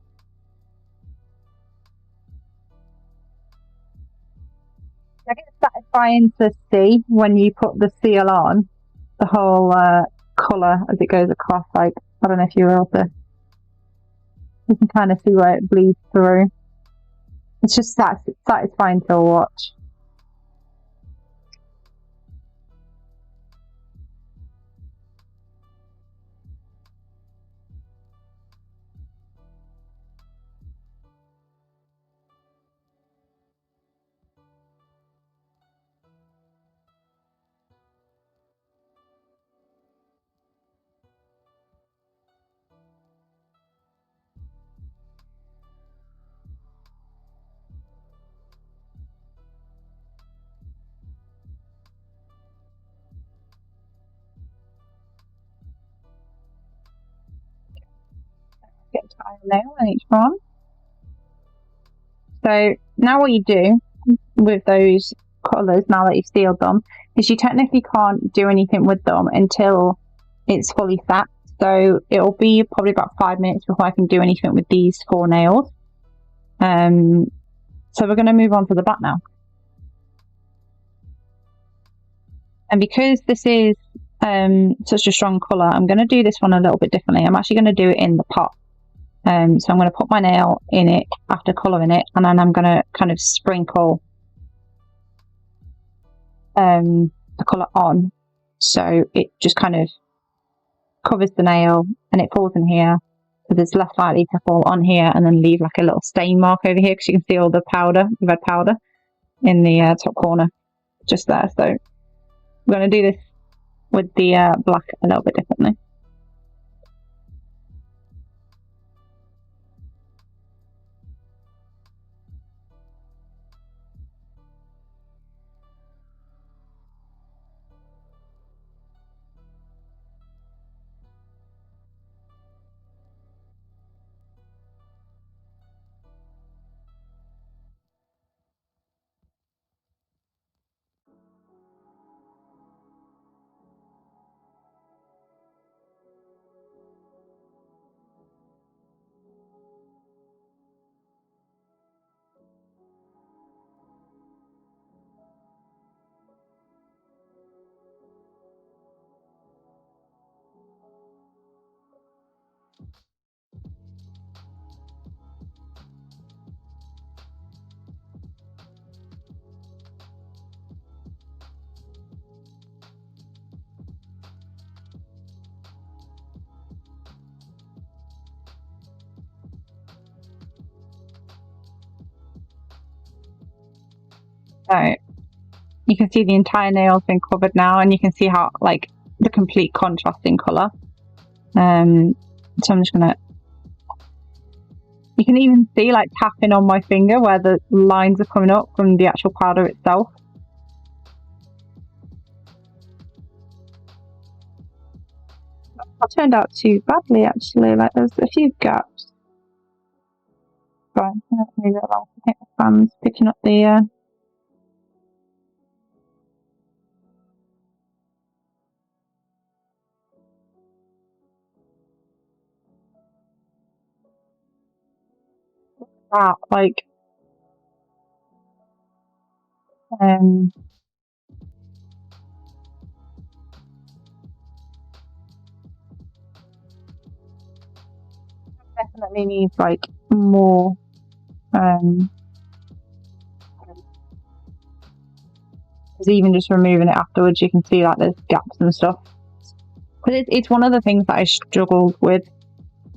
I think it's satisfying to see when you put the seal on, the whole colour as it goes across. Like, I don't know if you're able to, you can kind of see where it bleeds through. It's just satisfying to watch. Get a tile nail on each one. So now what you do with those colours, now that you've sealed them, is you technically can't do anything with them until it's fully set. So it'll be probably about 5 minutes before I can do anything with these 4 nails. So we're going to move on to the back now. And because this is such a strong colour, I'm going to do this one a little bit differently. I'm actually going to do it in the pot. So I'm going to put my nail in it after colouring it, and then I'm going to kind of sprinkle the colour on, so it just kind of covers the nail and it falls in here, so there's less likely to fall on here and then leave like a little stain mark over here, because you can see all the powder, the red powder in the top corner just there. So we're going to do this with the black a little bit differently. So you can see the entire nail's been covered now, and you can see how, like, the complete contrast in colour. So I'm just gonna, you can even see like tapping on my finger where the lines are coming up from the actual powder itself. That turned out too badly actually, like there's a few gaps. Right, let's move it along. I think the fan's picking up the that, like definitely needs like more even just removing it afterwards, you can see like there's gaps and stuff. But it's one of the things that I struggled with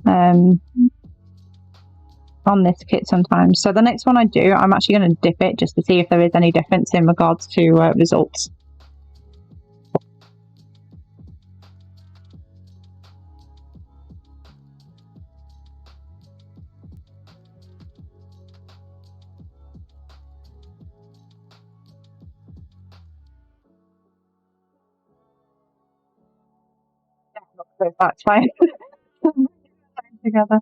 on this kit sometimes. So the next one I do, I'm actually going to dip it just to see if there is any difference in regards to results. That's fine. Together.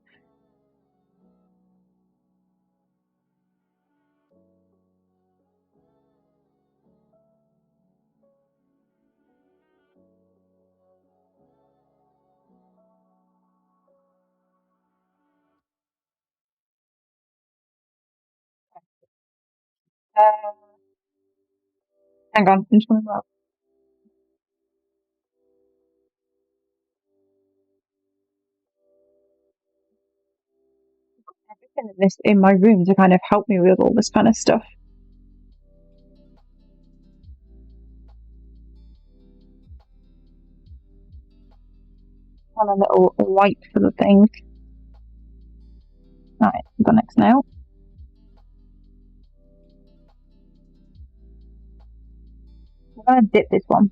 Hang on, I'm just going to everything in this in my room to kind of help me with all this kind of stuff. On a little wipe for the thing. Right, the next nail. I'm going to dip this one.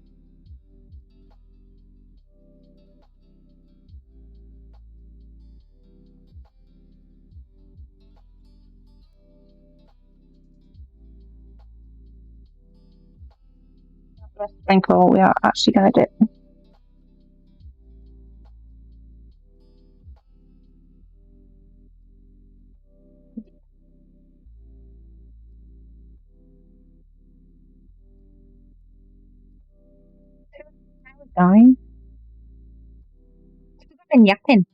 Sprinkle, we are actually going to dip. Dying. I've been yapping.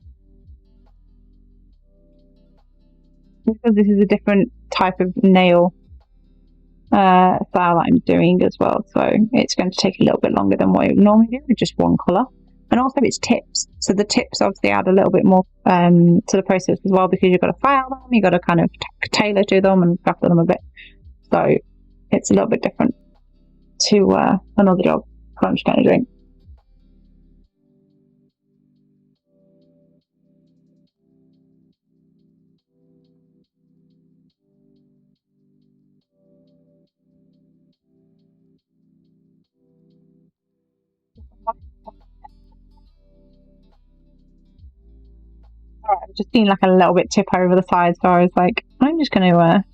Because this is a different type of nail style that I'm doing as well, so it's going to take a little bit longer than what it would normally do with just one colour. And also it's tips, so the tips obviously add a little bit more to the process as well, because you've got to file them, you've got to kind of tailor to them and craft them a bit, so it's a little bit different to another job that I'm just kind of doing. I've just seen like a little bit tip over the side, so I was like, I'm just going to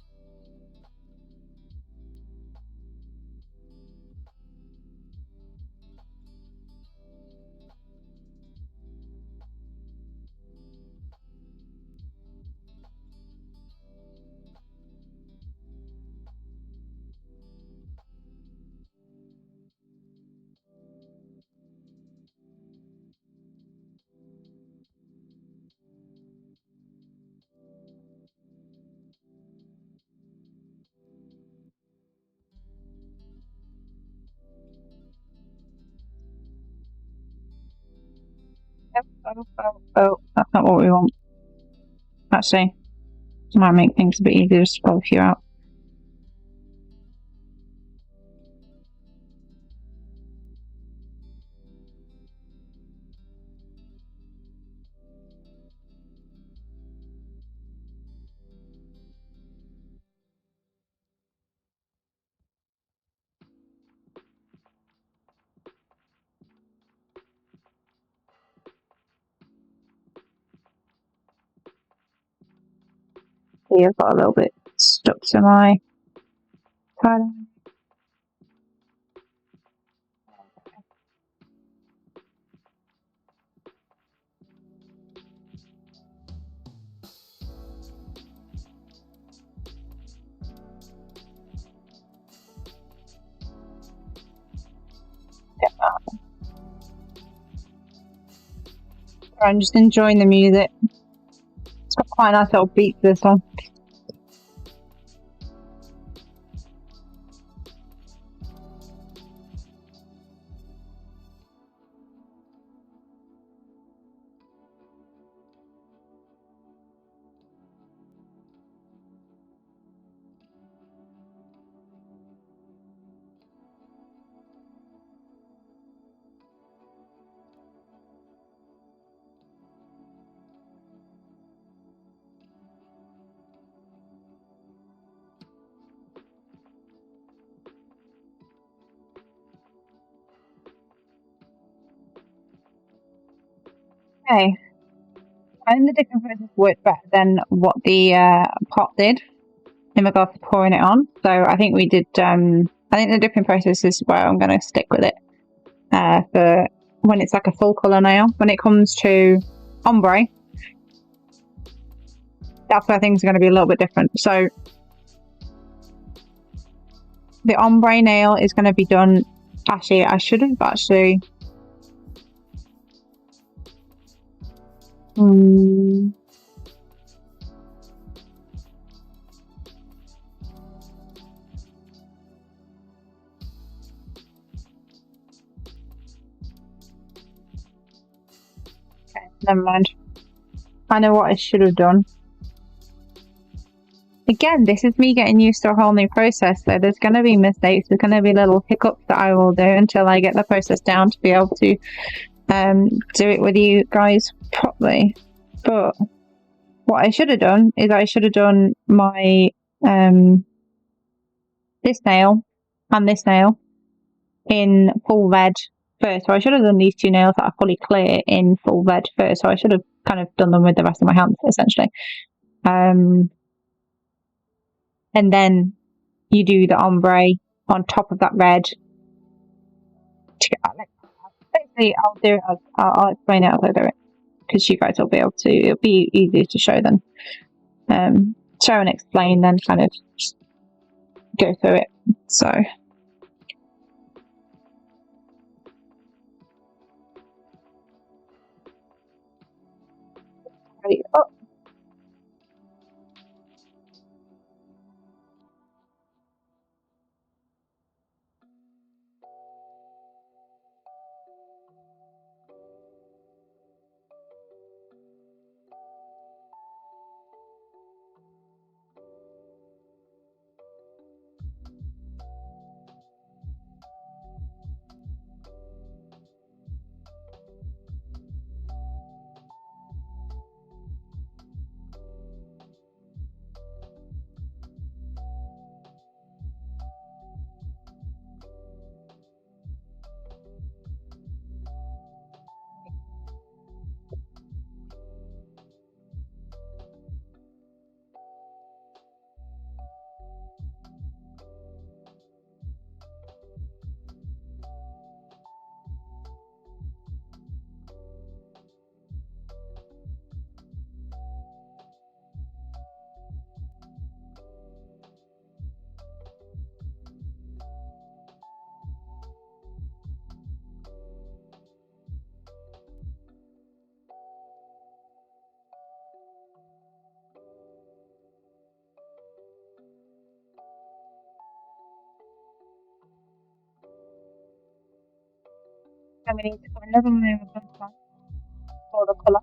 oh, that's not what we want. Actually, it might make things a bit easier to scroll a few out. See, I've got a little bit stuck to my title. I'm just enjoying the music. It's got quite a nice little beat to this one. Okay. I think the dipping process worked better than what the pot did in regards to pouring it on. So I think we did, I think the dipping process is where I'm going to stick with it for when it's like a full colour nail. When it comes to ombre, that's where things are going to be a little bit different. So the ombre nail is going to be done, actually I should have actually... Okay, never mind. I know what I should have done. Again, this is me getting used to a whole new process, so there's going to be mistakes, there's going to be little hiccups that I will do until I get the process down to be able to do it with you guys properly. But what I should have done is I should have done my this nail and this nail in full red first. So I should have done these two nails that are fully clear in full red first. So I should have kind of done them with the rest of my hands essentially. And then you do the ombre on top of that red. Basically, I'll do it as I'll explain it as I do it, because you guys will be able to. It'll be easier to show them, show and explain, then kind of just go through it. So. Oh. And we need to put another layer of this one for the colour.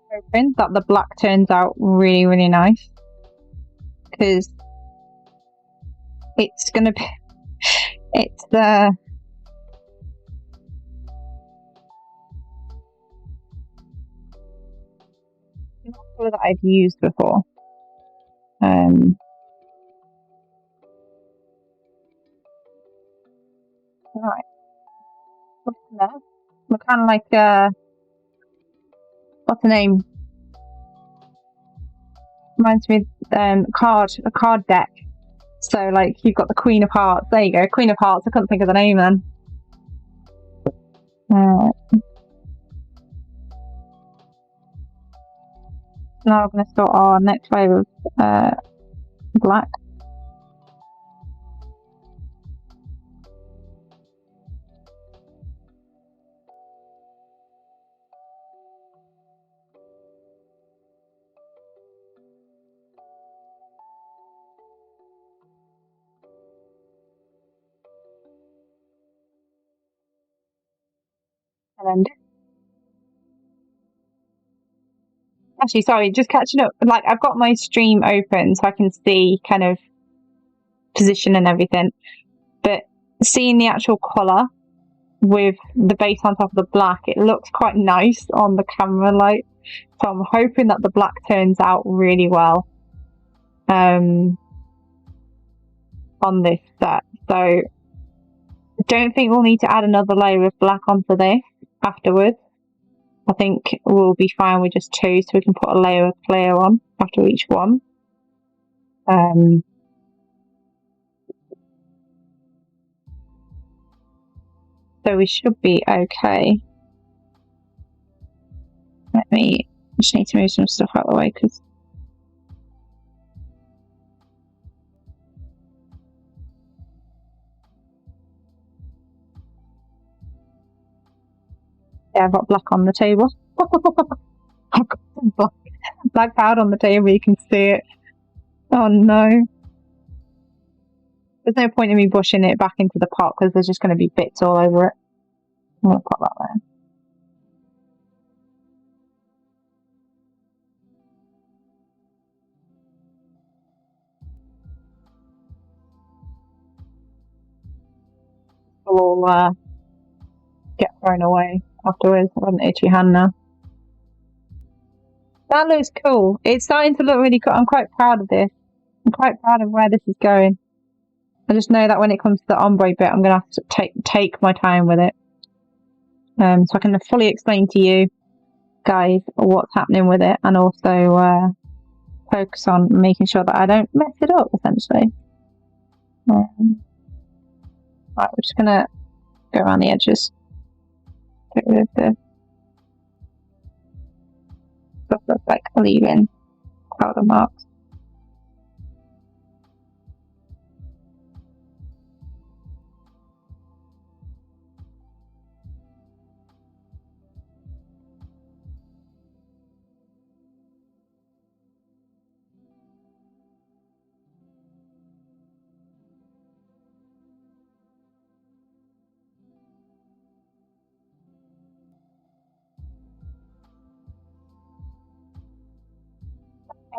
Hoping that the black turns out really, really nice, because it's gonna be, it's the colour that I've used before. Right. We're kind of like what's the name? Reminds me of a card deck. So like you've got the Queen of Hearts. There you go, Queen of Hearts. I couldn't think of the name then. Now we're going to start our next layer of black. And then Actually, sorry, just catching up. Like, I've got my stream open so I can see kind of position and everything. But seeing the actual colour with the base on top of the black, it looks quite nice on the camera light. So I'm hoping that the black turns out really well on this set. So I don't think we'll need to add another layer of black onto this afterwards. I think we'll be fine with just two, so we can put a layer of clear on after each one. So we should be okay. Just need to move some stuff out of the way because yeah, I've got black on the table. I've got some black powder on the table, you can see it. Oh no. There's no point in me pushing it back into the pot because there's just going to be bits all over it. I'm going to put that there. It'll all get thrown away afterwards. I've got an itchy hand now. That looks cool. It's starting to look really cool. I'm quite proud of this. I'm quite proud of where this is going. I just know that when it comes to the ombre bit, I'm going to have to take my time with it. So I can fully explain to you guys what's happening with it and also focus on making sure that I don't mess it up, essentially. Right, we're just going to go around the edges. Get rid of the stuff that's like leaving powder marks.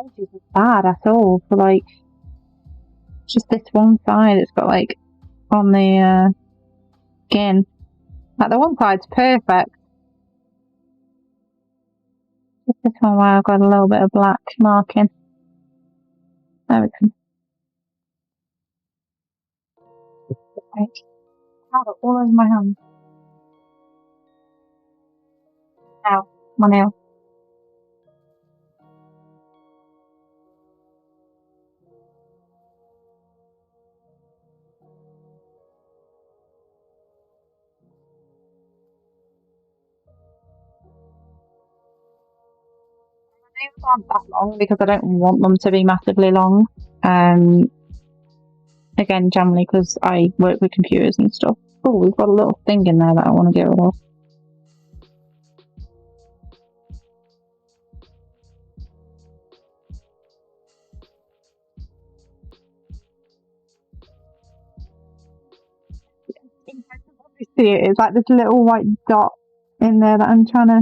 Edges is bad at all for like just this one side. It's got like on the skin. Like the one side's perfect. Just this one where I've got a little bit of black marking. There we go. Right. Powder all over my hand. Ow, my nail. Nails aren't that long because I don't want them to be massively long. Again, generally because I work with computers and stuff. Oh, we've got a little thing in there that I want to get rid of. You can probably see it. It's like this little white dot in there that I'm trying to.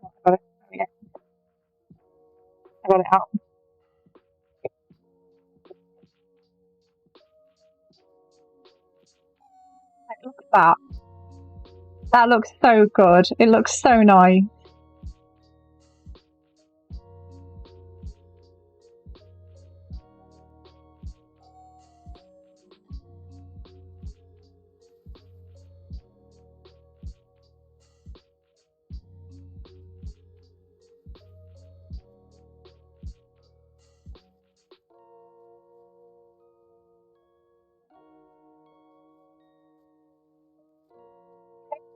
I got it. I got it out. Like, look at that. That looks so good. It looks so nice.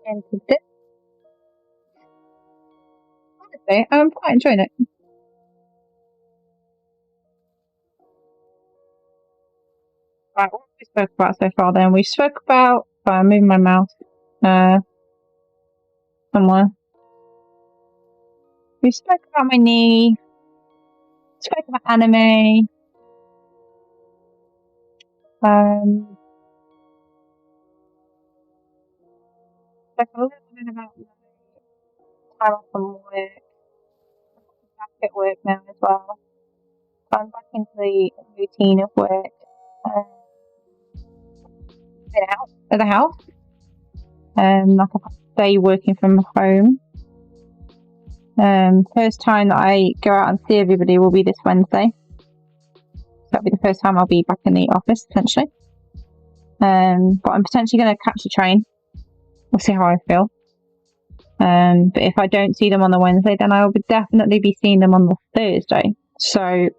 Into this. Honestly, I'm quite enjoying it. Right, what have we spoke about so far then? We spoke about I'm moving my mouse somewhere. We spoke about my knee. Spoke about anime. Talk a little bit about my time off from work. I'm back at work now as well. So I'm back into the routine of work. Been out of the house. Like a day working from home. First time that I go out and see everybody will be this Wednesday. So that'll be the first time I'll be back in the office potentially. But I'm potentially going to catch a train. We'll see how I feel. But if I don't see them on the Wednesday, then I will definitely be seeing them on the Thursday. So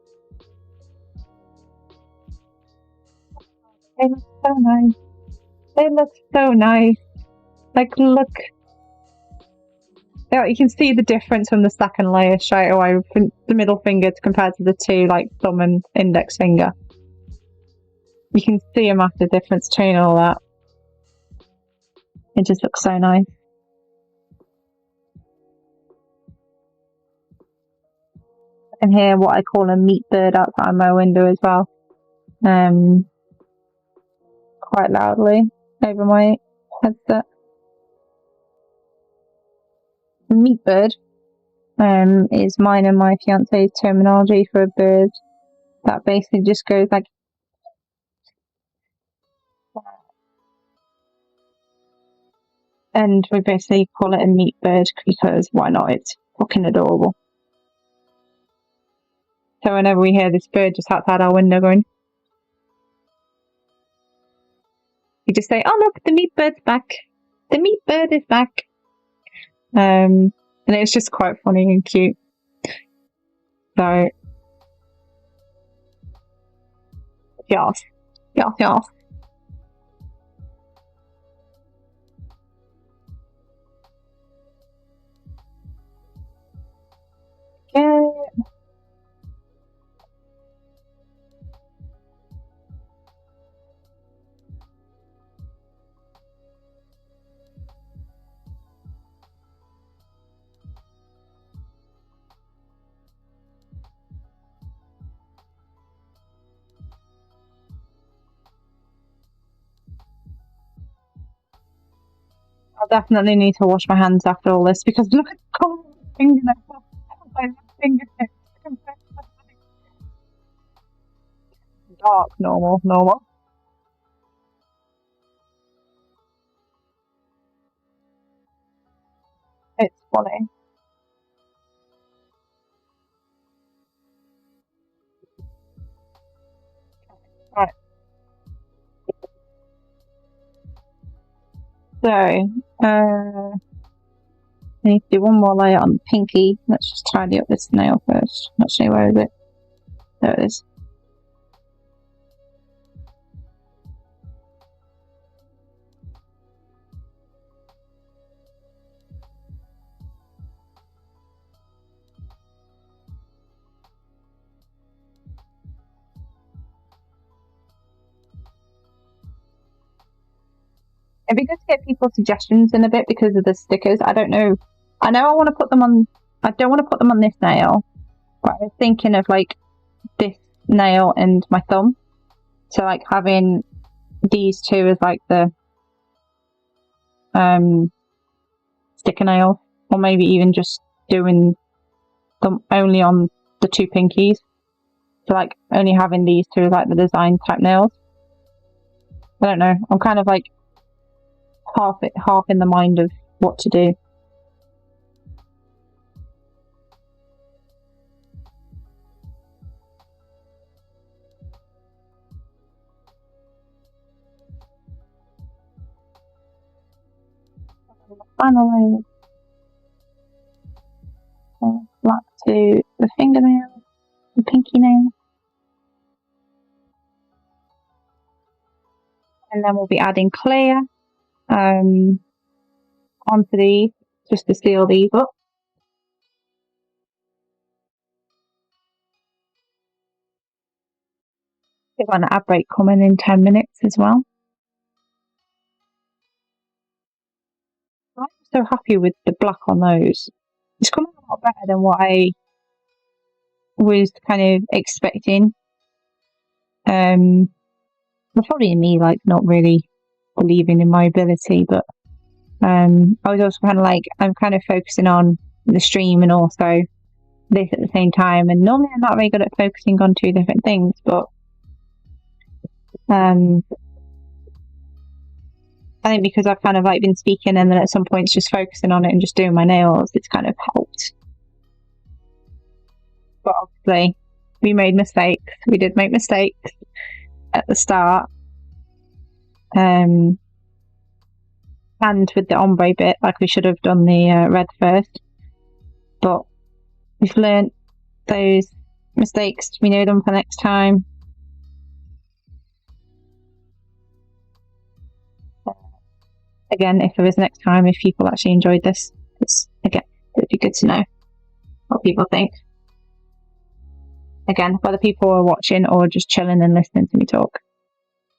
they look so nice. They look so nice. Like, look. Yeah, you can see the difference from the second layer straight away, from the middle finger compared to the two, like thumb and index finger. You can see a massive difference between all that. It just looks so nice. I can hear what I call a meat bird outside my window as well. Quite loudly over my headset. Meat bird is mine and my fiance's terminology for a bird that basically just goes like, and we basically call it a meat bird because why not? It's fucking adorable. So whenever we hear this bird just outside our window going, we just say, "Oh look, the meat bird's back. The meat bird is back." And it's just quite funny and cute. So yes. Yeah. I'll definitely need to wash my hands after all this because look at the colour of the fingernails. My fingertips. Dark, normal. It's funny. Right. So, I need to do one more layer on the pinky. Let's just tidy up this nail first. Actually, where is it? There it is. It'd be good to get people's suggestions in a bit because of the stickers. I don't know. I know I want to put them on. I don't want to put them on this nail, but I was thinking of like this nail and my thumb. So like having these two as like the sticker nails, or maybe even just doing them only on the two pinkies. So like only having these two as like the design type nails. I don't know. I'm kind of like half in the mind of what to do. Finally, back to the fingernail, the pinky nail. And then we'll be adding clear onto these just to seal these up. We've got an ad break coming in 10 minutes as well. I'm so happy with the black on those. It's coming a lot better than what I was kind of expecting. It's probably me, like, not really believing in my ability, but I was also kind of like, I'm kind of focusing on the stream and also this at the same time. And normally I'm not very good at focusing on two different things, but I think because I've kind of like been speaking and then at some points just focusing on it and just doing my nails, it's kind of helped. But obviously we made mistakes. We did make mistakes at the start. And with the ombre bit, like we should have done the red first. But we've learnt those mistakes. We know them for next time. Again, if there is next time, if people actually enjoyed this, again, it'd be good to know what people think. Again, whether people are watching or just chilling and listening to me talk.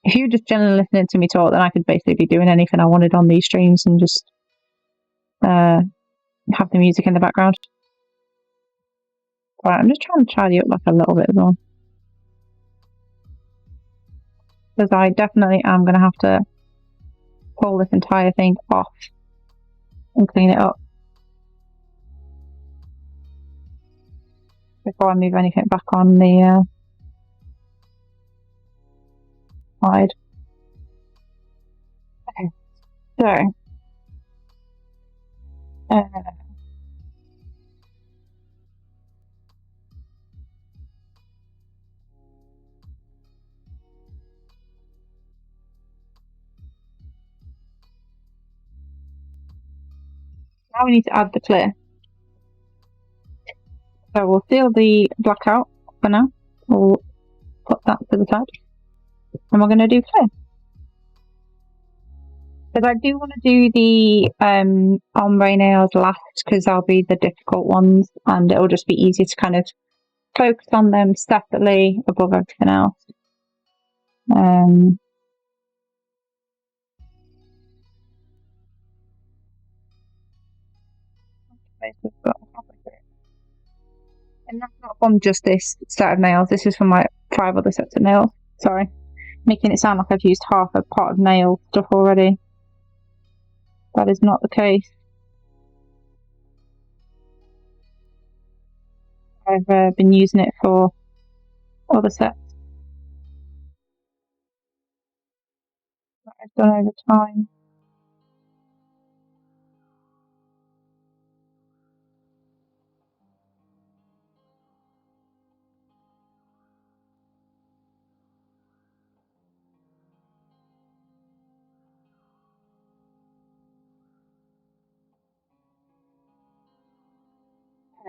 If you were just chilling and listening to me talk, then I could basically be doing anything I wanted on these streams and just have the music in the background. Right, I'm just trying to tidy up like a little bit as well. Because I definitely am going to have to pull this entire thing off and clean it up before I move anything back on the side. Okay, so now we need to add the clear. So we'll seal the black out for now. We'll put that to the side. And we're going to do clear. Because I do want to do the ombre nails last because they'll be the difficult ones and it'll just be easier to kind of focus on them separately above everything else. And that's not from just this set of nails, this is from like 5 other sets of nails. Sorry, making it sound like I've used half a pot of nail stuff already. That is not the case. I've been using it for other sets that I've done over time.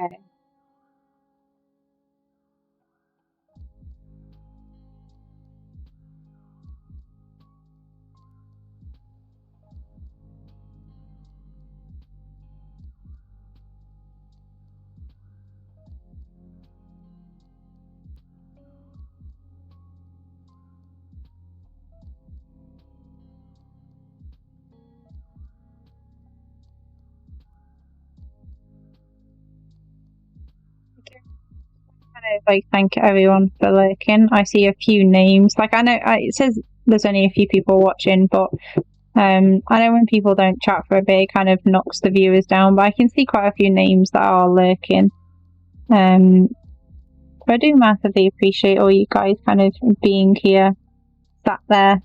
Okay. Like, thank everyone for lurking. I see a few names. Like, I know it says there's only a few people watching, but I know when people don't chat for a bit, it kind of knocks the viewers down. But I can see quite a few names that are lurking. But I do massively appreciate all you guys kind of being here, sat there,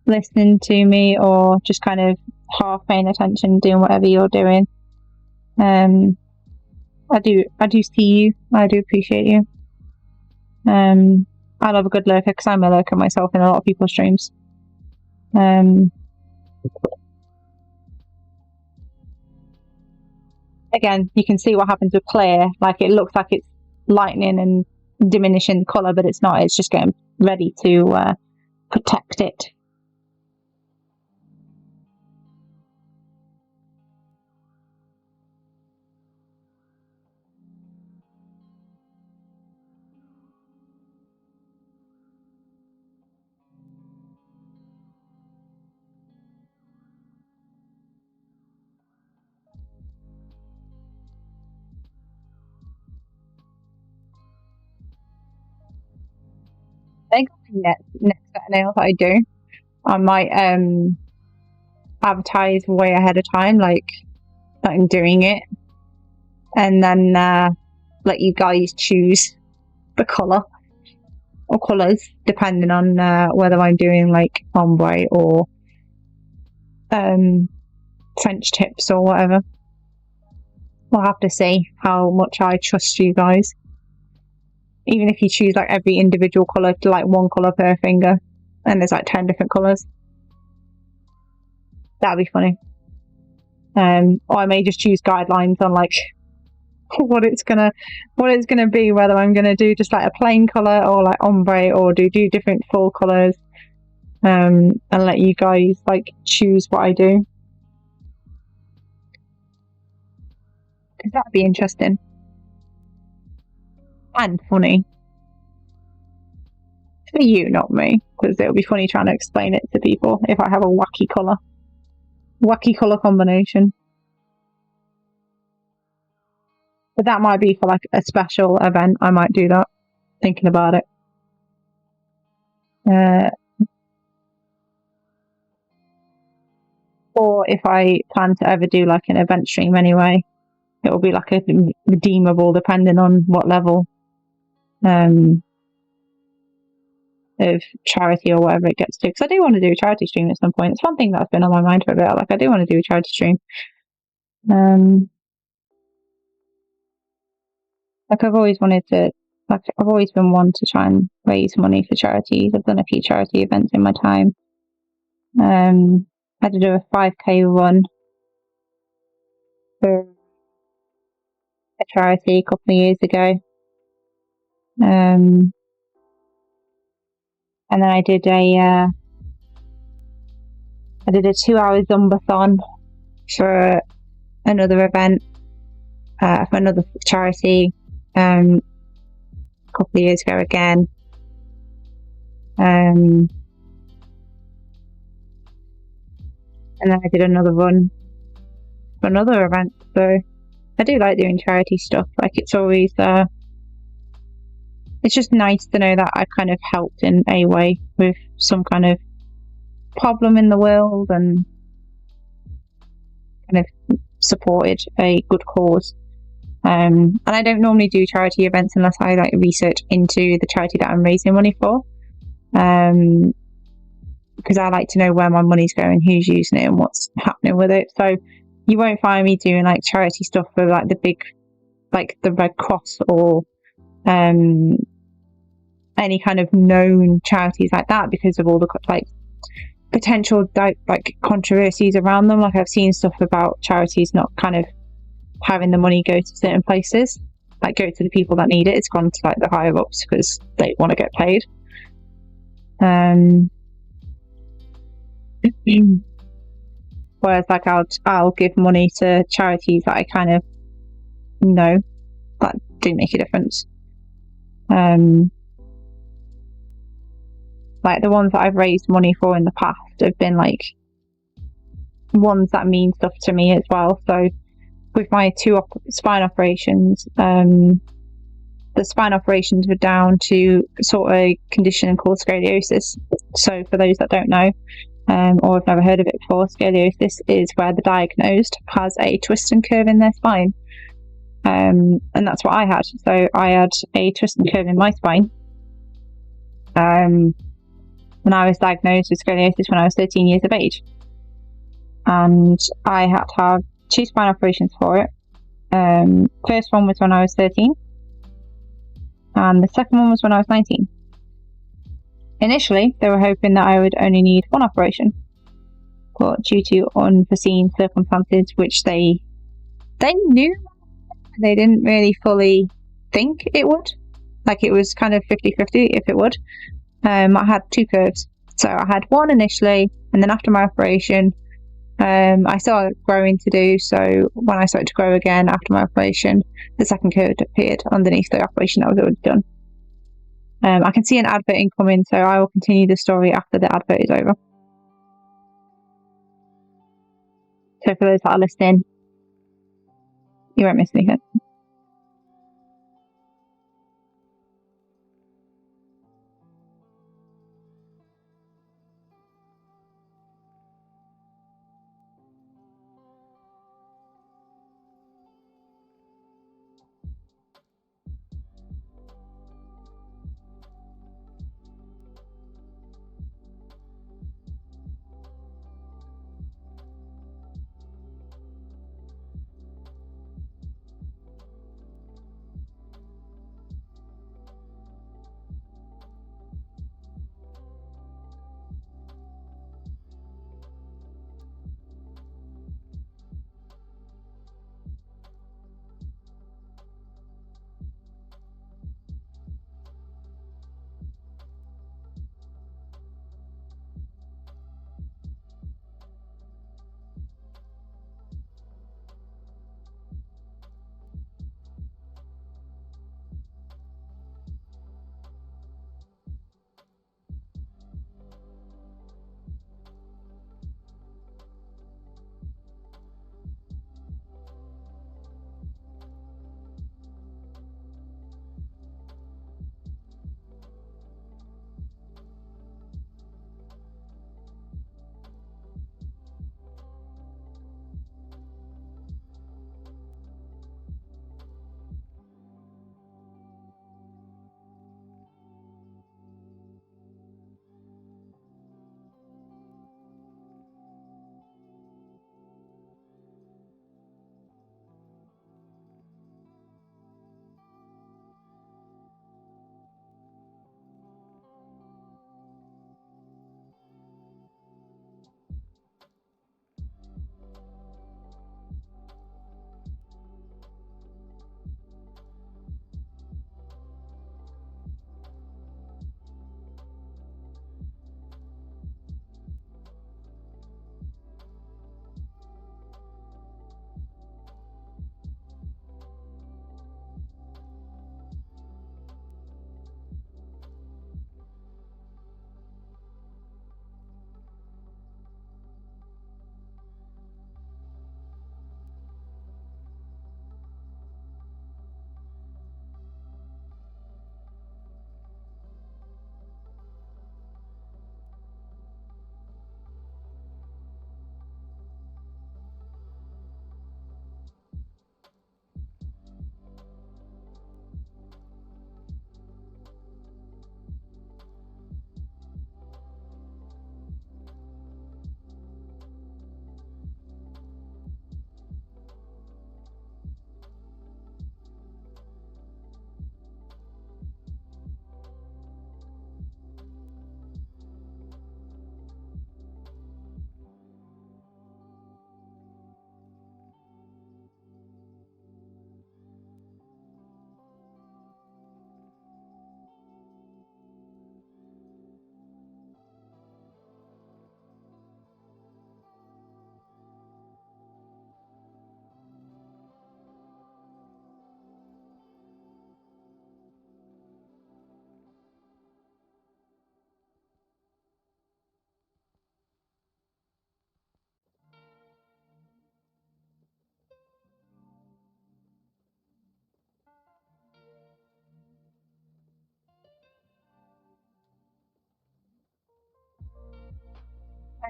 listening to me, or just kind of half paying attention, doing whatever you're doing. I do see you. I do appreciate you. I love a good lurker because I'm a lurker myself in a lot of people's streams. Again, you can see what happens with clear. Like, it looks like it's lightening and diminishing the colour, but it's not. It's just getting ready to protect it. I think next set of nails that I do, I might advertise way ahead of time, like that I'm doing it, and then let you guys choose the colour or colours depending on whether I'm doing like ombre or French tips or whatever. We'll have to see how much I trust you guys. Even if you choose like every individual colour to like one colour per finger, and there's like 10 different colours, that'd be funny. Or I may just choose guidelines on like what it's gonna be, whether I'm gonna do just like a plain colour or like ombre, or do different full colours, and let you guys like choose what I do, because that'd be interesting and funny for you, not me, because it'll be funny trying to explain it to people if I have a wacky colour combination. But that might be for like a special event. I might do that, thinking about it. Or if I plan to ever do like an event stream anyway, it will be like a redeemable, depending on what level of charity or whatever it gets to. Because I do want to do a charity stream at some point. It's one thing that's been on my mind for a bit. Like I do want to do a charity stream. Like I've always wanted to. Like I've always been one to try and raise money for charities. I've done a few charity events in my time. I had to do a 5k run for a charity a couple of years ago. And then I did a 2-hour Zumbathon for another event, for another charity, a couple of years ago again. And then I did another run for another event. So I do like doing charity stuff. Like it's always, it's just nice to know that I kind of helped in a way with some kind of problem in the world, and kind of supported a good cause. And I don't normally do charity events unless I like research into the charity that I'm raising money for, because I like to know where my money's going, who's using it, and what's happening with it. So you won't find me doing like charity stuff for like the big, like the Red Cross or any kind of known charities like that, because of all the like potential like controversies around them. Like I've seen stuff about charities not kind of having the money go to certain places, like go to the people that need it. It's gone to like the higher ups because they want to get paid. Whereas like I'll give money to charities that I kind of know that do make a difference. Like the ones that I've raised money for in the past have been like ones that mean stuff to me as well. So with my 2 spine operations, the spine operations were down to sort of a condition called scoliosis. So for those that don't know, or have never heard of it before, scoliosis is where the diagnosed has a twist and curve in their spine. And that's what I had. So I had a twist and curve in my spine. When I was diagnosed with scoliosis when I was 13 years of age. And I had to have 2 spine operations for it. First one was when I was 13. And the second one was when I was 19. Initially, they were hoping that I would only need 1 operation. But due to unforeseen circumstances, which they knew, they didn't really fully think it would. Like it was kind of 50-50 if it would. I had 2 curves. So I had 1 initially, and then after my operation, I still had growing to do. So when I started to grow again after my operation, the second curve appeared underneath the operation that was already done. I can see an advert incoming, so I will continue the story after the advert is over. So for those that are listening, you won't miss anything.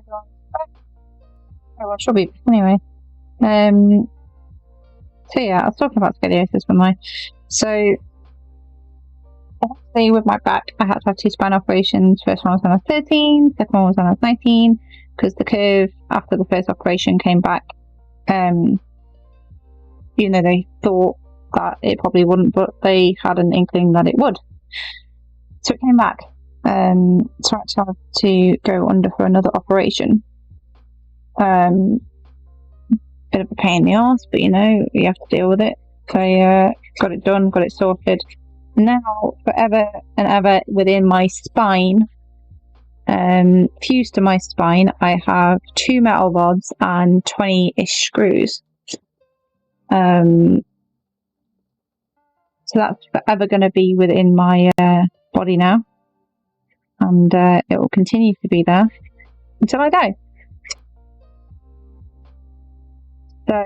Oh, well, she'll be anyway. So yeah, I was talking about scoliosis, wasn't I? So obviously with my back, I had to have 2 spine operations. First one was when I was 13, second one was when I was 19, because the curve after the first operation came back. They thought that it probably wouldn't, but they had an inkling that it would. So it came back. So I actually had to go under for another operation. Bit of a pain in the arse, but you have to deal with it. So I got it done, got it sorted. Now, forever and ever within my spine, fused to my spine, I have 2 metal rods and 20-ish screws. So that's forever going to be within my body now, and it will continue to be there until I die. So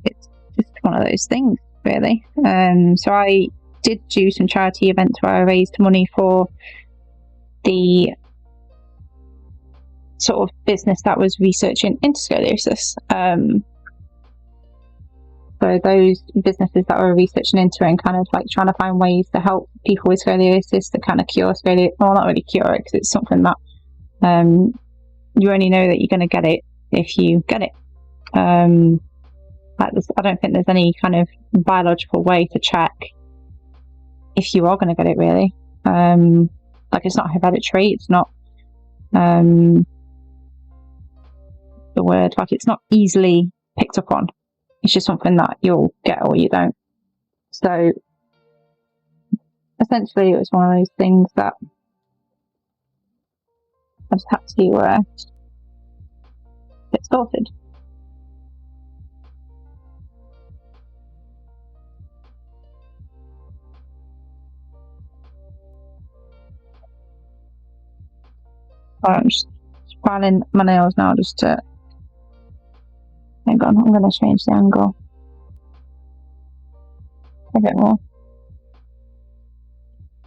it's just one of those things, really. So I did do some charity events where I raised money for the sort of business that was researching into scoliosis. So those businesses that were researching into it and kind of like trying to find ways to help people with scoliosis to kind of cure scoliosis. Well, not really cure it, because it's something that you only know that you're going to get it if you get it. I don't think there's any kind of biological way to check if you are going to get it, really. Like, it's not hereditary, it's not the word, like, it's not easily picked up on. It's just something that you'll get or you don't. So essentially it was one of those things that I just had to get sorted. I'm just filing my nails now just to... Hang on, I'm going to change the angle a bit more.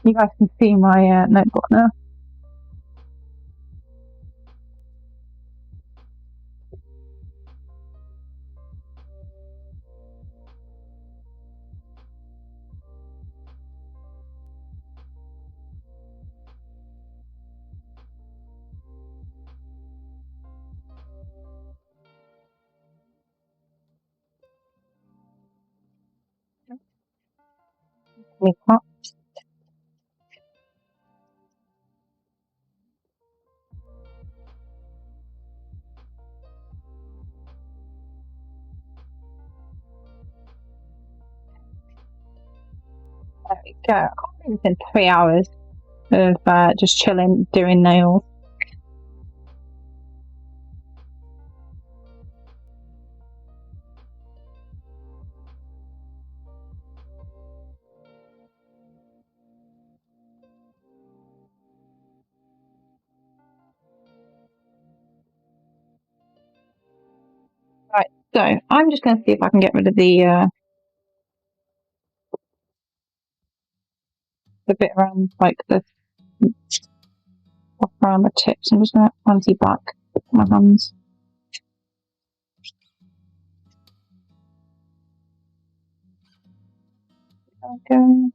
You guys can see my notebook now. There we go. I can't believe it's been 3 hours of just chilling, doing nails. Right, so I'm just going to see if I can get rid of the bit around, like, around the tips. I'm just going to anti-back my hands. Kind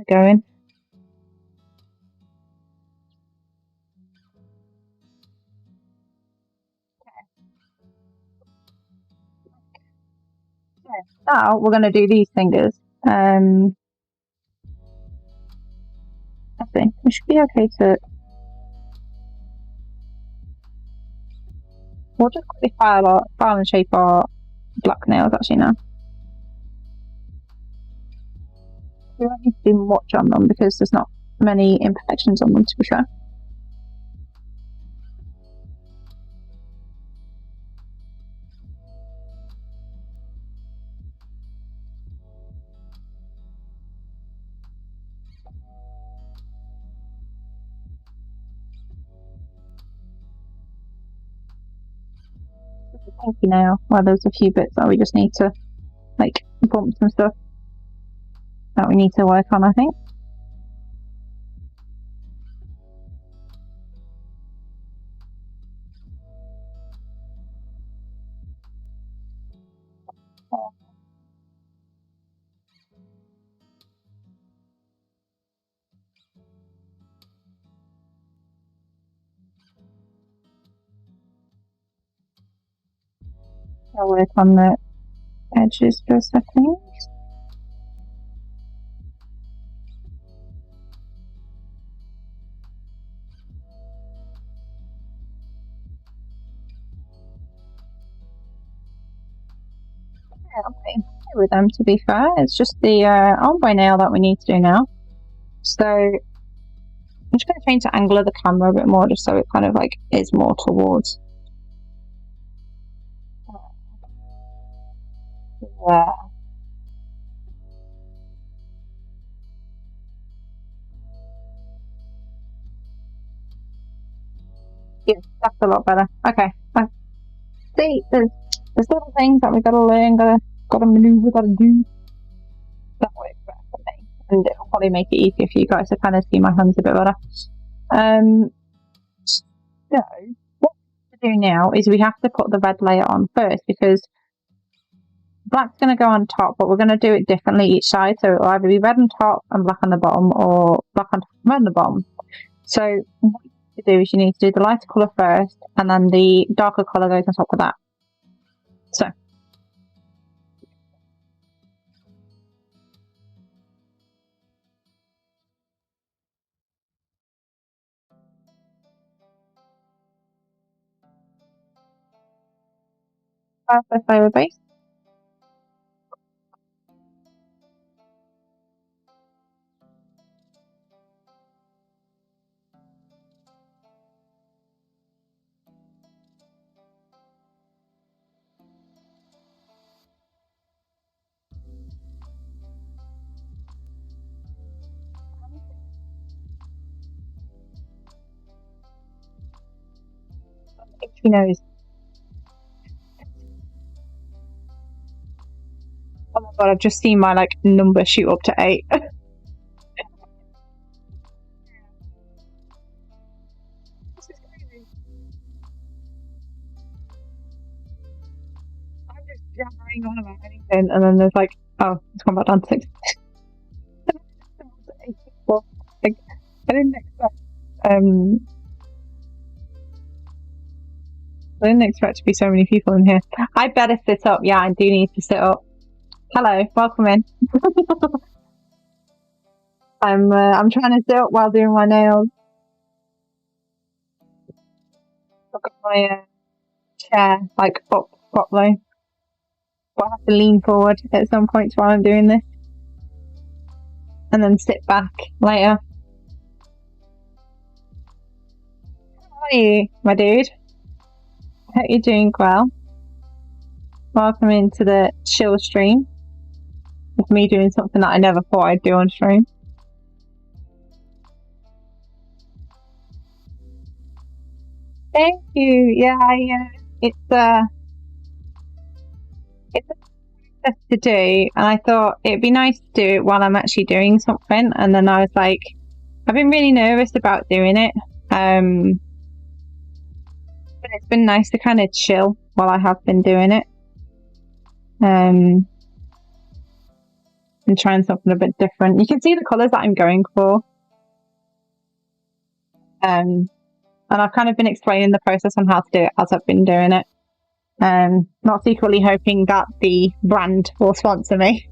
of going. Okay. Now we're going to do these fingers. I think we should be okay to... We'll just quickly file and shape our black nails actually now. We don't need to do much on them because there's not many imperfections on them, to be fair. Pinky nail, where there's a few bits that we just need to, like, bumps and stuff that we need to work on, I think. I'll work on the edges for a second. Yeah, I'm pretty happy with them, to be fair. It's just the ombre nail that we need to do now. So I'm just going to change the angle of the camera a bit more, just so it kind of like is more towards there. Yeah, that's a lot better. Okay. See, there's little things that we gotta learn, gotta maneuver, gotta do. That works better for me, and it'll probably make it easier for you guys to kind of see my hands a bit better. So what to do now is we have to put the red layer on first, because black's going to go on top, but we're going to do it differently each side. So it'll either be red on top and black on the bottom, or black on top and red on the bottom. So what you need to do is you need to do the lighter colour first, and then the darker colour goes on top of that. So first layer of base. Itchy nose. Oh my god, I've just seen my like number shoot up to 8. This is crazy. I'm just jabbering on about anything, and then there's like, oh, it's gone back down to 6. Like, I didn't expect to be so many people in here. I better sit up. Yeah, I do need to sit up. Hello, welcome in. I'm trying to sit up while doing my nails. I've got my chair like up properly, but I have to lean forward at some points while I'm doing this, and then sit back later. How are you, my dude? I hope you're doing well. Welcome into the chill stream. With me doing something that I never thought I'd do on stream. Thank you. Yeah, it's a process to do, and I thought it'd be nice to do it while I'm actually doing something. And then I was like, I've been really nervous about doing it, but it's been nice to kind of chill while I have been doing it, and trying something a bit different. You can see the colours that I'm going for, and I've kind of been explaining the process on how to do it as I've been doing it. Not secretly hoping that the brand will sponsor me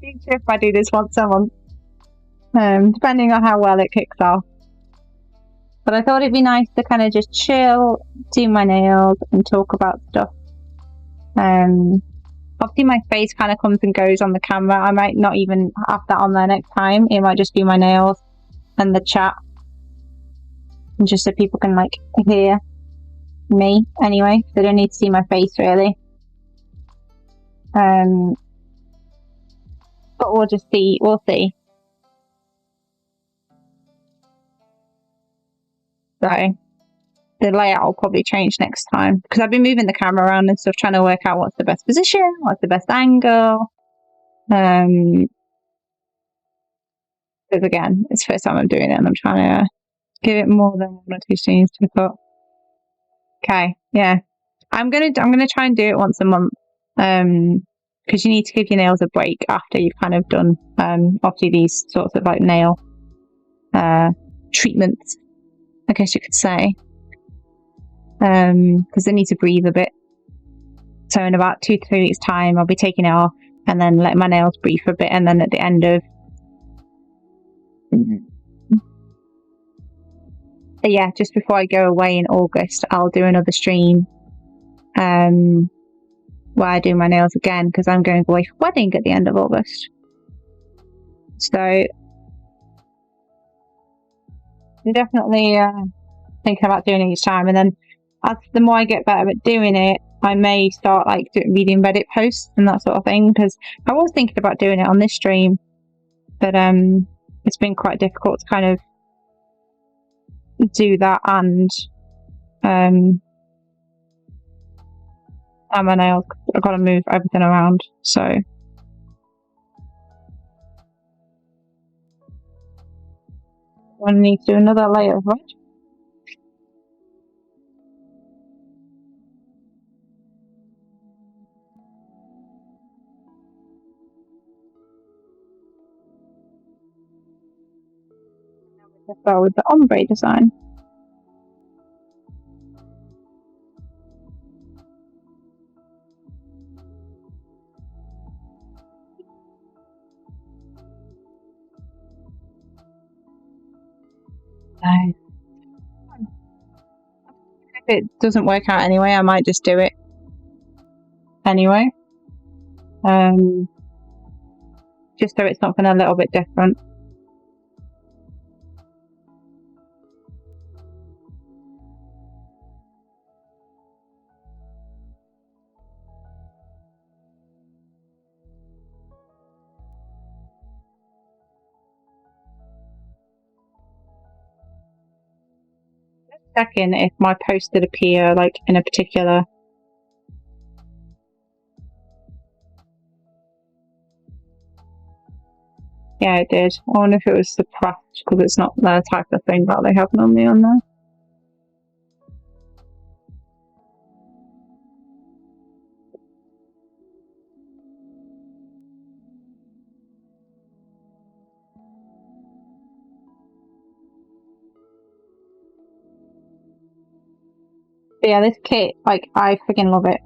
if I do this once a month, depending on how well it kicks off. But I thought it'd be nice to kind of just chill, do my nails, and talk about stuff. Obviously my face kind of comes and goes on the camera. I might not even have that on there next time. It might just be my nails and the chat, and just so people can like hear me anyway. They don't need to see my face really. But we'll just see. We'll see. So the layout will probably change next time, because I've been moving the camera around and stuff, trying to work out what's the best position, what's the best angle. Because again, it's the first time I'm doing it, and I'm trying to give it more than 1 or 2 scenes to put. Okay, yeah, I'm gonna try and do it once a month, because you need to give your nails a break after you've kind of done obviously these sorts of like nail treatments, I guess you could say, because they need to breathe a bit. So in about 2 to 3 weeks time, I'll be taking it off and then letting my nails breathe for a bit. And then at the end of, yeah, just before I go away in August, I'll do another stream where I do my nails again, because I'm going away for wedding at the end of August. So I'm definitely thinking about doing it each time. And then as the more I get better at doing it, I may start like reading Reddit posts and that sort of thing, because I was thinking about doing it on this stream, but it's been quite difficult to kind of do that and my nails. I've got to move everything around, so I need to do another layer of red. Now we'll go with the ombre design. If it doesn't work out anyway, I might just do it anyway. Just so it's something a little bit different. Checking if my post did appear like in a particular. Yeah, it did. I wonder if it was suppressed because it's not the type of thing that they have normally on there. But yeah, this kit, like, I freaking love it.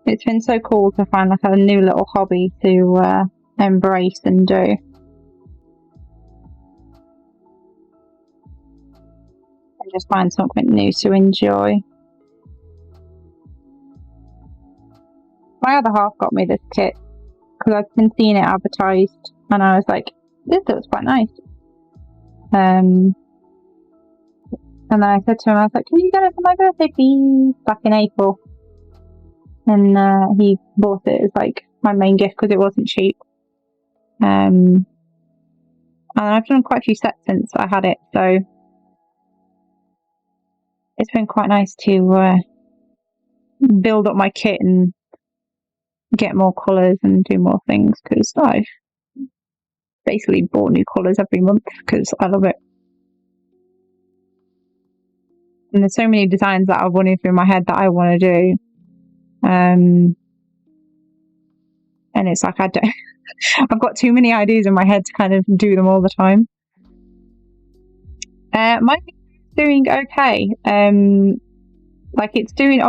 It's been so cool to find like a new little hobby to embrace and do. And just find something new to enjoy. My other half got me this kit because I'd been seeing it advertised and I was like, this looks quite nice. And then I said to him, I was like, can you get it for my birthday, please? Back in April. And he bought it as like my main gift because it wasn't cheap. And I've done quite a few sets since I had it, so it's been quite nice to build up my kit and get more colours and do more things, because I've basically bought new colours every month because I love it. And there's so many designs that are running through my head that I want to do. And it's like I've got too many ideas in my head to kind of do them all the time. My doing okay. Like it's doing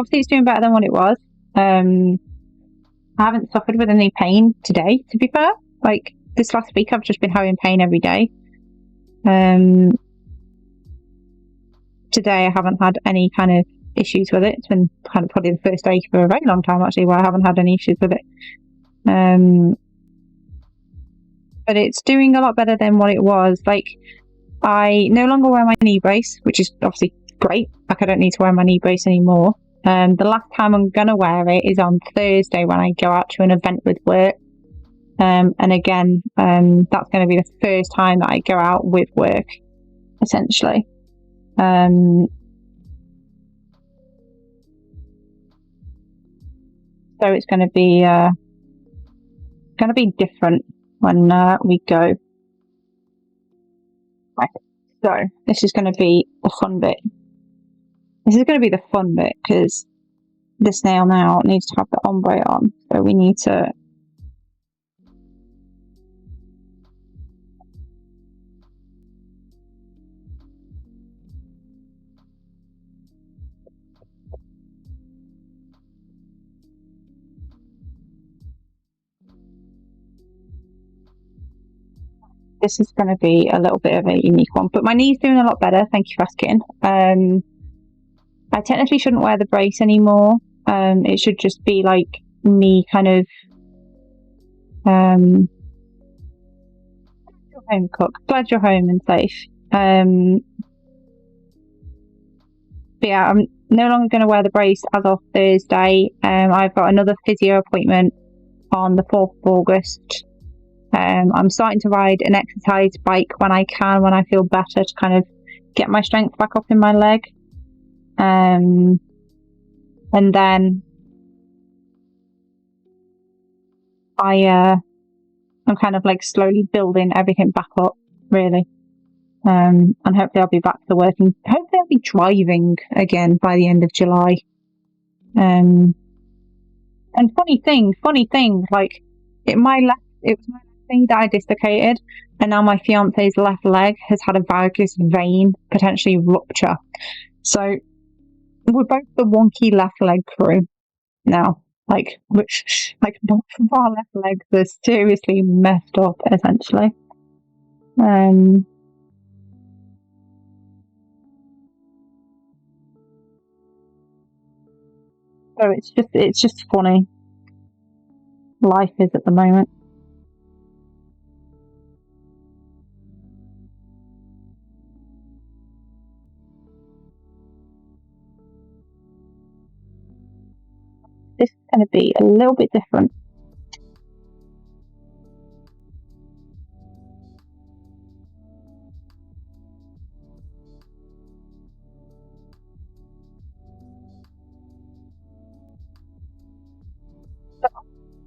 better than what it was. I haven't suffered with any pain today, to be fair. Like this last week I've just been having pain every day. Today I haven't had any kind of issues with it. It's been kind of probably the first day for a very long time actually where I haven't had any issues with it. But it's doing a lot better than what it was. Like I no longer wear my knee brace, which is obviously great. Like I don't need to wear my knee brace anymore. The last time I'm gonna wear it is on Thursday when I go out to an event with work. And again, that's going to be the first time that I go out with work, essentially. So it's going to be different when we go. Right. So this is going to be the fun bit. This is going to be the fun bit because this nail now needs to have the ombre on. So we need to This is going to be a little bit of a unique one, but my knee's doing a lot better. Thank you for asking. I technically shouldn't wear the brace anymore. It should just be like me kind of glad you're home, Cook. Glad you're home and safe. But yeah, I'm no longer going to wear the brace as of Thursday. I've got another physio appointment on the 4th of August. I'm starting to ride an exercise bike when I can, when I feel better, to kind of get my strength back up in my leg. And then I'm kind of like slowly building everything back up, really. And hopefully I'll be back to working. Hopefully I'll be driving again by the end of July. And funny thing, like it was my left knee that I dislocated, and now my fiance's left leg has had a varicose vein potentially rupture. So we're both the wonky left leg crew now. Like both of our left legs are seriously messed up, essentially. So it's just funny. Life is at the moment. This is going to be a little bit different.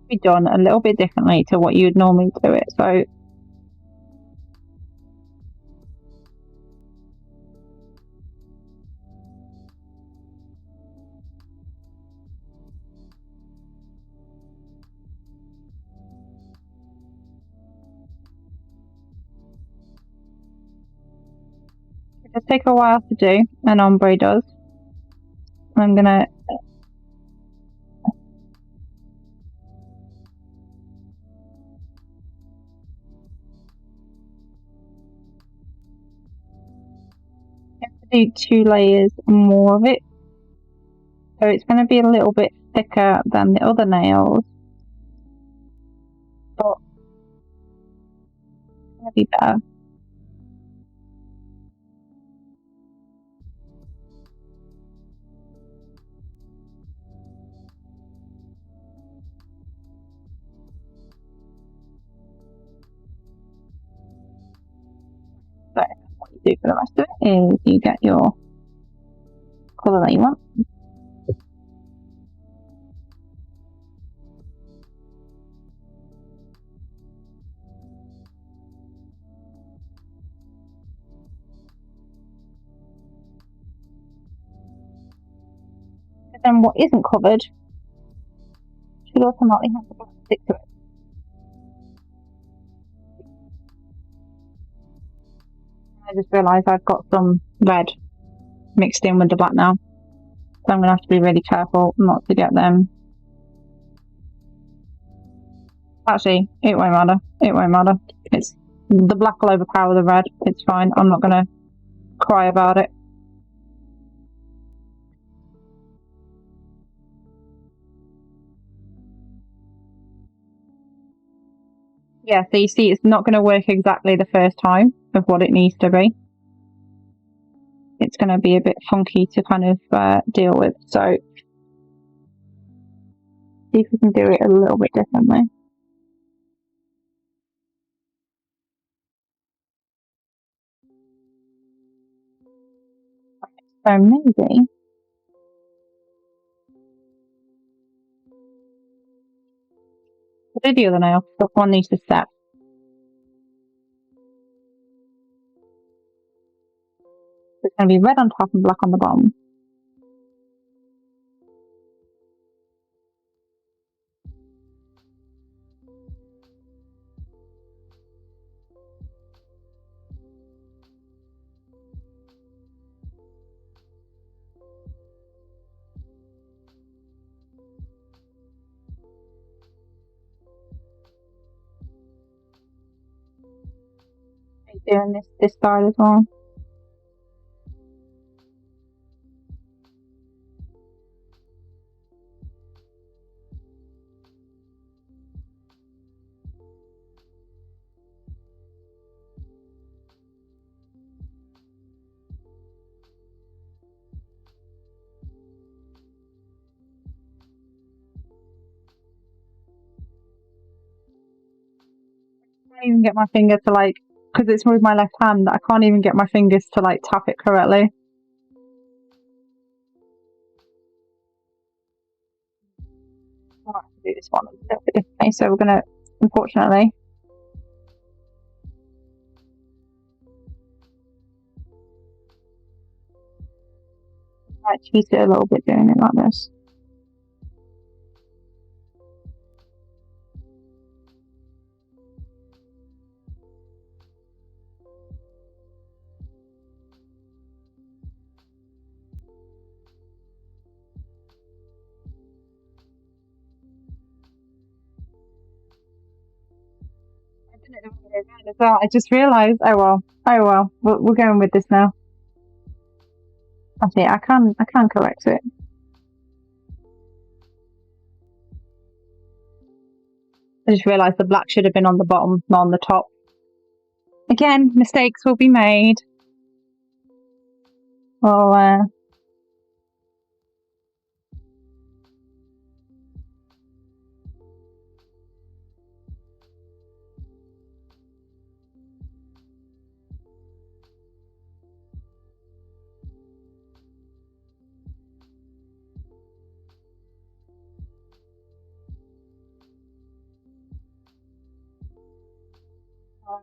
Be done a little bit differently to what you would normally do it. So it does take a while to do, an ombre does. I'm gonna do 2 layers more of it, so it's going to be a little bit thicker than the other nails, but it's going to be better. So what you do for the rest of it is you get your colour that you want. And then what isn't covered should automatically have the black stick to it. I just realised I've got some red mixed in with the black now, so I'm going to have to be really careful not to get them. Actually, it won't matter. It's the black will overpower the red. It's fine. I'm not going to cry about it. Yeah, so you see, it's not going to work exactly the first time of what it needs to be. It's going to be a bit funky to kind of deal with. So see if we can do it a little bit differently. So maybe we'll do the other nail, but one needs to set. It's going to be red on top and black on the bottom. doing this side as well. I can't even get my finger to like, because it's with my left hand, I can't even get my fingers to like tap it correctly. I have to do this one a little bit differently, so we're gonna, unfortunately, I cheat it a little bit doing it like this. I didn't know what it was as well. I just realised, oh well, we're going with this now. I see, I can correct it. I just realised the black should have been on the bottom, not on the top. Again, mistakes will be made. Well,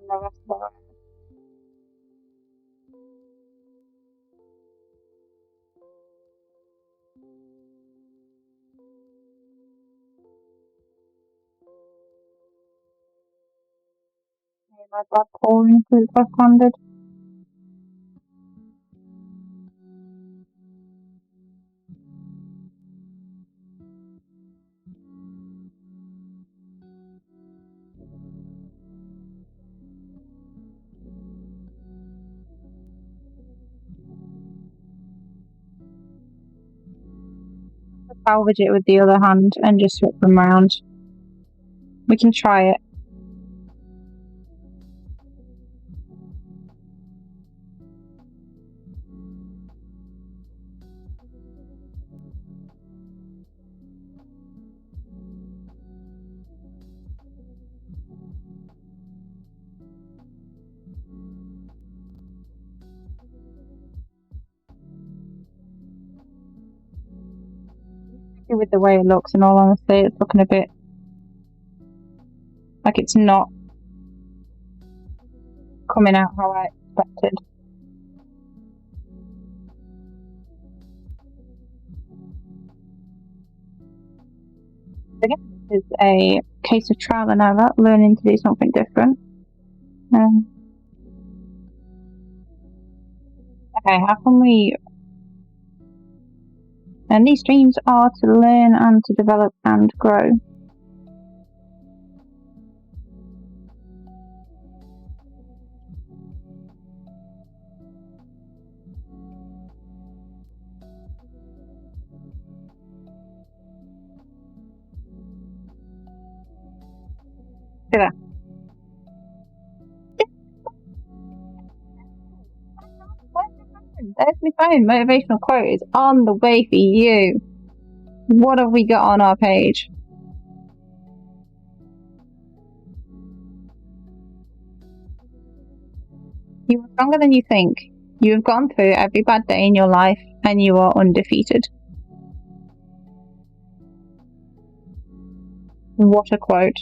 no, that's all right. My blood pouring through the funded. Salvage it with the other hand and just swap them around. We can try it. With the way it looks, in all honesty, it's looking a bit like it's not coming out how I expected. Again, this is a case of trial and error, learning to do something different. Okay, how can we... And these streams are to learn and to develop and grow. See that? There's my phone. Motivational quote is on the way for you. What have we got on our page? You are stronger than you think. You have gone through every bad day in your life and you are undefeated. What a quote.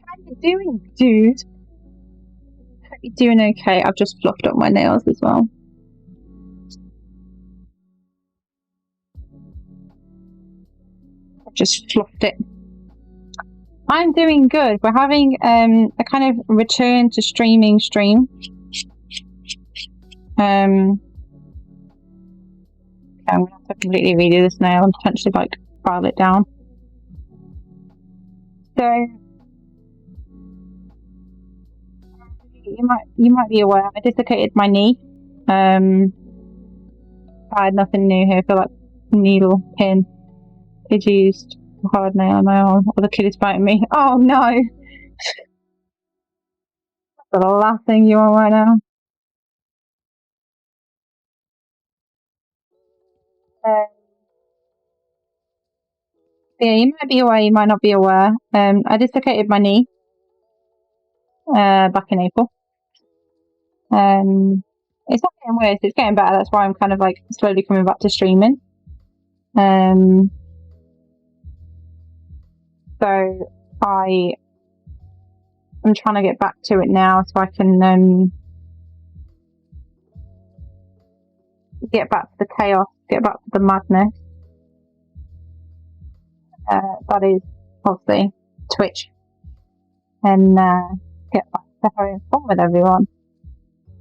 How you doing, dude? Hope you're doing okay. I've just fluffed up my nails as well. I've just fluffed it. I'm doing good. We're having a kind of return to streaming stream. I'm gonna have to completely redo this now and potentially like file it down. So you might be aware I dislocated my knee. I had nothing new here for that needle pin is used. Hard nail on my arm. Or the kid is biting me. Oh no! That's the last thing you want right now. Yeah, you might be aware, you might not be aware. I dislocated my knee back in April. It's not getting worse, it's getting better. That's why I'm kind of like slowly coming back to streaming. So I'm trying to get back to it now so I can get back to the chaos, get back to the madness. That is obviously Twitch, and get back to having fun with everyone.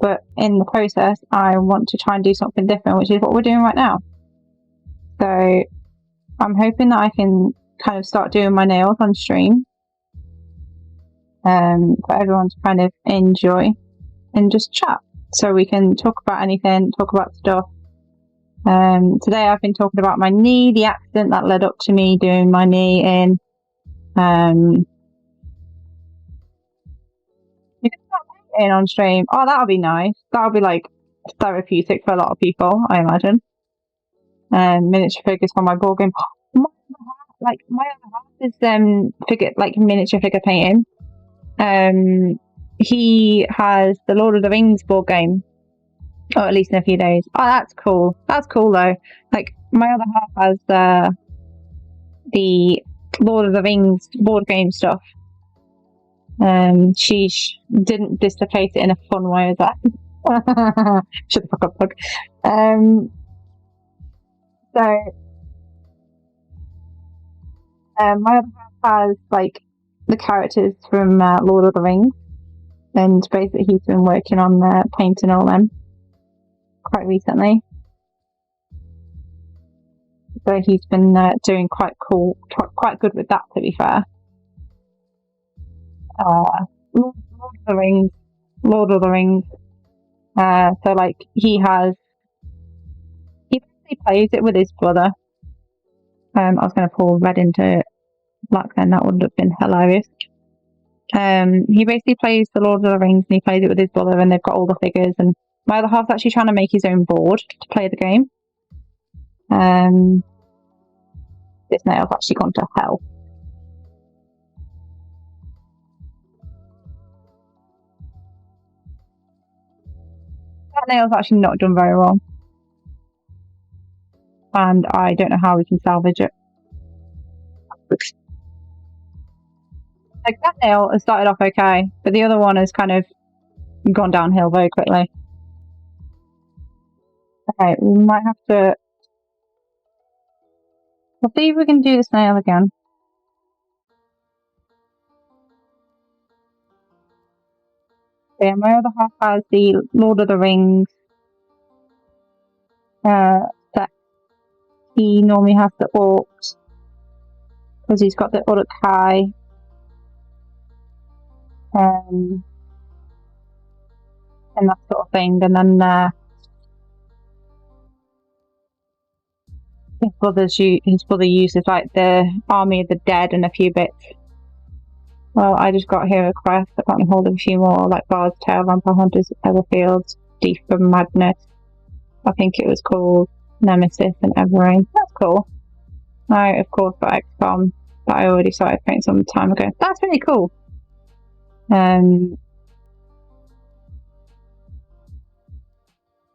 But in the process, I want to try and do something different, which is what we're doing right now. So I'm hoping that I can kind of start doing my nails on stream for everyone to kind of enjoy and just chat. So we can talk about anything, talk about stuff. Today I've been talking about my knee, the accident that led up to me doing my knee in. You can start painting on stream. Oh, that'll be nice. That'll be like therapeutic for a lot of people, I imagine. Miniature figures for my board game. My other half is miniature figure painting. He has the Lord of the Rings board game. Or at least in a few days. Oh, that's cool. That's cool though. Like my other half has the Lord of the Rings board game stuff. She didn't dislocate it in a fun way, is that? Shut the fuck up, Pug. My other half has like the characters from Lord of the Rings, and basically he's been working on painting all them quite recently. So he's been doing quite good with that, to be fair. Lord of the Rings. So like he basically plays it with his brother. I was going to pull red into black then, that would have been hilarious. He basically plays the Lord of the Rings and he plays it with his brother, and they've got all the figures, and my other half's actually trying to make his own board to play the game. This nail's actually gone to hell. That nail's actually not done very well. And I don't know how we can salvage it. Like that nail has started off okay, but the other one has kind of gone downhill very quickly. Okay, we might have to... We'll see if we can do this nail again. Yeah, my other half has the Lord of the Rings set. He normally has the orcs because he's got the Uruk-hai. And that sort of thing. And then his brother uses like the Army of the Dead and a few bits. Well, I just got here a quest. I got me hold of a few more, like Bard's Tale, Vampire Hunters, Everfields, Deeper Madness. I think it was called Nemesis and Everrain. That's cool. I, of course, got XCOM that I already started playing some time ago. That's really cool.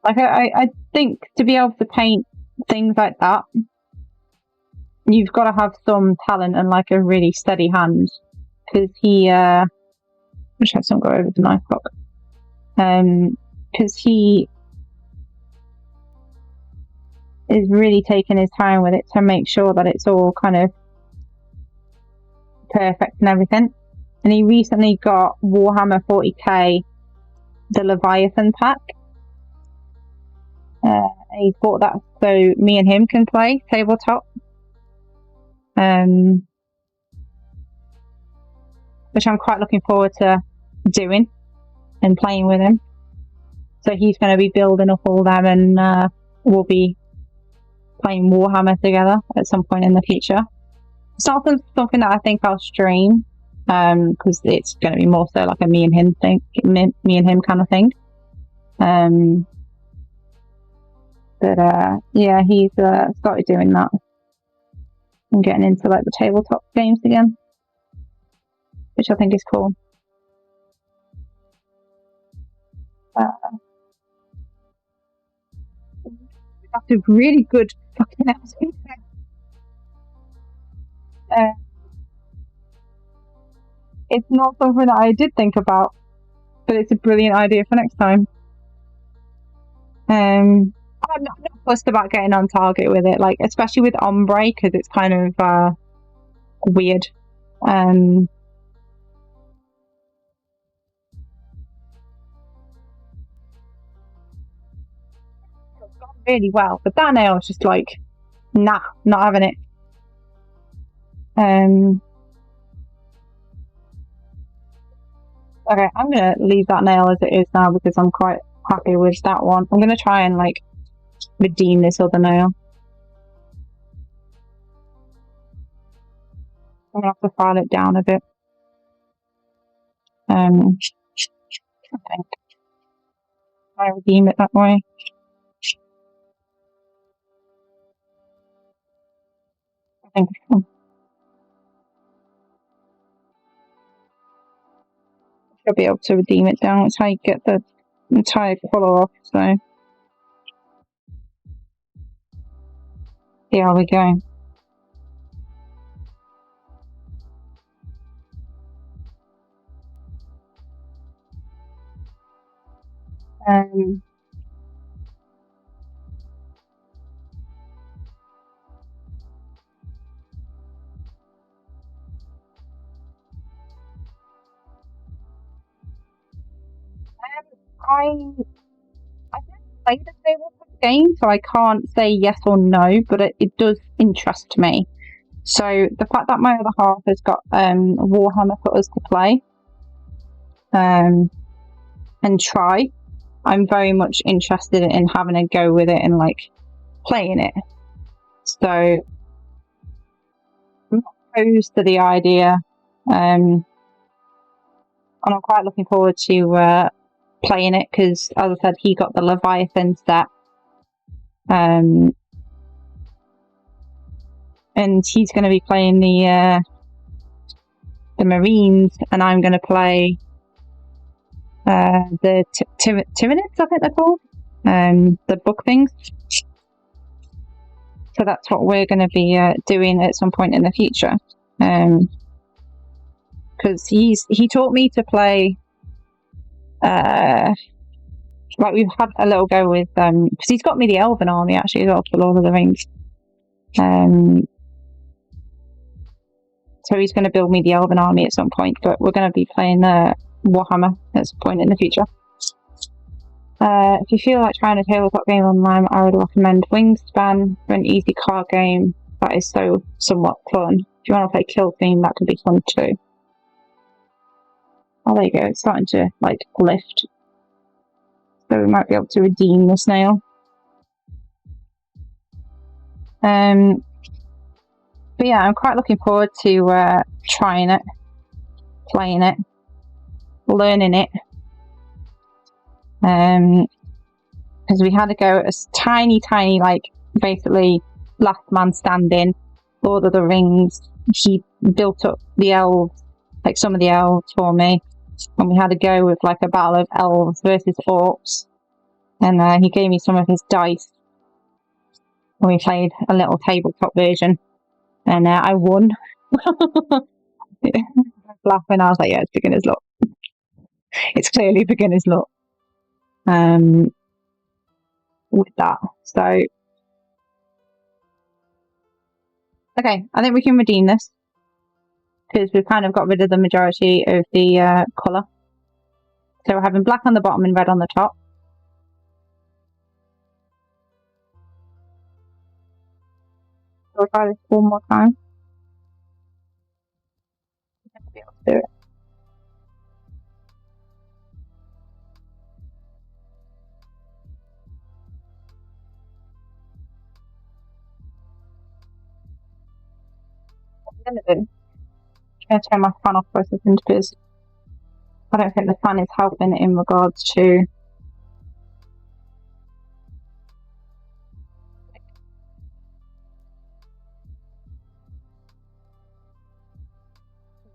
Like I think to be able to paint things like that, you've got to have some talent and like a really steady hand. Because he, I wish I had some go over the knife block. Because he is really taking his time with it to make sure that it's all kind of perfect and everything. And he recently got Warhammer 40k, the Leviathan pack. He bought that so me and him can play tabletop. Which I'm quite looking forward to doing. and playing with him. So he's going to be building up all them, and we'll be playing Warhammer together at some point in the future. It's not something that I think I'll stream, because it's going to be more so like a me and him kind of thing. But yeah, he's started doing that and getting into like the tabletop games again, which I think is cool. That's a really good fucking episode. It's not something that I did think about, but it's a brilliant idea for next time. I'm not fussed about getting on target with it, like especially with ombre, because it's kind of weird. It's gone really well, but that nail is just like, nah, not having it. Okay, I'm gonna leave that nail as it is now because I'm quite happy with that one. I'm gonna try and like redeem this other nail. I'm gonna have to file it down a bit. I think I redeem it that way. I think I'll be able to redeem it down. It's how you get the entire colour off. So here we go. I've never played a tabletop game, so I can't say yes or no, but it does interest me. So the fact that my other half has got Warhammer for us to play and try, I'm very much interested in having a go with it and like playing it. So I'm not opposed to the idea, and I'm quite looking forward to playing it because, as I said, he got the Leviathan set, and he's going to be playing the Marines, and I'm going to play the Tyranids, I think they're called, the book things. So that's what we're going to be doing at some point in the future, because he taught me to play. Like we've had a little go with because he's got me the Elven army actually as well for Lord of the Rings. So he's going to build me the Elven army at some point, but we're going to be playing Warhammer at some point in the future. If you feel like trying a tabletop game online, I would recommend Wingspan for an easy card game that is somewhat fun. If you want to play Kill Theme, that could be fun too. Oh, there you go. It's starting to like lift. So we might be able to redeem this nail. But yeah, I'm quite looking forward to trying it, playing it, learning it. Because we had to go a tiny, like basically last man standing, Lord of the Rings. He built up the elves, like some of the elves for me, and we had to go with like a battle of elves versus orcs, and he gave me some of his dice, and we played a little tabletop version, and I won. I was laughing. I was like, yeah, it's beginner's luck. It's clearly beginner's luck. With that, so okay, I think we can redeem this because we've kind of got rid of the majority of the colour. So we're having black on the bottom and red on the top. So we'll try this one more time. Be able to do it. I'm going to turn my fan off for a second because I don't think the fan is helping in regards to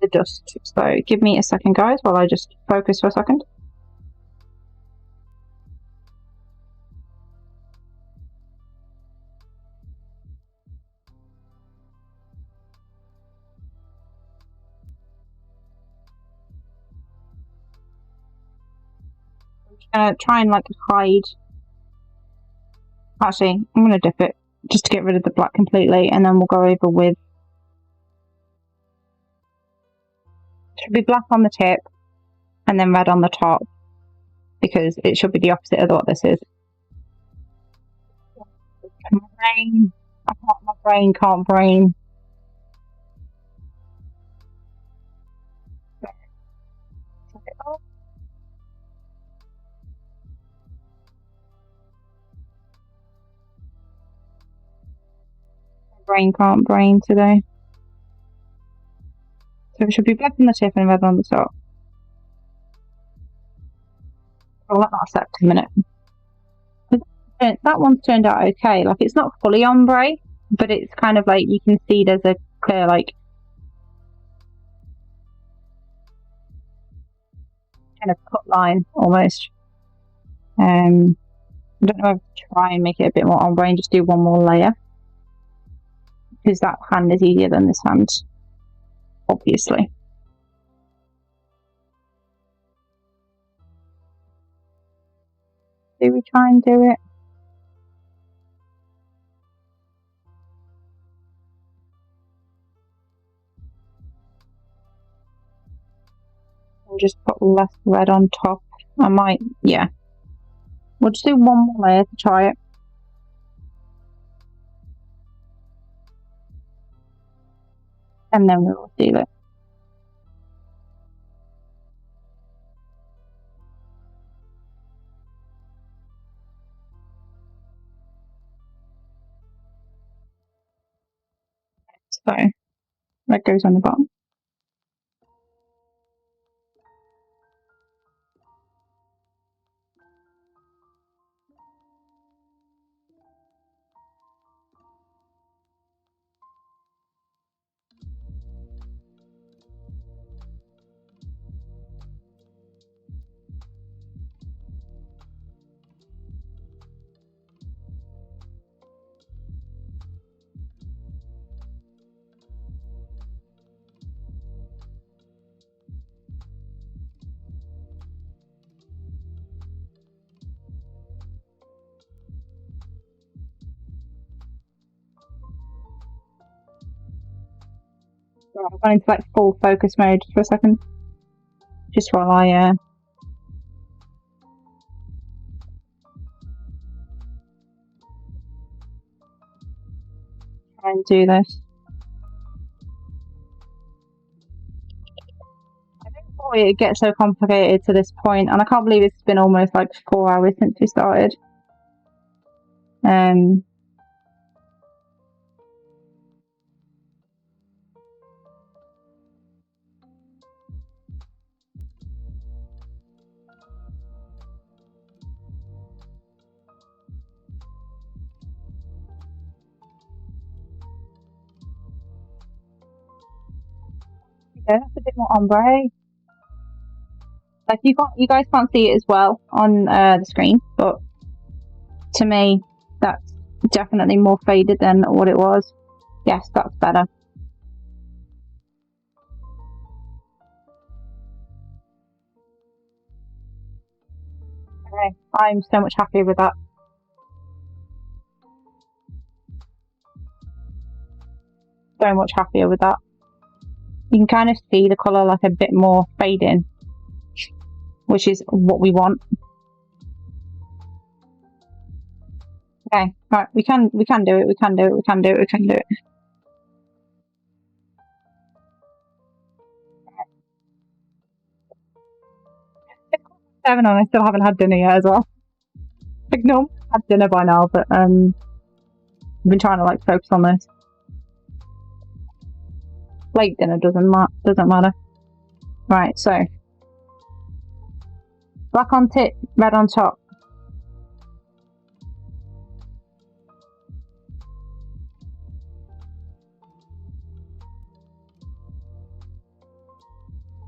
the dust. So give me a second, guys, while I just focus for a second. I'm just gonna try and like hide. Actually, I'm gonna dip it just to get rid of the black completely, and then we'll go over with. It should be black on the tip and then red on the top, because it should be the opposite of what this is. My brain can't brain. My brain can't brain today. So it should be black on the tip and red on the top. I'll let that set for a minute. That one's turned out okay. Like, it's not fully ombre, but it's kind of like you can see there's a clear like kind of cut line almost. I don't know if to try and make it a bit more ombre and just do one more layer, because that hand is easier than this hand, obviously. Do we try and do it? And just put less red on top. I might, yeah. We'll just do one more layer to try it. And then we will seal it. So that goes on the bottom. Right, I've gone into like full focus mode for a second, just while I try and do this. I don't thought it'd get so complicated to this point, and I can't believe it's been almost like 4 hours since we started. Okay, that's a bit more ombre. Like, you guys can't see it as well on the screen, but to me, that's definitely more faded than what it was. Yes, that's better. Okay, I'm so much happier with that. So much happier with that. You can kind of see the colour like a bit more fading, which is what we want. Okay, right, we can do it, we can do it, we can do it, we can do it. It's 7 and I still haven't had dinner yet as well. Like, no, I've had dinner by now, but I've been trying to like focus on this. late dinner doesn't matter. Right, so black on tip, red on top.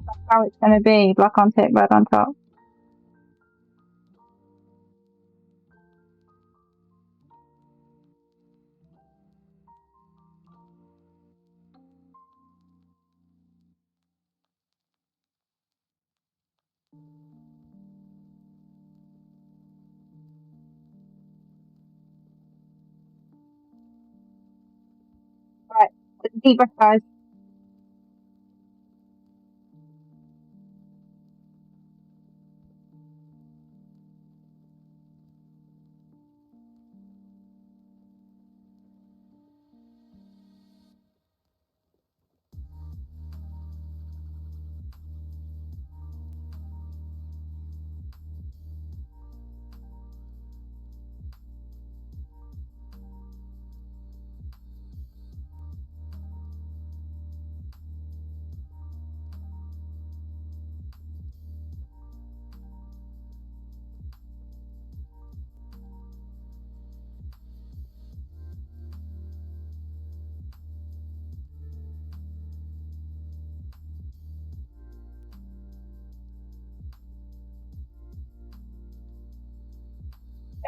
That's how it's going to be, black on tip, red on top. Right, deep breath, guys.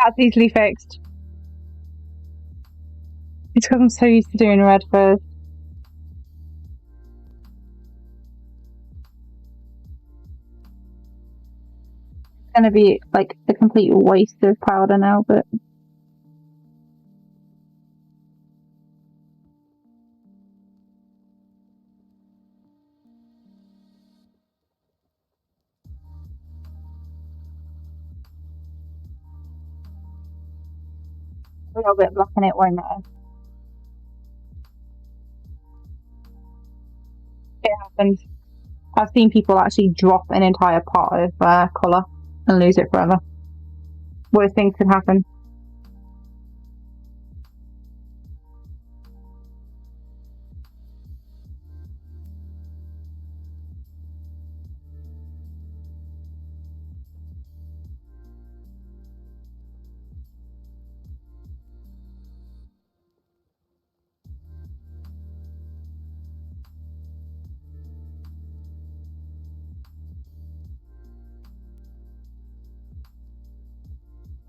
That's easily fixed. It's because I'm so used to doing red first. It's going to be like a complete waste of powder now, but a little bit black in it won't matter. It happens. I've seen people actually drop an entire pot of colour and lose it forever. Worst things could happen.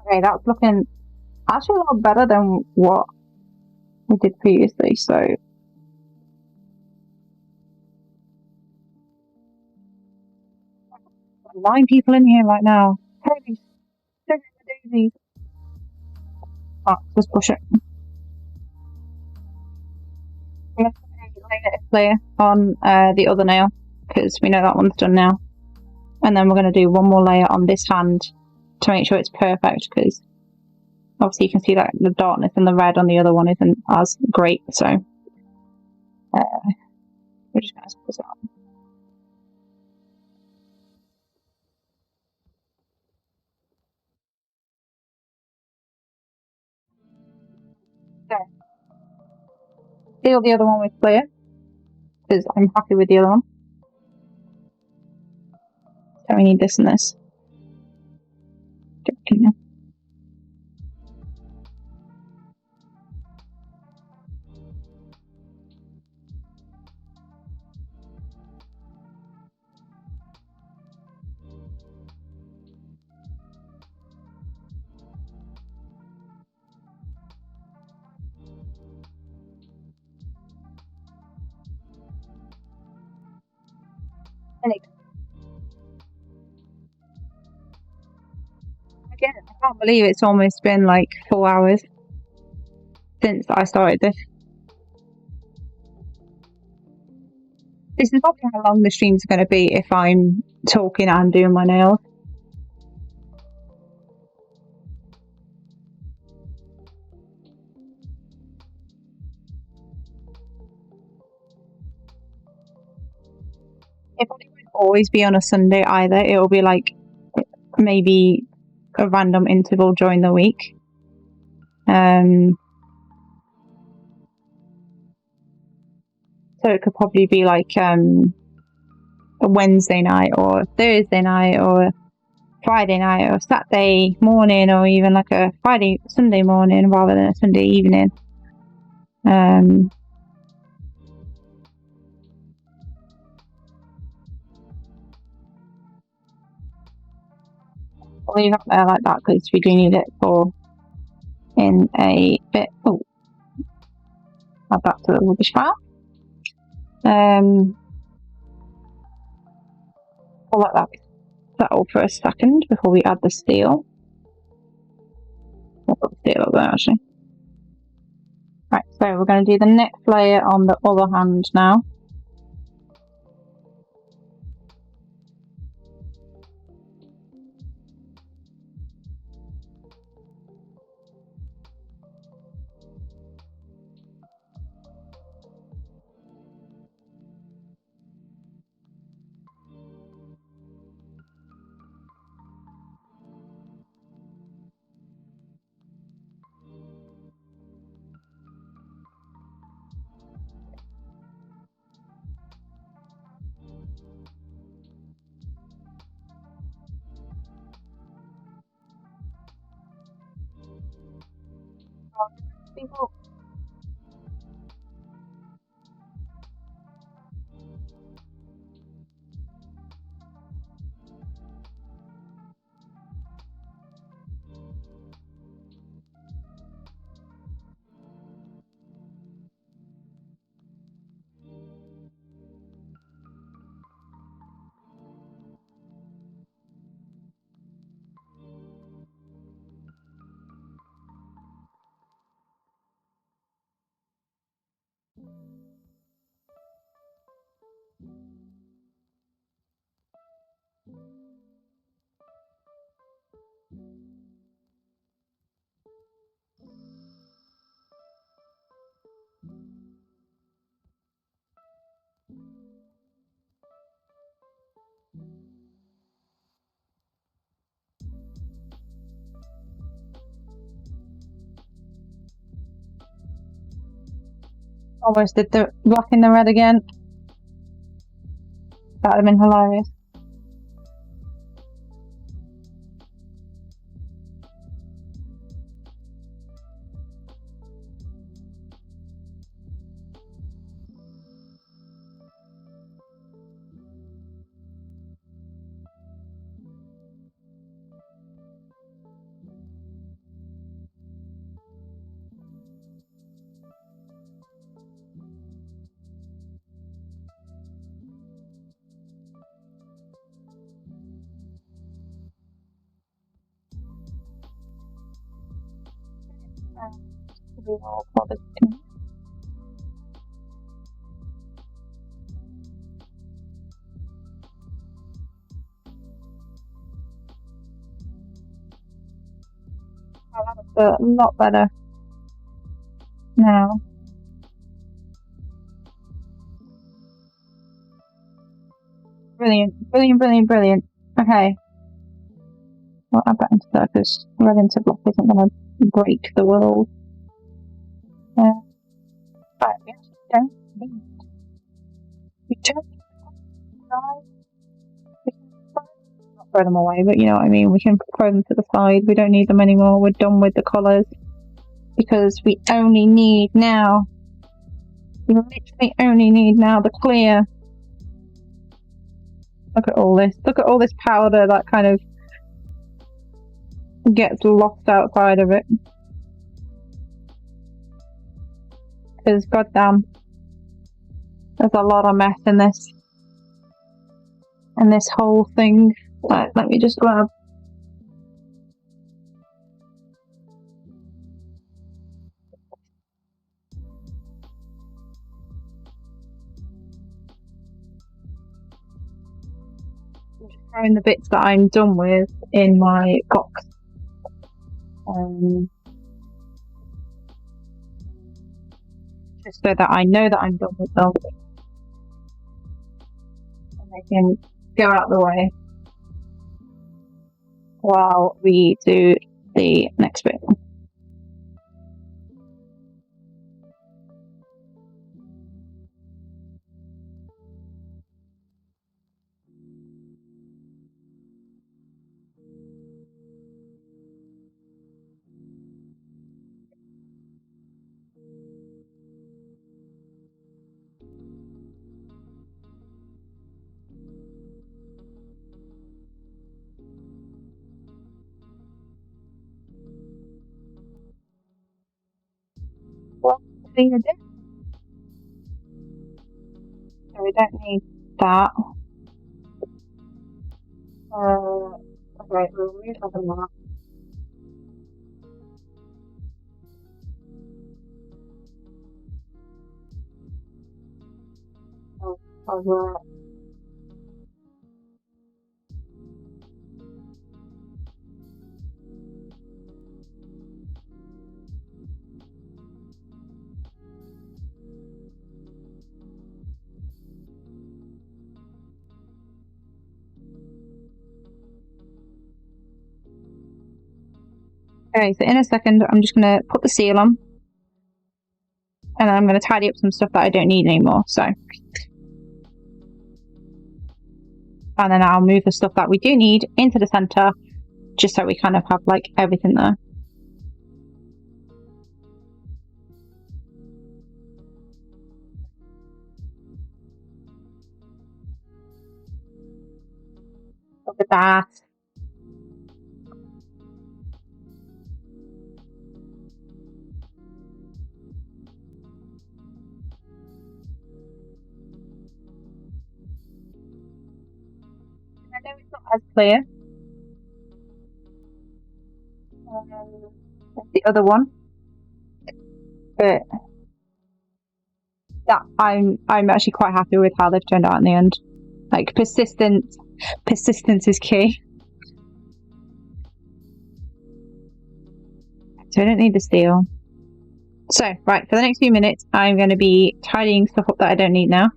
Okay, that's looking actually a lot better than what we did previously, so 9 people in here right now. Holy daisies. Oh, just push it. I'm going to put a layer of clear on the other nail, because we know that one's done now. And then we're going to do one more layer on this hand to make sure it's perfect, because obviously you can see that the darkness and the red on the other one isn't as great, so we're just going to put it on. So, seal the other one with clear, because I'm happy with the other one. So we need this and this. Again, I can't believe it's almost been like 4 hours since I started this. This is probably how long the stream's going to be if I'm talking and doing my nails. It probably won't always be on a Sunday either. It'll be like maybe a random interval during the week. So So it could probably be like a Wednesday night or Thursday night or Friday night or Saturday morning, or even like a Sunday morning rather than a Sunday evening. I'll leave it there like that because we do need it for in a bit. Oh, add that to the rubbish pile. I'll let that settle for a second before we add the steel. We'll put the steel over there actually. Right, so we're going to do the next layer on the other hand now. Almost did the black in the red again. That would have been hilarious. A lot better now. Brilliant, brilliant, brilliant, brilliant. Okay. I'll add that into there because red into black isn't going to break the world. Right, we actually don't need. We don't need we can not throw them away, but you know what I mean. We can throw them to the side. We don't need them anymore. We're done with the colours because we only need now. We literally only need now the clear. Look at all this. Look at all this powder that kind of gets lost outside of it. Because goddamn, there's a lot of mess in this. And this whole thing. Right, let me just grab. I'm just throwing the bits that I'm done with in my box. Just so that I know that I'm done with them. And they can go out the way while we do the next bit. clean a dip. So we don't need that. Okay, we'll remove other mark. Over. Okay, so in a second, I'm just going to put the seal on. And then I'm going to tidy up some stuff that I don't need anymore. So, and then I'll move the stuff that we do need into the center, just so we kind of have like everything there. Look at that. I know it's not as clear as the other one, but that I'm actually quite happy with how they've turned out in the end. Like persistence is key. So I don't need the seal. So right, for the next few minutes, I'm going to be tidying stuff up that I don't need now.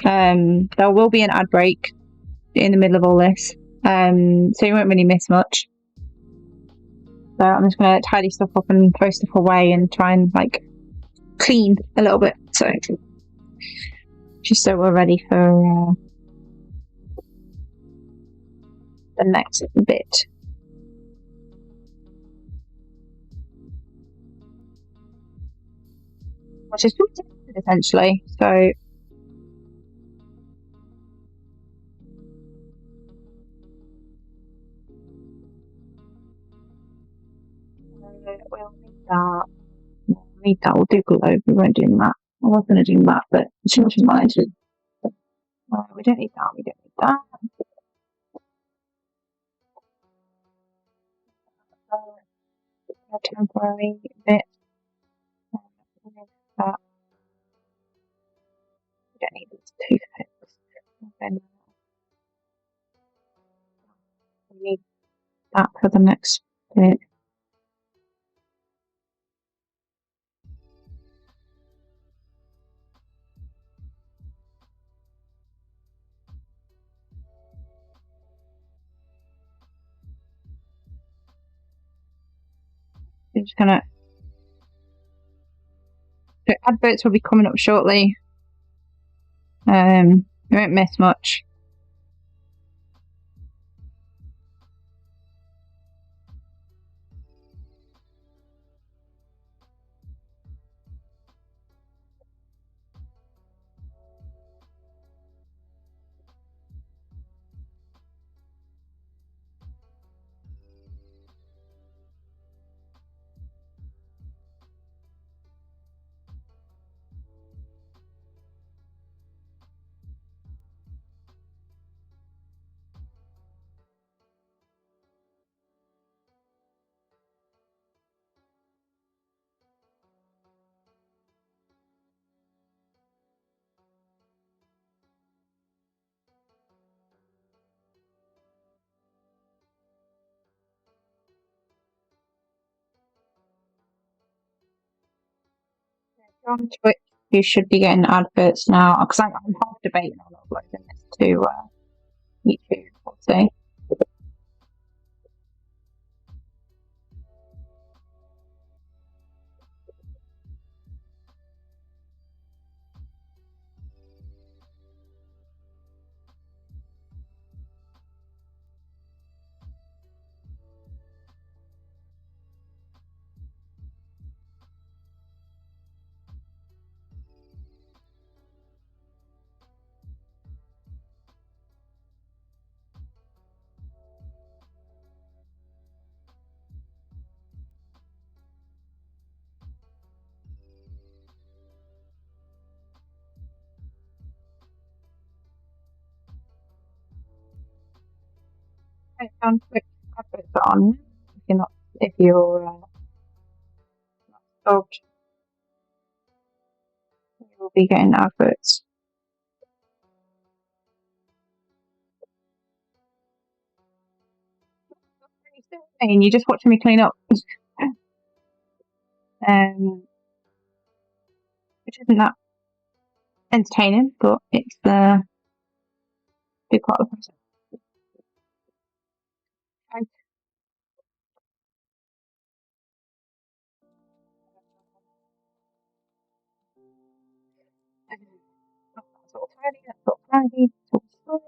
There will be an ad break in the middle of all this, so you won't really miss much. So I'm just going to tidy stuff up and throw stuff away and try and like clean a little bit. So just so we're ready for the next bit. Which is pretty essentially. So we'll need that. We'll do glow. We won't do that. I was going to do that, but change my mind. We don't need that. We don't need that. A temporary bit. That. We don't need these toothpicks. Then we need that for the next bit. I'm just gonna. The adverts will be coming up shortly. You won't miss much. On Twitch, you should be getting adverts now because I'm half debating on uploading this to YouTube. We'll see. Sound quick adverts on if you're not stopped, you will be getting adverts. And you're just watching me clean up. Which isn't that entertaining, but it's a big part of the process. Okay. That's all tidy, that's all tidy, that's all solid.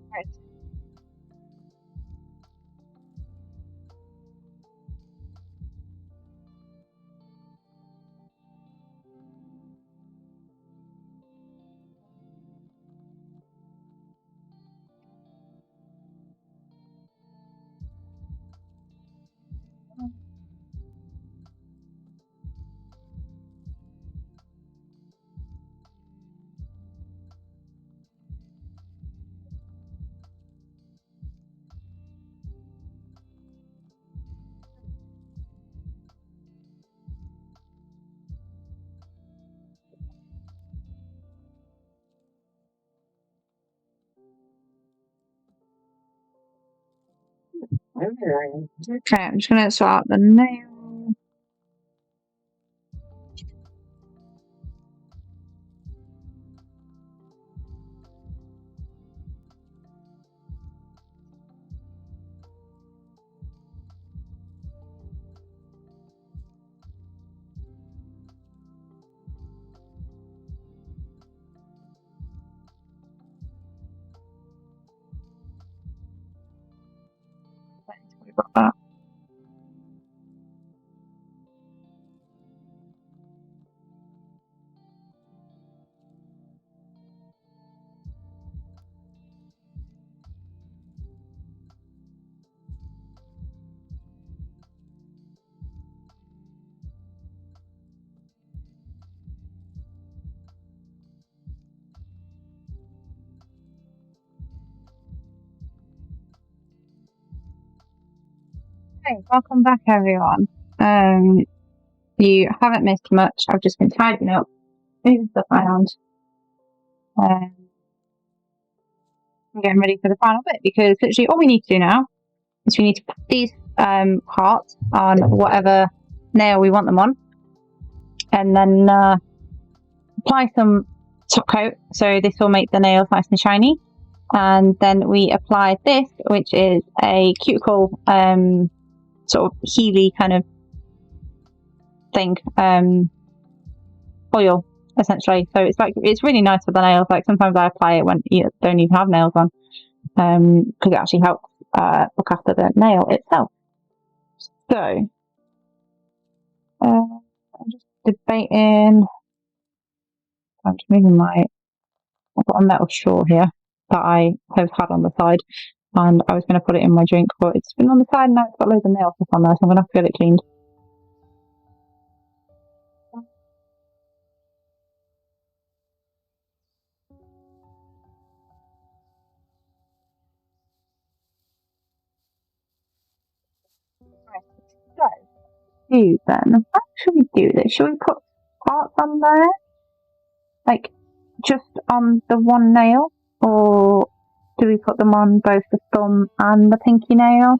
Right. Okay, I'm just going to sort out the nail. Got that. Hey, welcome back everyone. You haven't missed much. I've just been tidying up, moving stuff around, and getting ready for the final bit, because literally all we need to do now is we need to put these hearts on whatever nail we want them on, and then apply some top coat so this will make the nails nice and shiny. And then we apply this, which is a cuticle sort of healy kind of thing, oil essentially. So it's really nice for the nails. Like sometimes I apply it when you don't even have nails on, because it actually helps look after the nail itself. So I'm just debating. I'm just moving I've got a metal straw here that I have had on the side, and I was going to put it in my drink, but it's been on the side and now it's got loads of nail stuff on there, so I'm going to have to get it cleaned. Do then, how should we do this? Should we put parts on there, like just on the one nail, or do we put them on both the thumb and the pinky nail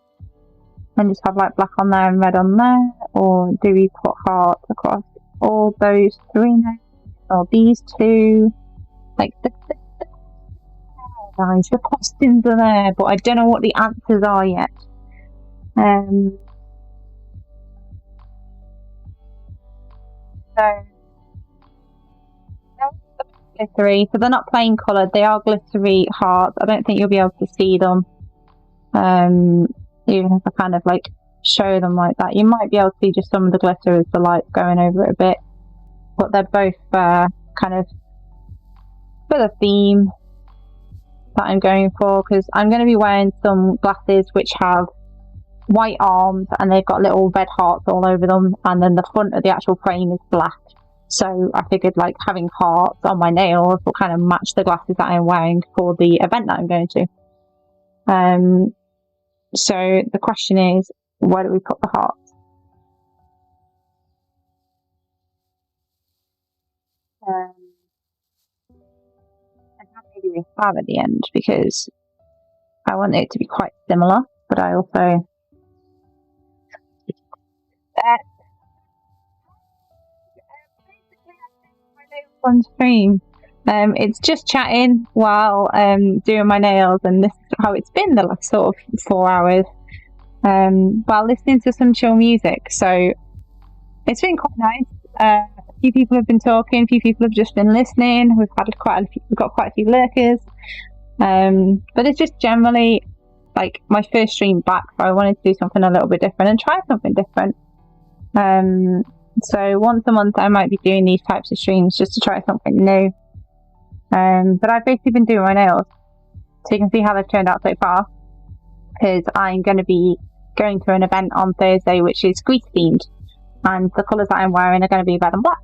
and just have like black on there and red on there, or do we put hearts across all those three nails, or these two? Like guys, the questions are there, but I don't know what the answers are yet. So glittery, so they're not plain coloured, they are glittery hearts. I don't think you'll be able to see them, even if I kind of like show them like that. You might be able to see just some of the glitter as the light's going over it a bit, but they're both kind of for the theme that I'm going for, because I'm going to be wearing some glasses which have white arms and they've got little red hearts all over them, and then the front of the actual frame is black. So I figured like having hearts on my nails will kind of match the glasses that I'm wearing for the event that I'm going to. So the question is, where do we put the hearts? And how many do we have at the end? Because I want it to be quite similar, but I also on stream. It's just chatting while doing my nails, and this is how it's been the last sort of 4 hours, while listening to some chill music. So it's been quite nice. A few people have been talking, a few people have just been listening. We've got quite a few lurkers, but it's just generally like my first stream back, so I wanted to do something a little bit different and try something different. So once a month I might be doing these types of streams just to try something new. But I've basically been doing my nails, so you can see how they've turned out so far, because I'm going to be going to an event on Thursday which is Grease themed, and the colours that I'm wearing are going to be red and black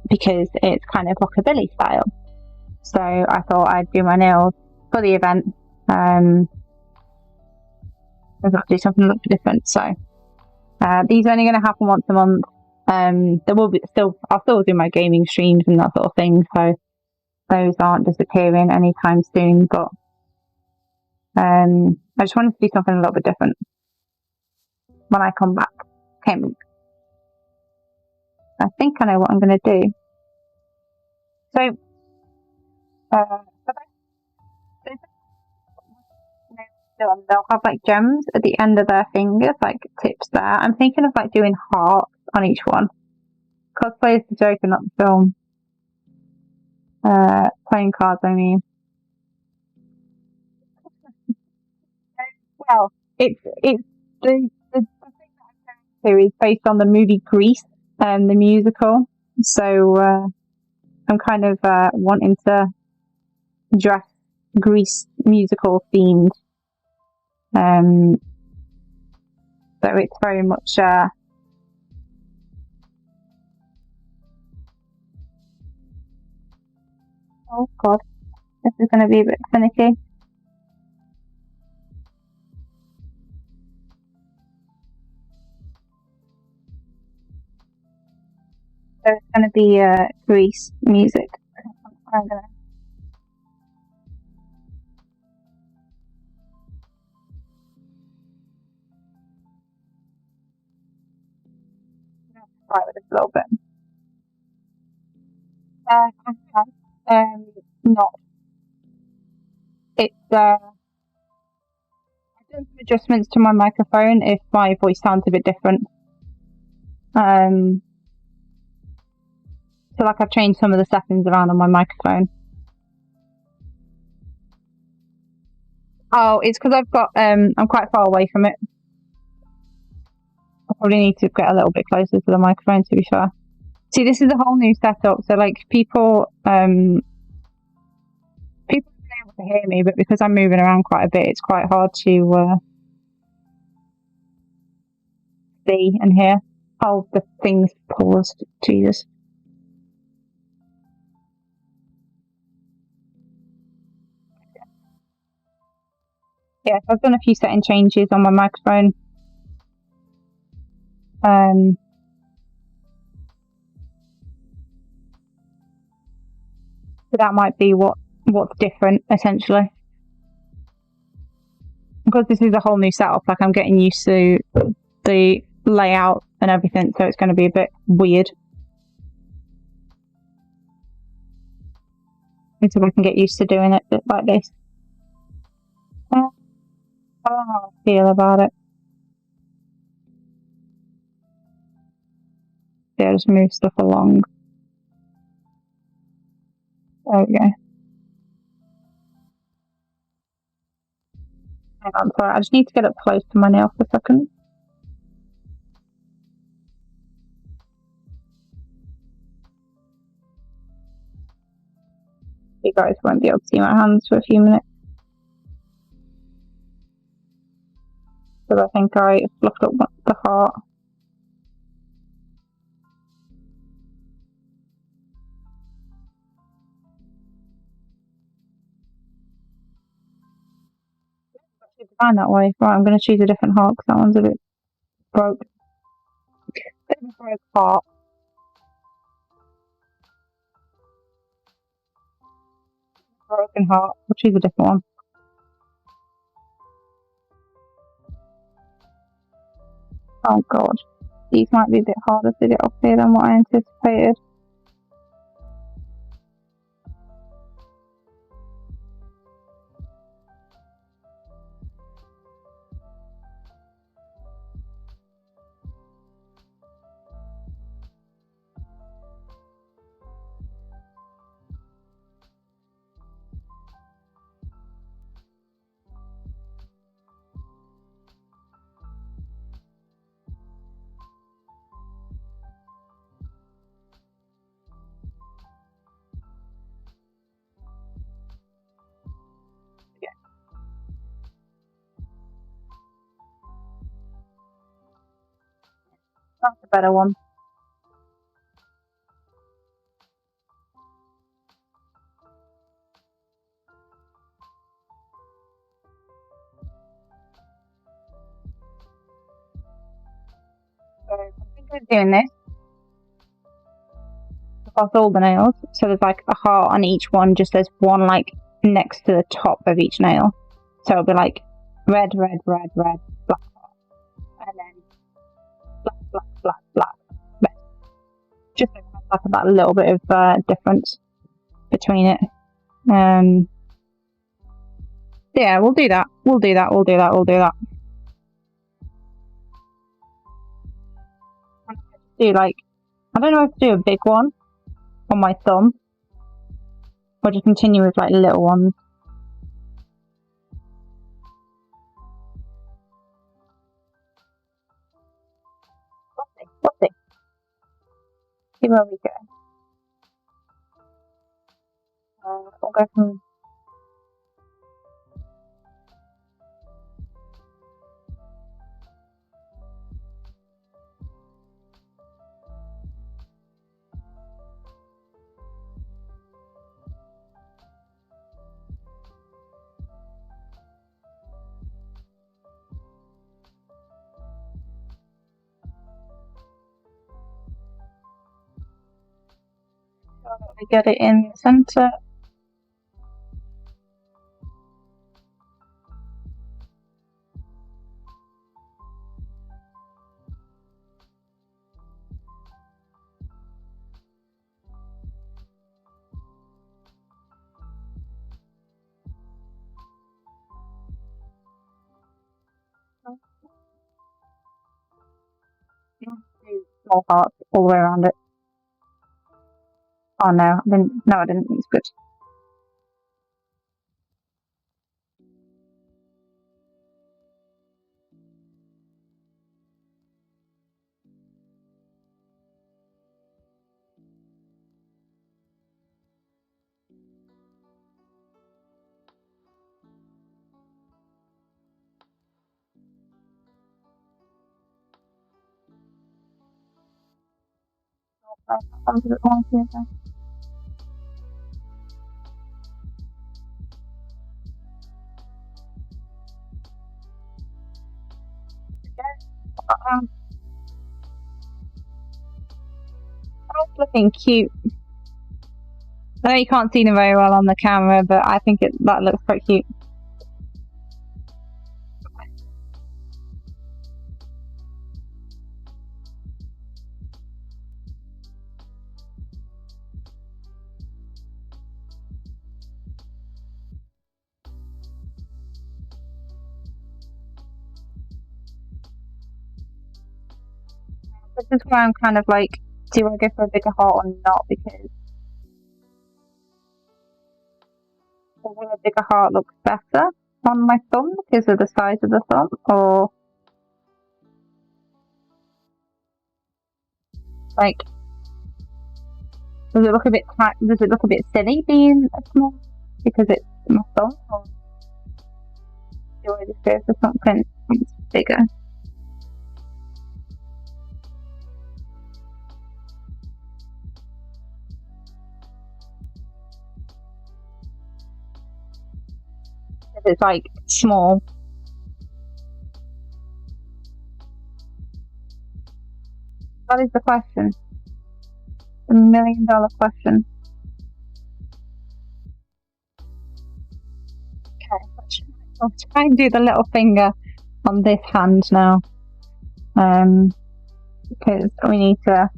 because it's kind of rockabilly style. So I thought I'd do my nails for the event. I've got to do something a little bit different. So these are only going to happen once a month. There will be I'll still do my gaming streams and that sort of thing, so those aren't disappearing anytime soon, but I just wanted to do something a little bit different when I come back. I think I know what I'm going to do. So they'll have like gems at the end of their fingers, like tips there. I'm thinking of like doing hearts on each one. Cosplay is the joke and not the film. Playing cards, I mean. Well, it's the thing that I'm going to is based on the movie Grease, the musical. So I'm kind of wanting to dress Grease musical themed. So it's very much oh god, this is going to be a bit finicky. So it's going to be Grease music. I'm going to try with this a little bit. Not. It's I've done some adjustments to my microphone if my voice sounds a bit different. So like I've changed some of the settings around on my microphone. Oh, it's because I've got I'm quite far away from it. I probably need to get a little bit closer to the microphone, to be fair. See, this is a whole new setup, so like people have been able to hear me, but because I'm moving around quite a bit, it's quite hard to see and hear. Oh, the thing's paused. Jesus. Yeah, so I've done a few setting changes on my microphone. So that might be what's different, essentially. Because this is a whole new setup, like I'm getting used to the layout and everything, so it's going to be a bit weird. Until I can get used to doing it like this. I don't know how I feel about it. Yeah, just move stuff along. There we go. Hang on, sorry, I just need to get up close to my nail for a second. You guys won't be able to see my hands for a few minutes. Because I think I fluffed up the heart. It's fine that way. Right, I'm going to choose a different heart because that one's a bit broke. Bit of a broke heart. Broken heart. We'll choose a different one. Oh god. These might be a bit harder to get off here than what I anticipated. That's a better one. So I think I'm doing this across all the nails. So there's like a heart on each one, just there's one like next to the top of each nail. So it'll be like red, red, red, red, black heart. And then black, black, black, black, red. Just so it has like that little bit of difference between it. Yeah, we'll do that. We'll do that. Do like, I don't know if to do a big one on my thumb or just continue with like little ones. We'll see. See where we go. We'll go from we get it in the center. Do small hearts all the way around it. Oh no, I didn't. No, I didn't. It's good. That's looking cute. I know you can't see them very well on the camera, but I think that looks quite cute. This is where I'm kind of like, do I go for a bigger heart or not? Because will a bigger heart look better on my thumb because of the size of the thumb, or like Does it look a bit does it look a bit silly being a small because it's my thumb, or do I just go for something bigger? If it's like small. That is the question. The $1 million question. Okay, I'll try and do the little finger on this hand now. Because we need to.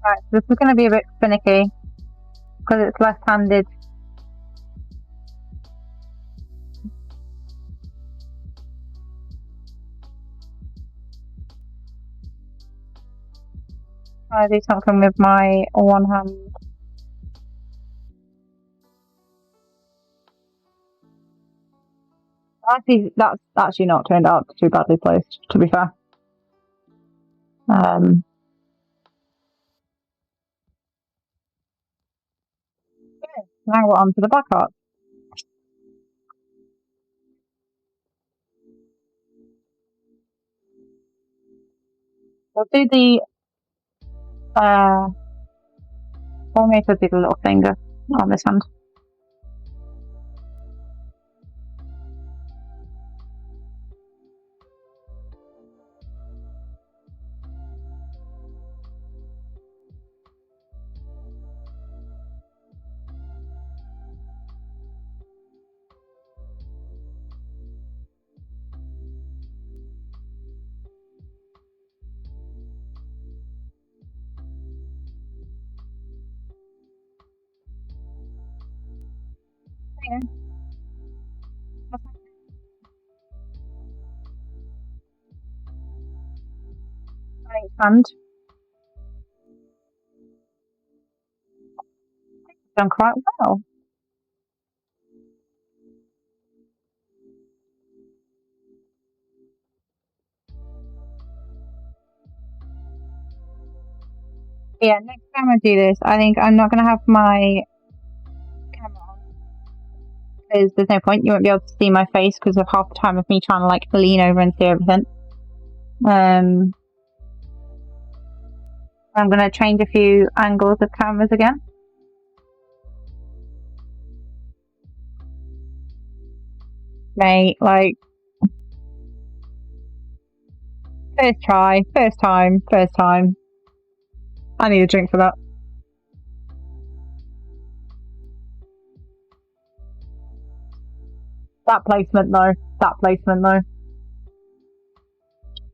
Right, so this is going to be a bit finicky because it's left-handed. Try to do something with my one hand. Actually, that's actually not turned out too badly placed, to be fair. Okay, now we're on to the back art. We'll do the or maybe I'll do the little finger on this hand. On each hand. Done quite well. Yeah, next time I do this, I think I'm not going to have my camera on because there's no point. You won't be able to see my face because of half the time of me trying to like lean over and see everything. I'm going to change a few angles of cameras again. Mate, like, first try, first time. I need a drink for that. That placement though.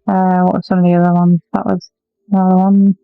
What were some of the other ones? That was another one.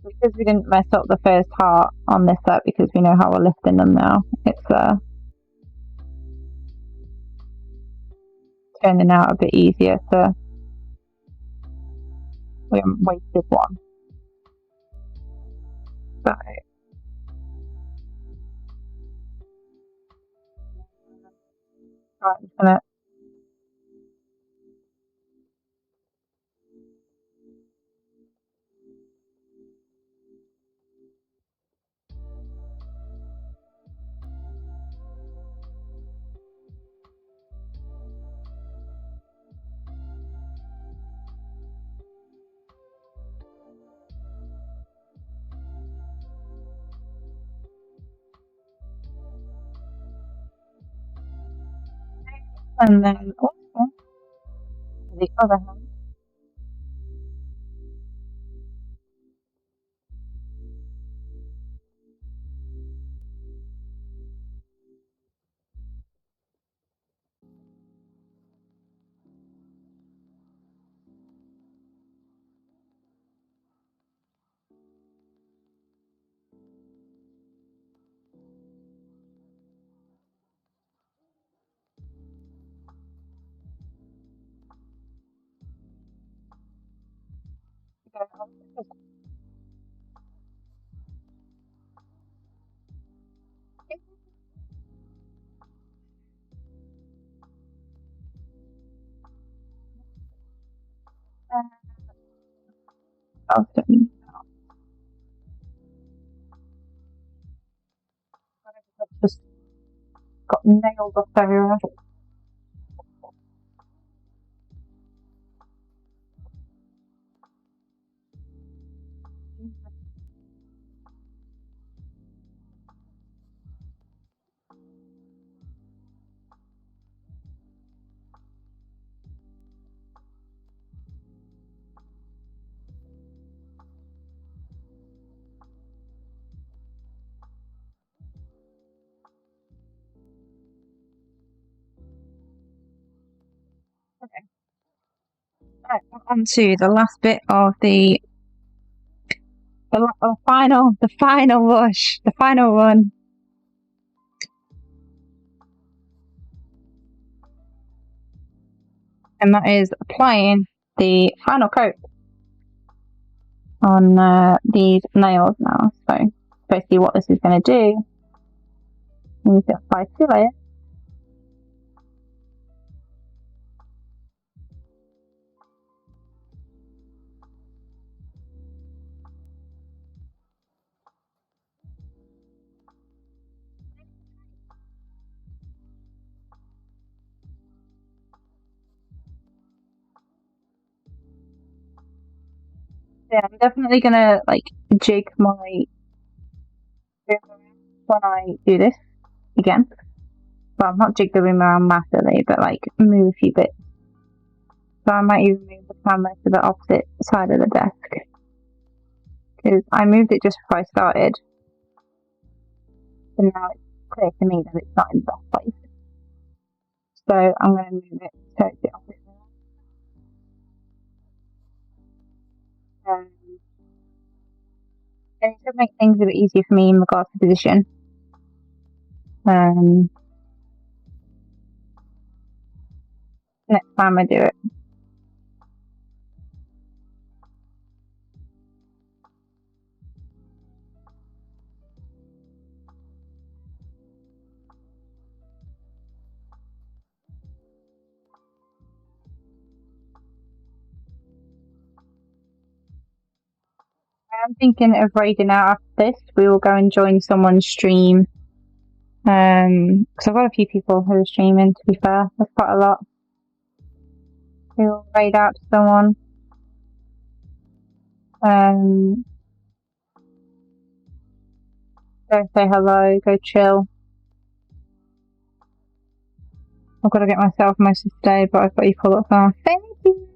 Because we didn't mess up the first heart on this set because we know how we're lifting them now. It's turning out a bit easier to. We haven't wasted one. So right, I'm just gonna. And then also the other hand. Just got nailed off everywhere. Right, on to the last bit of the final wash, the final one. And that is applying the final coat on these nails now. So basically what this is going to do is apply 2 layers. Yeah, I'm definitely going to like jig my when I do this again. Well, not jig the room around massively, but like move a few bits. So I might even move the camera to the opposite side of the desk. Because I moved it just before I started. And now it's clear to me that it's not in the best place. So I'm going to move it so it's the opposite. And it should make things a bit easier for me in regards to position. Next time I do it. I'm thinking of raiding out after this. We will go and join someone's stream. Because I've got a few people who are streaming, to be fair. That's quite a lot. We will raid out to someone. Go say hello, go chill. I've got to get myself most of the day, but I've got you pull up now. Thank you!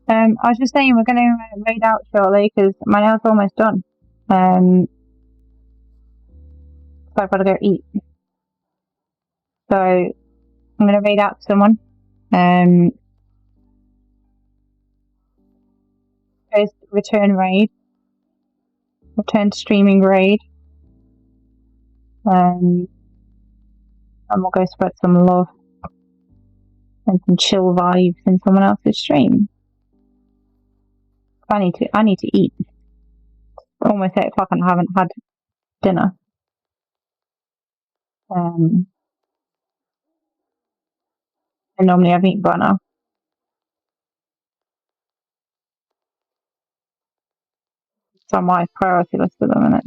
I was just saying we're going to raid out shortly because my nail's almost done. So I've got to go eat. So I'm going to raid out to someone. Goes return raid. Return to streaming raid. And we'll go spread some love and some chill vibes in someone else's stream. I need to eat. It's almost 8 o'clock and I haven't had dinner. And normally I've eaten by now. It's on my priority list at the minute.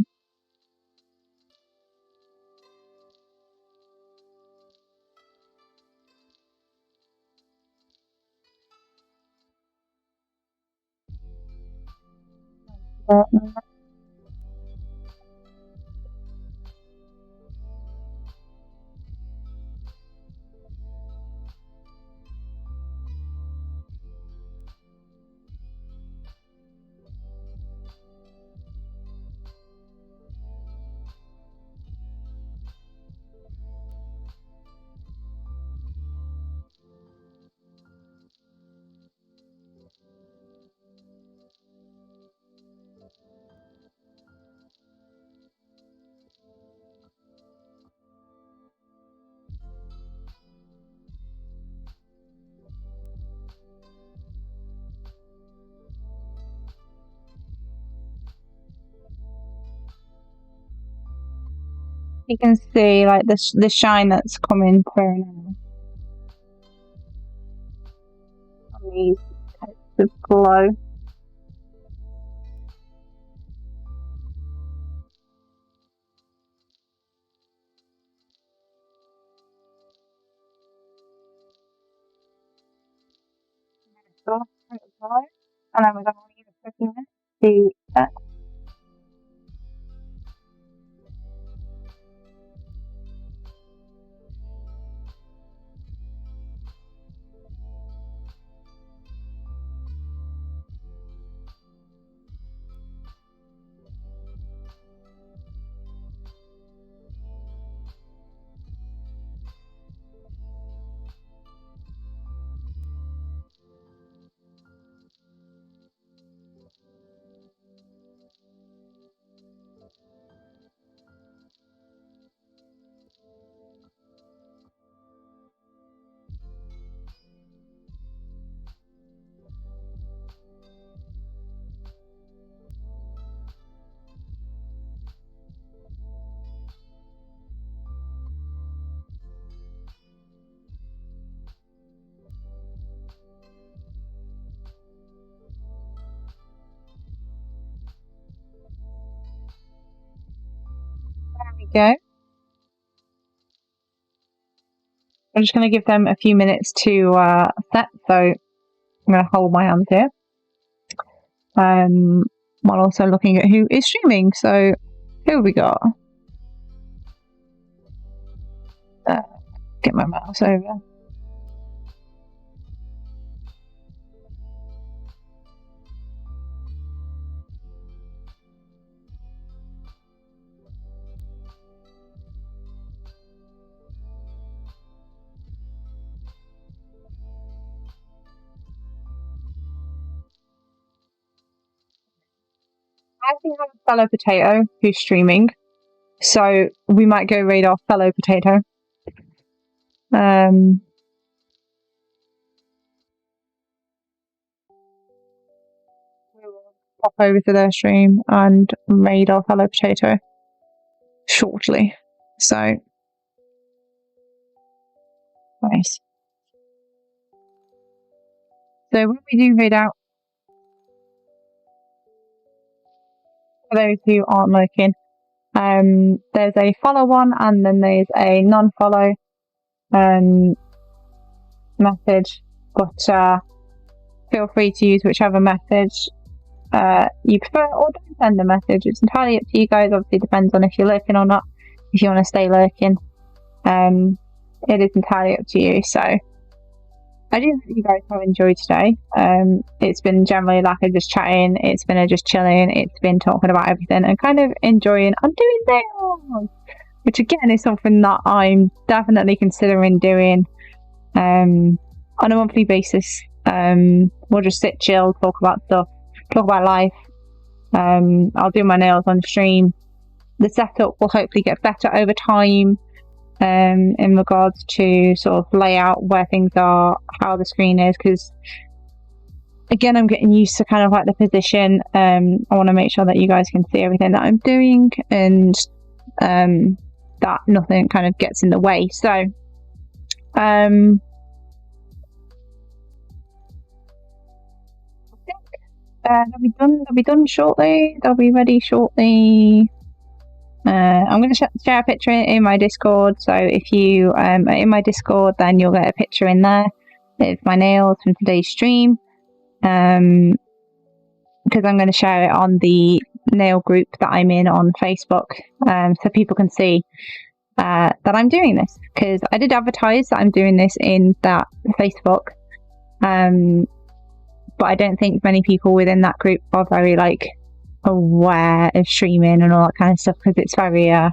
You can see like the shine that's coming through now. On these types of glow. And then we're going to leave it for a few minutes to set. There we go. I'm just going to give them a few minutes to set, so I'm going to hold my hands here. While also looking at who is streaming. So, who have we got? Get my mouse over. I actually have a fellow potato who's streaming, so we might go raid our fellow potato. We will pop over to their stream and raid our fellow potato shortly. So nice. So when we do raid out, for those who aren't looking, there's a follow one and then there's a non-follow message, but feel free to use whichever message you prefer, or don't send a message. It's entirely up to you guys. Obviously depends on if you're lurking or not. If you want to stay lurking, it is entirely up to you. So I do hope you guys have enjoyed today. It's been generally like a just chatting, it's been a just chilling, it's been talking about everything and kind of enjoying undoing nails, which again is something that I'm definitely considering doing on a monthly basis. We'll just sit, chill, talk about stuff, talk about life. I'll do my nails on stream. The setup will hopefully get better over time in regards to sort of layout, where things are, how the screen is, because again I'm getting used to kind of like the position. I want to make sure that you guys can see everything that I'm doing and that nothing kind of gets in the way. So they'll be done shortly. They'll be ready shortly. I'm going to share a picture in my Discord, so if you are in my Discord, then you'll get a picture in there of my nails from today's stream, because I'm going to share it on the nail group that I'm in on Facebook, so people can see that I'm doing this, because I did advertise that I'm doing this in that Facebook, but I don't think many people within that group are very like aware of streaming and all that kind of stuff, because it's very a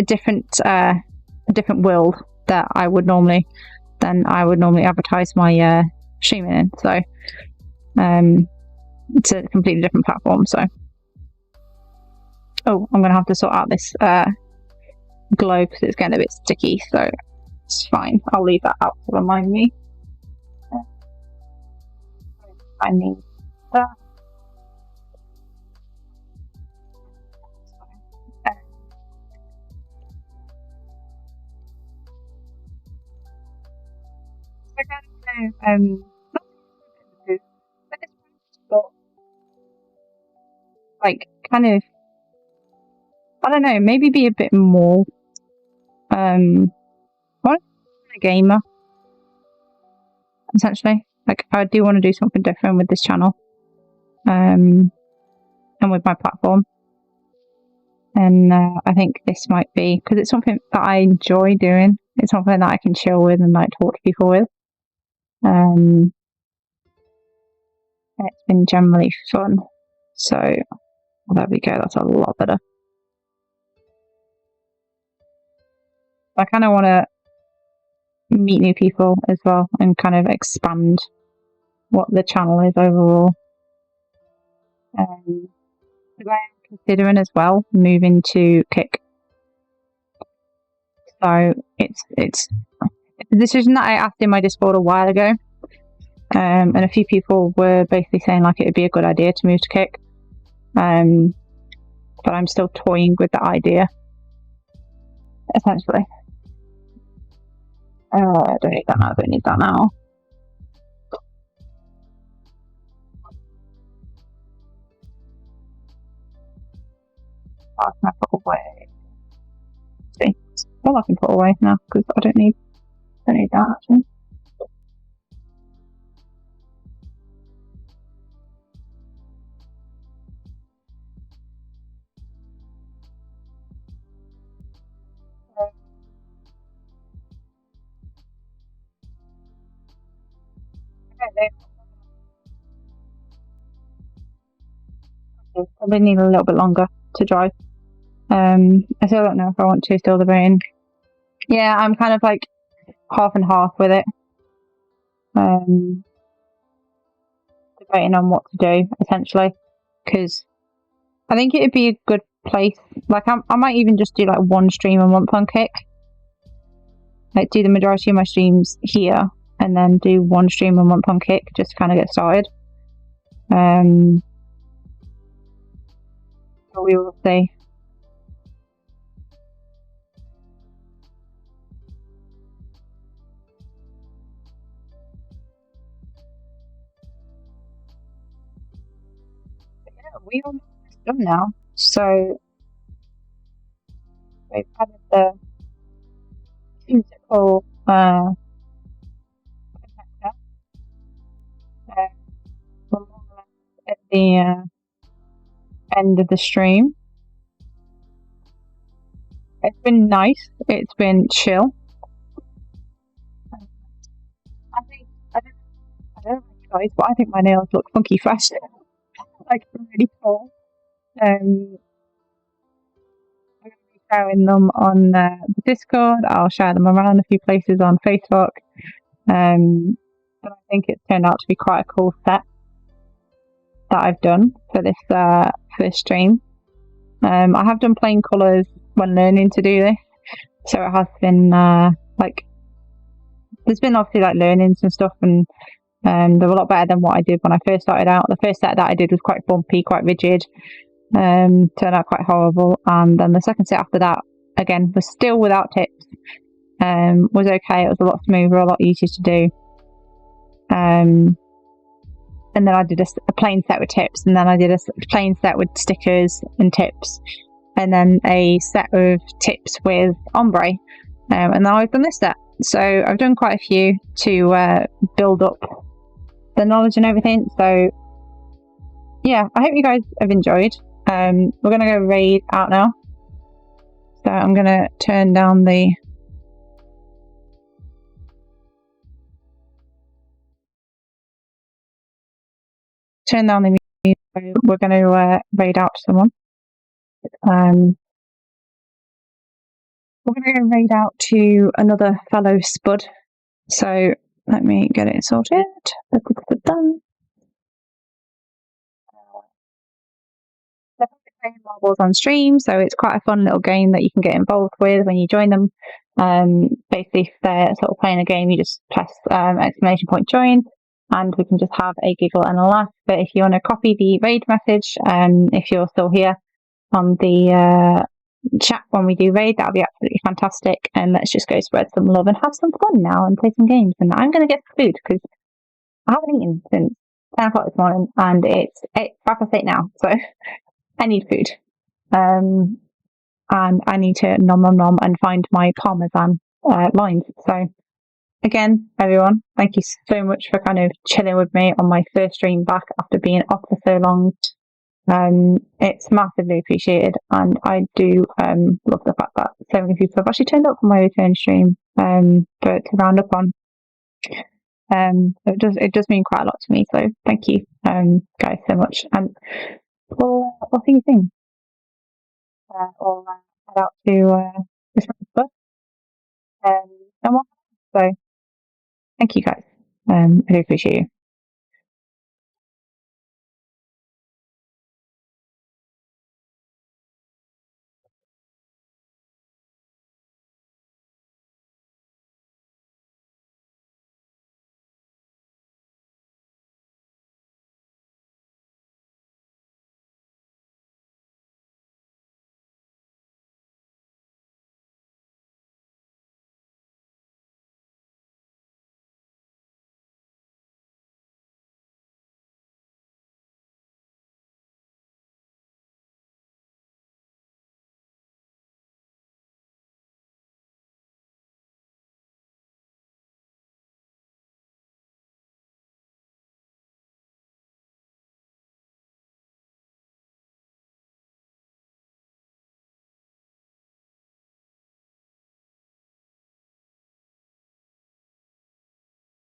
different world that I would normally advertise my streaming in. So it's a completely different platform. So I'm gonna have to sort out this glow because it's getting a bit sticky, so it's fine. I'll leave that out to remind me. I need that. I kind of but this one's like kind of, I don't know, maybe be a bit more a gamer, essentially. Like, I do want to do something different with this channel, and with my platform. And I think this might be, because it's something that I enjoy doing. It's something that I can chill with and like talk to people with. And it's been generally fun. So there we go. That's a lot better. I kind of want to meet new people as well and kind of expand what the channel is overall. I am considering as well moving to Kick. So it's a decision that I asked in my Discord a while ago. And a few people were basically saying like it would be a good idea to move to Kick. But I'm still toying with the idea, essentially. I don't need that now. I don't need that now. I can put away. See, well, I can put away now because I don't need that actually. Probably need a little bit longer to dry. I still don't know if I want to still the rain. Yeah, I'm kind of like half and half with it. Debating on what to do, essentially, because I think it'd be a good place. Like, I might even just do like one stream a month on Kick. Like, do the majority of my streams here, and then do one stream a month on Kick, just to kind of get started. But we will see. We are done now. So we've added the musical connector. At the end of the stream. It's been nice. It's been chill. I don't know guys, but I think my nails look funky fresh. Like, really cool. I'm going to be sharing them on the Discord. I'll share them around a few places on Facebook. But I think it's turned out to be quite a cool set that I've done for this stream. I have done plain colours when learning to do this, so it has been like, there's been obviously like learnings and stuff, and they were a lot better than what I did when I first started out. The first set that I did was quite bumpy, quite rigid, turned out quite horrible. And then the second set after that, again, was still without tips, was okay. It was a lot smoother, a lot easier to do. And then I did a plain set with tips, and then I did a plain set with stickers and tips, and then a set of tips with ombre. And now I've done this set. So I've done quite a few to build up the knowledge and everything. So yeah, I hope you guys have enjoyed. We're going to go raid out now. So I'm going to turn down the music. We're going to raid out to someone. We're going to go raid out to another fellow spud. So let me get it sorted. Done. They're playing marbles on stream, so it's quite a fun little game that you can get involved with when you join them. Basically, if they're sort of playing a game, you just press exclamation point join, and we can just have a giggle and a laugh. But if you want to copy the raid message, if you're still here on the chat when we do raid. That'll be absolutely fantastic. And let's just go spread some love and have some fun now and play some games. And I'm going to get food because I haven't eaten since 10 o'clock this morning, and it's 8 now, so I need food. And I need to nom and find my parmesan lines. So again, everyone, thank you so much for kind of chilling with me on my first stream back after being off for so long. It's massively appreciated, and I do love the fact that so many people have actually turned up for my return stream to round up on. It does mean quite a lot to me, so thank you guys so much, and we'll see you soon. We'll head out to this bus and more. So thank you guys. I do appreciate you.